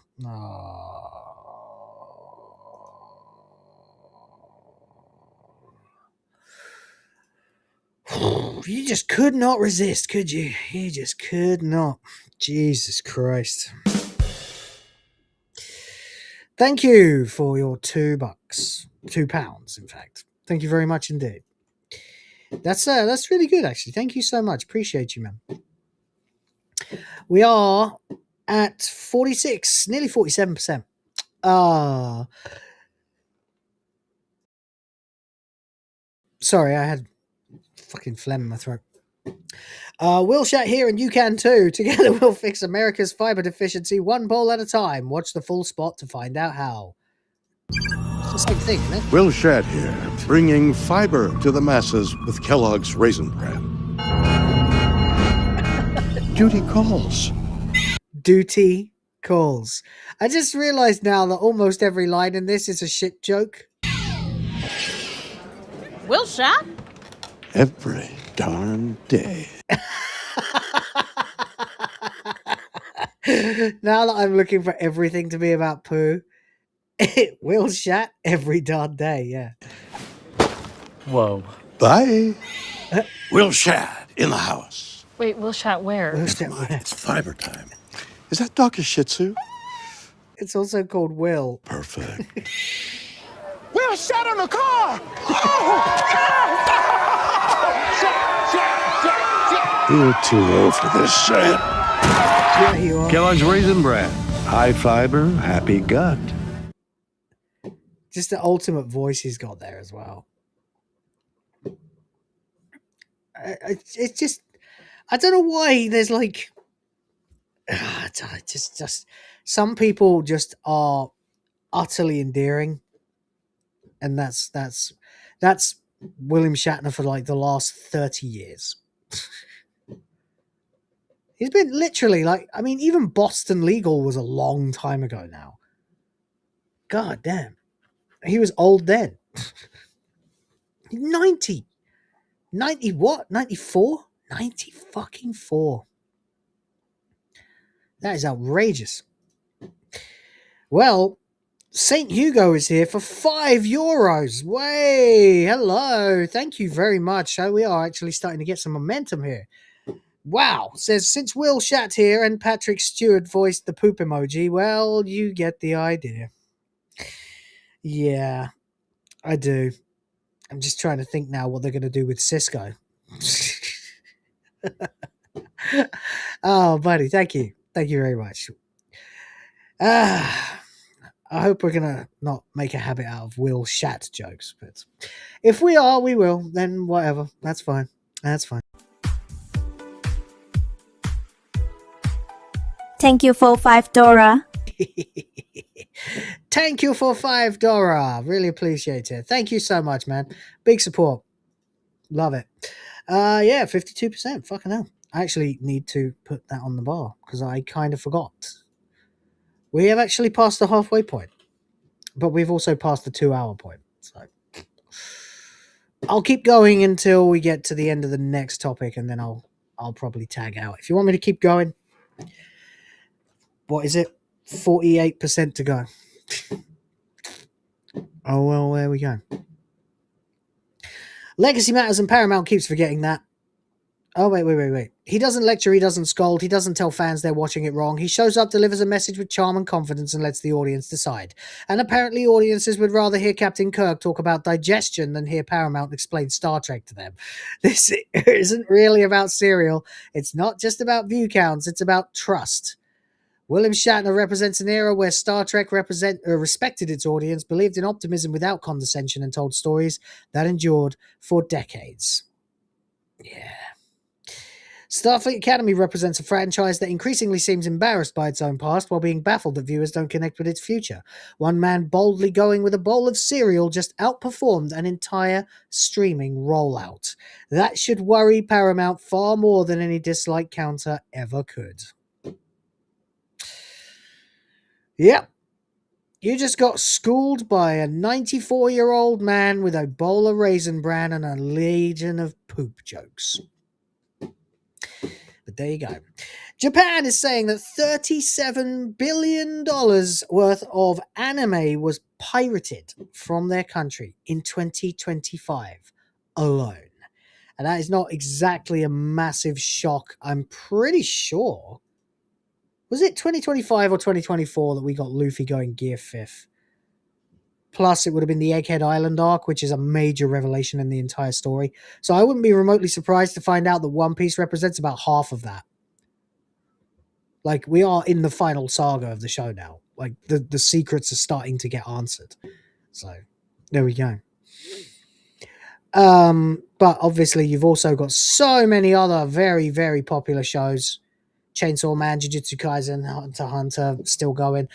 You just could not resist, could you? You just could not. Jesus Christ. Thank you for your £2. £2, in fact. Thank you very much indeed. That's really good, actually. Thank you so much. Appreciate you, man. We are at 46, nearly 47%. Sorry, I had fucking phlegm in my throat. We'll Shat here, and you can too. Together we'll fix America's fiber deficiency one bowl at a time. Watch the full spot to find out how. It's the same thing, isn't it? Will Shat here, bringing fiber to the masses with Kellogg's Raisin Bran. Duty calls. Duty calls. I just realized now that almost every line in this is a shit joke. Will Shat? Every darn day. Now that I'm looking for everything to be about poo, it will Shat every darn day, yeah. Whoa. Bye. Will Shat in the house. Wait, Will Shat where? It's fiber time. Is that dog a Shih Tzu? It's also called Will. Perfect. Will Shat on the car! You're too old for this shit. Yeah, you are. Kellogg's Raisin Bran. High fiber, happy gut. Just the ultimate voice he's got there as well. It's just, I don't know why there's like, just some people just are utterly endearing, and that's William Shatner for like the last 30 years. He's been literally like, I mean, even Boston Legal was a long time ago now. God damn. He was old then. 90 what? 94? 90 fucking 4. That is outrageous. Well, St. Hugo is here for €5. Way, hello. Thank you very much. So we are actually starting to get some momentum here. Wow. Says, since Will Shat here and Patrick Stewart voiced the poop emoji, well, you get the idea. Yeah, I do. I'm just trying to think now what they're going to do with Cisco. Oh, buddy, thank you. Thank you very much. I hope we're going to not make a habit out of Will Shat jokes. But if we are, we will. Then whatever. That's fine. That's fine. Thank you for $5. Thank you for $5. Really appreciate it. Thank you so much, man. Big support. Love it. Yeah, 52%. Fucking hell. I actually need to put that on the bar because I kind of forgot. We have actually passed the halfway point, but we've also passed the 2-hour point. So I'll keep going until we get to the end of the next topic, and then I'll probably tag out. If you want me to keep going, what is it? 48% to go. Oh, well, there we go. Legacy matters, and Paramount keeps forgetting that. Oh, wait. He doesn't lecture, he doesn't scold, he doesn't tell fans they're watching it wrong. He shows up, delivers a message with charm and confidence, and lets the audience decide. And apparently audiences would rather hear Captain Kirk talk about digestion than hear Paramount explain Star Trek to them. This isn't really about serial. It's not just about view counts, it's about trust. William Shatner represents an era where Star Trek respected its audience, believed in optimism without condescension, and told stories that endured for decades. Yeah. Starfleet Academy represents a franchise that increasingly seems embarrassed by its own past while being baffled that viewers don't connect with its future. One man boldly going with a bowl of cereal just outperformed an entire streaming rollout. That should worry Paramount far more than any dislike counter ever could. Yep. You just got schooled by a 94-year-old man with a bowl of Raisin Bran and a legion of poop jokes. But there you go. Japan is saying that $37 billion worth of anime was pirated from their country in 2025 alone. And that is not exactly a massive shock. I'm pretty sure. Was it 2025 or 2024 that we got Luffy going Gear 5th? Plus, it would have been the Egghead Island arc, which is a major revelation in the entire story. So I wouldn't be remotely surprised to find out that One Piece represents about half of that. Like, we are in the final saga of the show now. Like, the secrets are starting to get answered. So, there we go. But obviously, you've also got so many other very, very popular shows. Chainsaw Man, Jujutsu Kaisen, Hunter x Hunter, still going.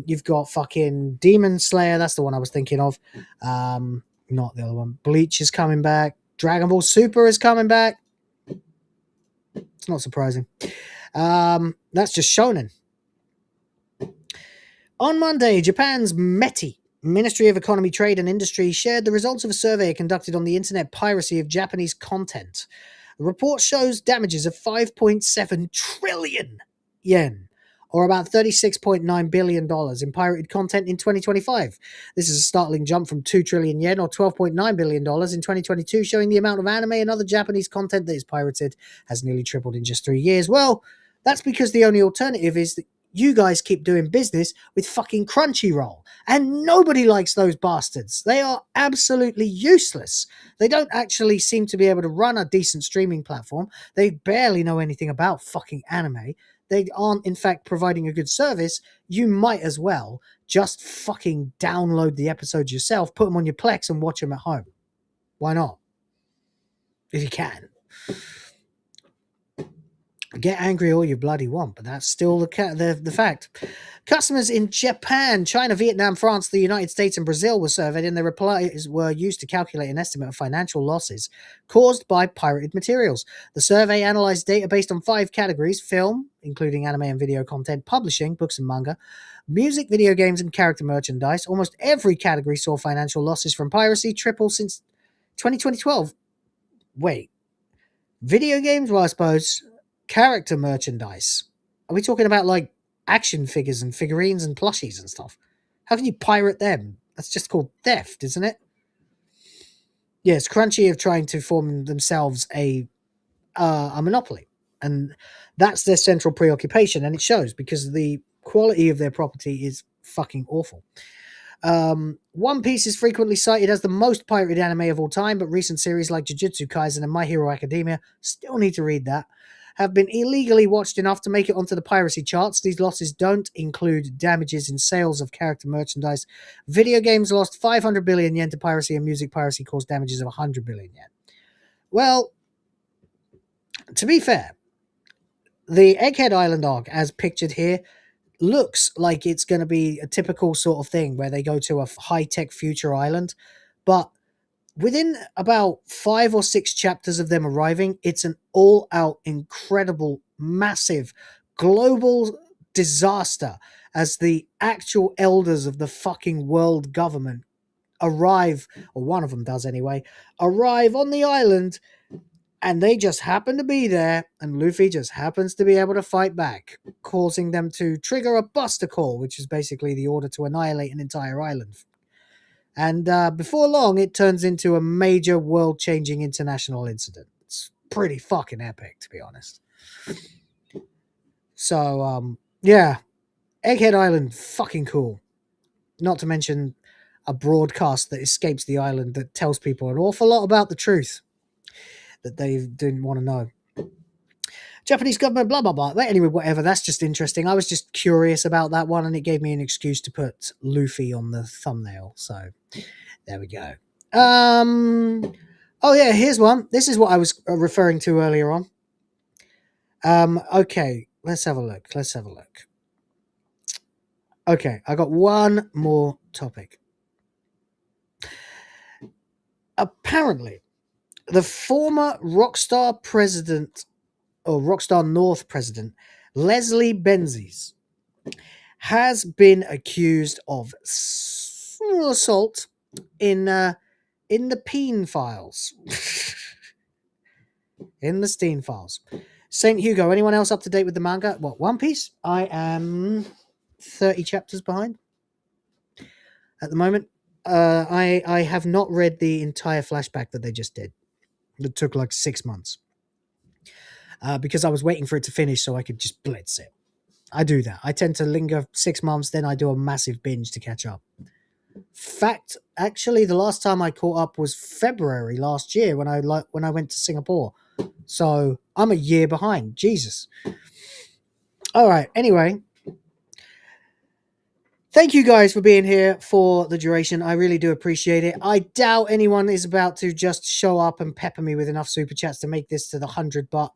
You've got fucking Demon Slayer, that's the one I was thinking of. Not the other one. Bleach is coming back. Dragon Ball Super is coming back. It's not surprising. That's just shonen. On Monday, Japan's METI, Ministry of Economy, Trade and Industry, shared the results of a survey conducted on the internet piracy of Japanese content. The report shows damages of 5.7 trillion yen, or about $36.9 billion in pirated content in 2025. This is a startling jump from 2 trillion yen, or $12.9 billion in 2022, showing the amount of anime and other Japanese content that is pirated has nearly tripled in just 3 years. Well, that's because the only alternative is that you guys keep doing business with fucking Crunchyroll. And nobody likes those bastards. They are absolutely useless. They don't actually seem to be able to run a decent streaming platform. They barely know anything about fucking anime. They aren't, in fact, providing a good service. You might as well just fucking download the episodes yourself, put them on your Plex and watch them at home. Why not? If you can. Get angry all you bloody want, but that's still the fact. Customers in Japan, China, Vietnam, France, the United States, and Brazil were surveyed, and their replies were used to calculate an estimate of financial losses caused by pirated materials. The survey analyzed data based on 5 categories: film, including anime and video content, publishing, books and manga, music, video games, and character merchandise. Almost every category saw financial losses from piracy triple since 2012. Wait. Video games? Well, I suppose. Character merchandise. Are we talking about like action figures and figurines and plushies and stuff? How can you pirate them? That's just called theft, isn't it? Yes, Crunchy are trying to form themselves a monopoly, and that's their central preoccupation, and it shows because the quality of their property is fucking awful. One Piece is frequently cited as the most pirated anime of all time, but recent series like Jujutsu Kaisen and My Hero Academia, still need to read that, have been illegally watched enough to make it onto the piracy charts. These losses don't include damages in sales of character merchandise. Video games lost 500 billion yen to piracy, and music piracy caused damages of 100 billion yen. Well, to be fair, the Egghead Island arc, as pictured here, looks like it's going to be a typical sort of thing where they go to a high-tech future island, but within about 5 or 6 chapters of them arriving, it's an all-out, incredible, massive, global disaster as the actual elders of the fucking world government arrive, or one of them does anyway, arrive on the island, and they just happen to be there, and Luffy just happens to be able to fight back, causing them to trigger a buster call, which is basically the order to annihilate an entire island. And before long, it turns into a major world-changing international incident. It's pretty fucking epic, to be honest. So, yeah. Egghead Island, fucking cool. Not to mention a broadcast that escapes the island that tells people an awful lot about the truth that they didn't want to know. Japanese government, blah, blah, blah. But anyway, whatever. That's just interesting. I was just curious about that one, and it gave me an excuse to put Luffy on the thumbnail. So, there we go. Oh, yeah, here's one. This is what I was referring to earlier on. Okay, let's have a look. Let's have a look. Okay, I got one more topic. Apparently, the former Rockstar president, or Rockstar North president, Leslie Benzies, has been accused of assault in the Peen files. In the Steen files. St. Hugo, anyone else up to date with the manga? What, One Piece? I am 30 chapters behind at the moment. I have not read the entire flashback that they just did. It took like 6 months. Because I was waiting for it to finish so I could just blitz it. I do that. I tend to linger 6 months, then I do a massive binge to catch up. Fact, actually, the last time I caught up was February last year when I went to Singapore. So I'm a year behind. Jesus. All right. Anyway, thank you guys for being here for the duration. I really do appreciate it. I doubt anyone is about to just show up and pepper me with enough super chats to make this to the 100, but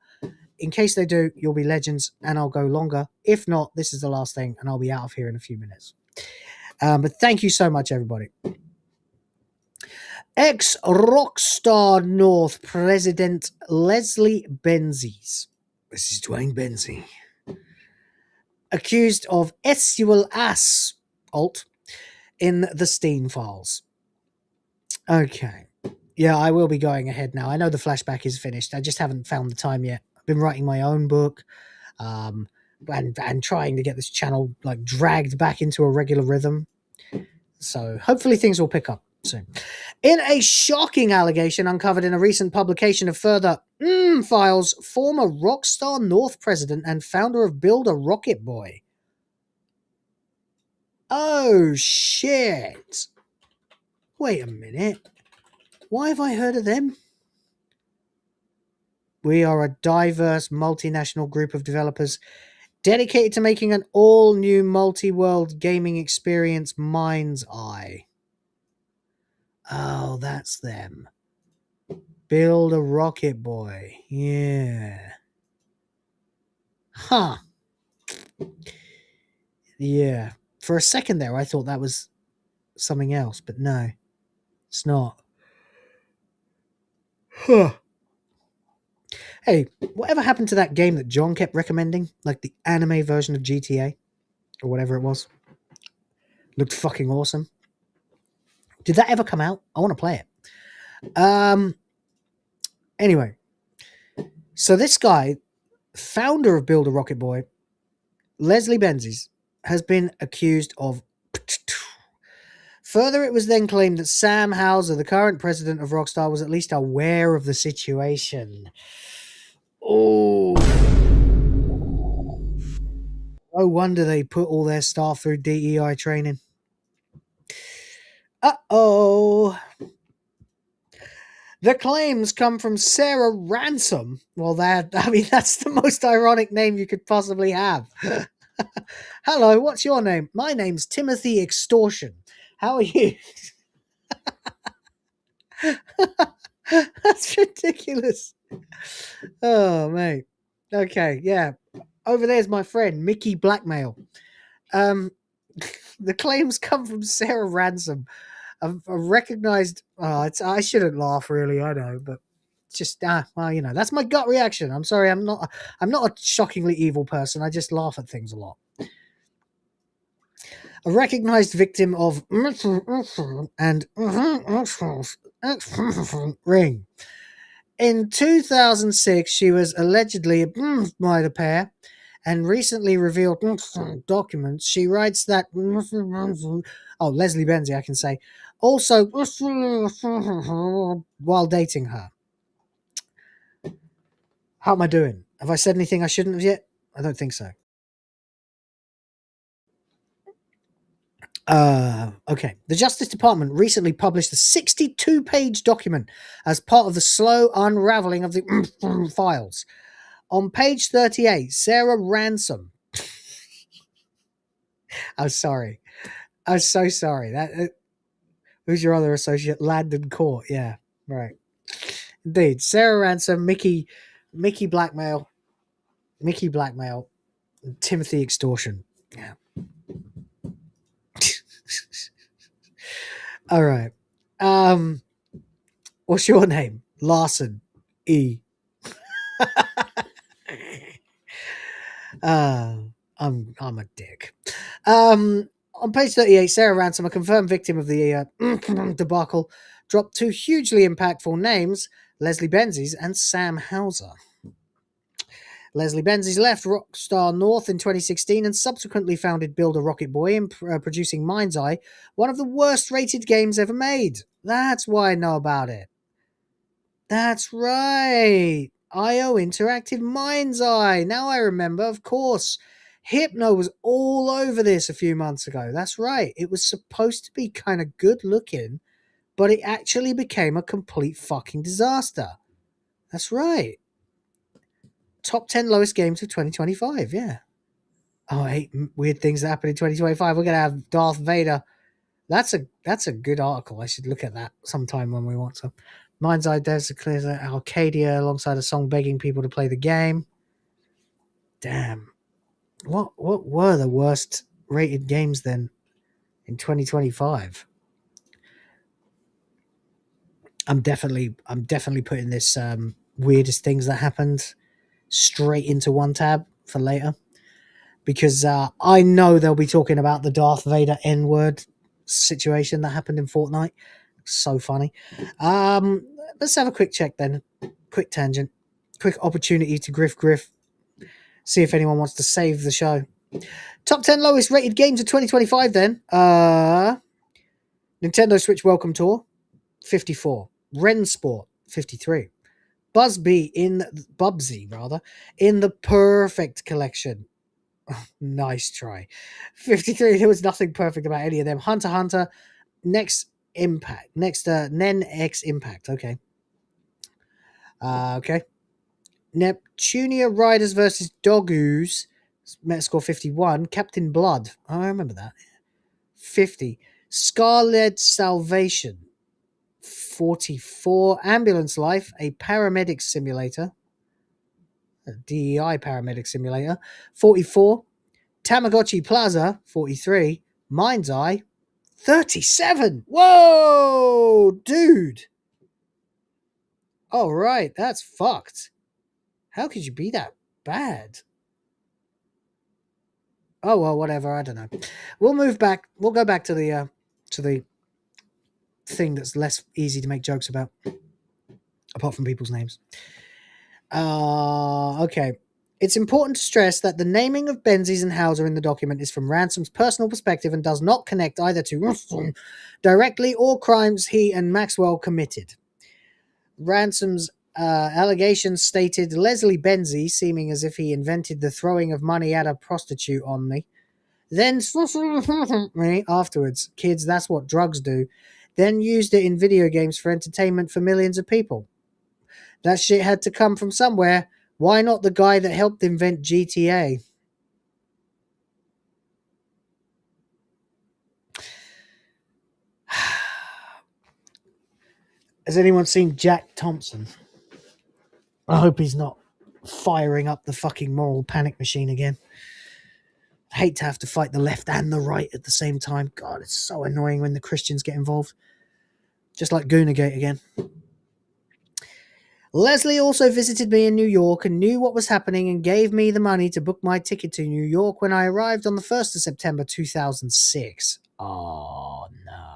in case they do, you'll be legends and I'll go longer. If not, this is the last thing and I'll be out of here in a few minutes. But thank you so much, everybody. Ex-Rockstar North President Leslie Benzies. This is Dwayne Benzie. Accused of sexual assault in the Steen files. Okay. Yeah, I will be going ahead now. I know the flashback is finished. I just haven't found the time yet. I've been writing my own book. And trying to get this channel like dragged back into a regular rhythm. So hopefully things will pick up soon. In a shocking allegation uncovered in a recent publication of further files, former Rockstar North president and founder of Build a Rocket Boy. Oh shit. Wait a minute. Why have I heard of them? We are a diverse multinational group of developers dedicated to making an all-new multi-world gaming experience, Mind's Eye. Oh, that's them. Build a Rocket Boy. Yeah. Huh. Yeah. For a second there, I thought that was something else, but no. It's not. Huh. Hey, whatever happened to that game that John kept recommending? Like the anime version of GTA? Or whatever it was. Looked fucking awesome. Did that ever come out? I want to play it. Anyway. So this guy, founder of Build a Rocket Boy, Leslie Benzies, has been accused of... Further, it was then claimed that Sam Houser, the current president of Rockstar, was at least aware of the situation. Oh, no wonder they put all their staff through DEI training. Uh-oh. The claims come from Sarah Ransom. Well, that's the most ironic name you could possibly have. Hello, what's your name? My name's Timothy Extortion. How are you? That's ridiculous. Oh, mate. Okay, yeah. Over there's my friend, Mickey Blackmail. The claims come from Sarah Ransom, a recognized... I shouldn't laugh, really, I know, but just, well, you know, that's my gut reaction. I'm sorry, I'm not a shockingly evil person. I just laugh at things a lot. A recognized victim of and ring. In 2006, she was allegedly abused by the pair, and recently revealed documents. She writes that Leslie Benzie, I can say, also while dating her. How am I doing? Have I said anything I shouldn't have yet? I don't think so. Okay. The Justice Department recently published a 62-page document as part of the slow unraveling of the files. On page 38, Sarah Ransom. I'm sorry. I'm so sorry. Who's your other associate? Landon Court. Yeah, right. Indeed. Sarah Ransom, Mickey Blackmail, and Timothy Extortion. Yeah. All right. What's your name? Larson E. I'm a dick. On page 38, Sarah Ransom, a confirmed victim of the debacle, dropped two hugely impactful names, Leslie Benzies and Sam Hauser. Leslie Benzies left Rockstar North in 2016 and subsequently founded Build a Rocket Boy in producing Mind's Eye, one of the worst rated games ever made. That's why I know about it. That's right. IO Interactive Mind's Eye. Now I remember, of course. Hypno was all over this a few months ago. That's right. It was supposed to be kind of good looking, but it actually became a complete fucking disaster. That's right. Top 10 lowest games of 2025, yeah. Oh, 8 weird things that happened in 2025. We're going to have Darth Vader. That's a good article. I should look at that sometime when we want to. Mind's Eye devs declares Arcadia alongside a song begging people to play the game. Damn. What were the worst rated games then in 2025? I'm definitely putting this weirdest things that happened straight into one tab for later, because I know they'll be talking about the Darth Vader N-word situation that happened in Fortnite. So funny. Let's have a quick check then. Quick tangent. Quick opportunity to griff. See if anyone wants to save the show. Top 10 lowest rated games of 2025 then. Nintendo Switch Welcome Tour, 54. Ren Sport, 53. Bubsy in the Perfect Collection. Nice try. 53. There was nothing perfect about any of them. Hunter x Hunter, Next Nen X Impact. Okay. Okay. Neptunia Riders versus Dogoos, Metascore 51. Captain Blood, I remember that. 50. Scarlet Salvation, 44. Ambulance Life, a paramedic simulator, a DEI paramedic simulator, 44. Tamagotchi Plaza, 43. Mind's Eye, 37. Whoa, dude. All right, that's fucked. How could you be that bad? Oh, well, whatever. I don't know. We'll move back. We'll go back to the thing that's less easy to make jokes about, apart from people's names. Okay. It's important to stress that the naming of Benzies and Hauser in the document is from Ransom's personal perspective and does not connect either to directly or crimes he and Maxwell committed. Ransom's allegations stated Leslie Benzie, seeming as if he invented the throwing of money at a prostitute on me. Then me afterwards. Kids, that's what drugs do. Then used it in video games for entertainment for millions of people. That shit had to come from somewhere. Why not the guy that helped invent GTA? Has anyone seen Jack Thompson? I hope he's not firing up the fucking moral panic machine again. I hate to have to fight the left and the right at the same time. God, it's so annoying when the Christians get involved. Just like Goonagate again. Leslie also visited me in New York and knew what was happening and gave me the money to book my ticket to New York when I arrived on the 1st of September 2006. Oh, no.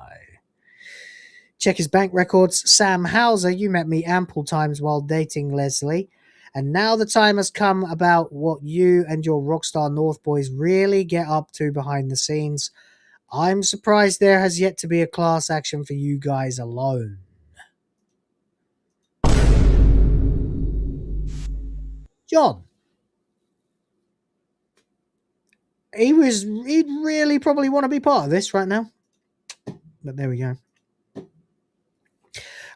Check his bank records. Sam Hauser, you met me ample times while dating Leslie. And now the time has come about what you and your Rockstar North boys really get up to behind the scenes. I'm surprised there has yet to be a class action for you guys alone. John. He'd really probably want to be part of this right now. But there we go.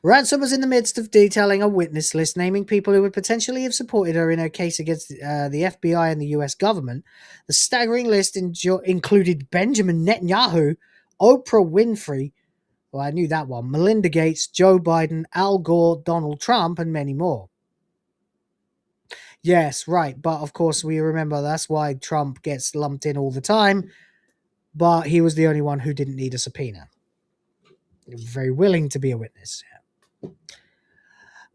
Ransom was in the midst of detailing a witness list naming people who would potentially have supported her in her case against the FBI and the US government. The staggering list included Benjamin Netanyahu, Oprah Winfrey, well, I knew that one, Melinda Gates, Joe Biden, Al Gore, Donald Trump, and many more. Yes, right, but of course we remember that's why Trump gets lumped in all the time, but he was the only one who didn't need a subpoena. He was very willing to be a witness.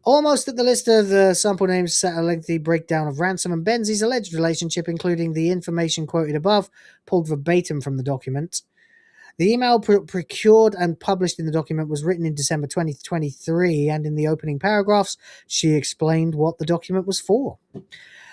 Almost at the list of the sample names sat a lengthy breakdown of Ransom and Benzie's alleged relationship, including the information quoted above, pulled verbatim from the document. The email procured and published in the document was written in December 2023, and in the opening paragraphs, she explained what the document was for.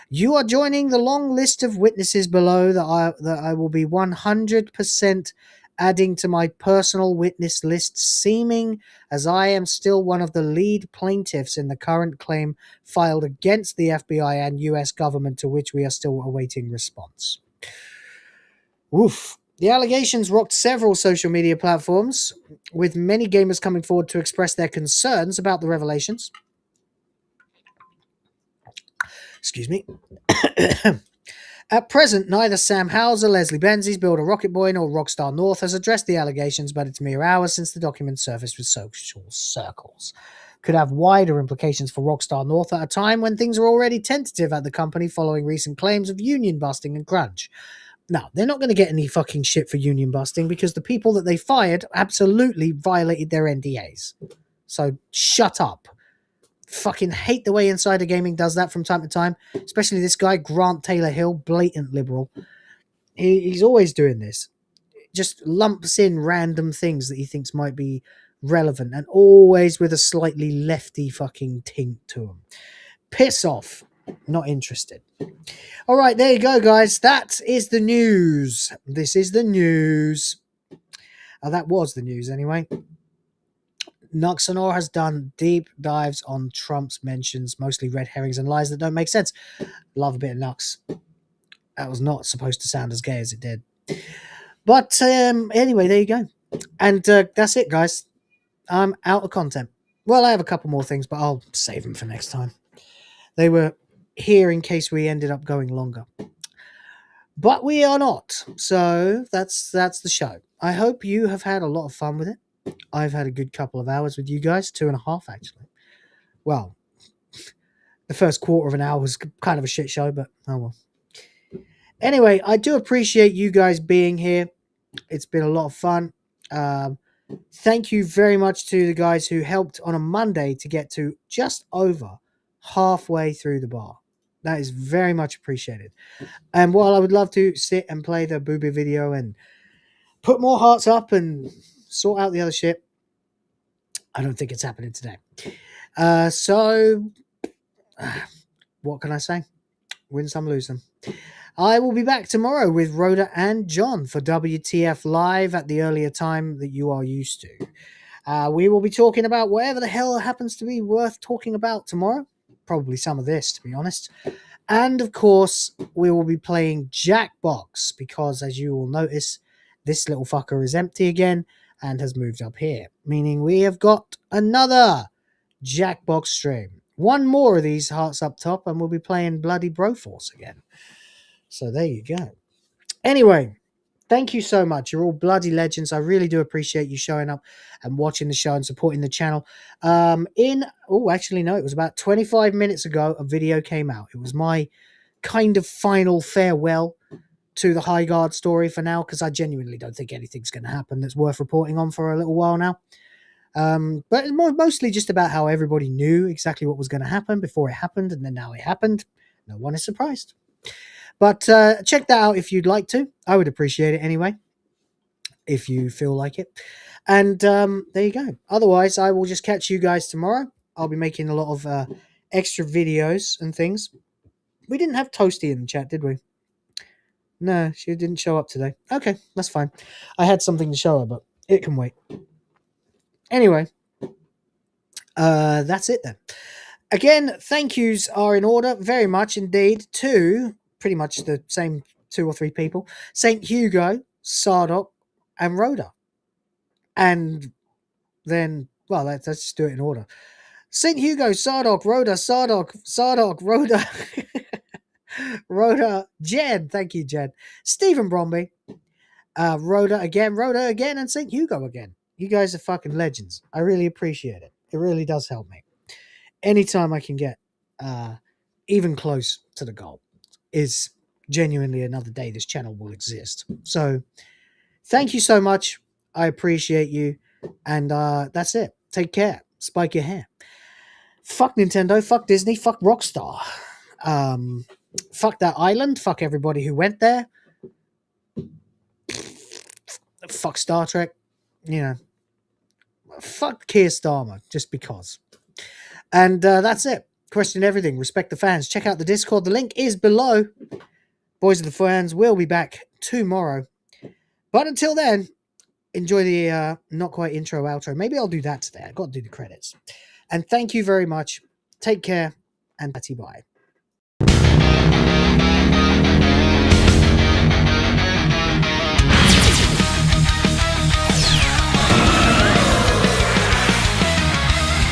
You are joining the long list of witnesses below that I will be 100% adding to my personal witness list, seeming as I am still one of the lead plaintiffs in the current claim filed against the FBI and US government, to which we are still awaiting response. Woof. The allegations rocked several social media platforms, with many gamers coming forward to express their concerns about the revelations. Excuse me. At present, neither Sam Hauser, Leslie Benzies, Builder Rocket Boy, nor Rockstar North has addressed the allegations, but it's mere hours since the document surfaced with social circles. Could have wider implications for Rockstar North at a time when things are already tentative at the company following recent claims of union busting and grunge. Now, they're not going to get any fucking shit for union busting because the people that they fired absolutely violated their NDAs. So, shut up. Fucking hate the way Insider Gaming does that from time to time, especially this guy Grant Taylor Hill, blatant liberal. He's always doing this. Just lumps in random things that he thinks might be relevant, and always with a slightly lefty fucking tint to him. Piss off. Not interested. All right, there you go, guys. That is the news. This is the news. That was the news anyway. Nuxanor has done deep dives on Trump's mentions, mostly red herrings and lies that don't make sense. Love a bit of Nux. That was not supposed to sound as gay as it did. But anyway, there you go. And that's it, guys. I'm out of content. Well, I have a couple more things, but I'll save them for next time. They were here in case we ended up going longer. But we are not. So that's the show. I hope you have had a lot of fun with it. I've had a good couple of hours with you guys, 2.5 actually. Well, the first quarter of an hour was kind of a shit show, but oh well. Anyway, I do appreciate you guys being here. It's been a lot of fun. Thank you very much to the guys who helped on a Monday to get to just over halfway through the bar. That is very much appreciated. And while I would love to sit and play the booby video and put more hearts up and sort out the other shit, I don't think it's happening today. So, what can I say? Win some, lose some. I will be back tomorrow with Rhoda and John for WTF Live at the earlier time that you are used to. We will be talking about whatever the hell happens to be worth talking about tomorrow. Probably some of this, to be honest. And, of course, we will be playing Jackbox because, as you will notice, this little fucker is empty again and has moved up here, meaning we have got another Jackbox stream. One more of these hearts up top and we'll be playing bloody Broforce again. So there you go. Anyway, Thank you so much. You're all bloody legends. I really do appreciate you showing up and watching the show and supporting the channel. Actually, no, it was about 25 minutes ago, a video came out. It was my kind of final farewell to the High Guard story for now, because I genuinely don't think anything's going to happen that's worth reporting on for a little while now. But mostly just about how everybody knew exactly what was going to happen before it happened, and then now it happened. No one is surprised. But check that out if you'd like to. I would appreciate it anyway, if you feel like it. And there you go. Otherwise, I will just catch you guys tomorrow. I'll be making a lot of extra videos and things. We didn't have Toasty in the chat, did we? No, she didn't show up today. Okay, that's fine. I had something to show her, but it can wait. Anyway, that's it then. Again, thank yous are in order, very much indeed, to pretty much the same 2 or 3 people. St. Hugo, Sardoc, and Rhoda. And then, well, let's just do it in order. St. Hugo, Sardoc, Rhoda, Sardoc, Rhoda, Rhoda, Jen, thank you, Jen. Stephen Bromby, Rhoda again, and St. Hugo again. You guys are fucking legends. I really appreciate it. It really does help me. Anytime I can get even close to the goal is genuinely another day this channel will exist. So thank you so much. I appreciate you. And that's it. Take care. Spike your hair. Fuck Nintendo. Fuck Disney. Fuck Rockstar. Fuck that island. Fuck everybody who went there. Fuck Star Trek. You know. Fuck Keir Starmer. Just because. And that's it. Question everything. Respect the fans. Check out the Discord. The link is below. Boys of the Fans will be back tomorrow. But until then, enjoy the not quite intro outro. Maybe I'll do that today. I've got to do the credits. And thank you very much. Take care and bye.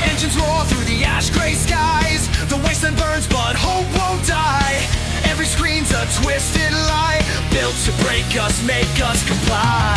Engines roar through the ash gray skies. The wasteland burns, but hope won't die. Every screen's a twisted lie, built to break us, make us comply.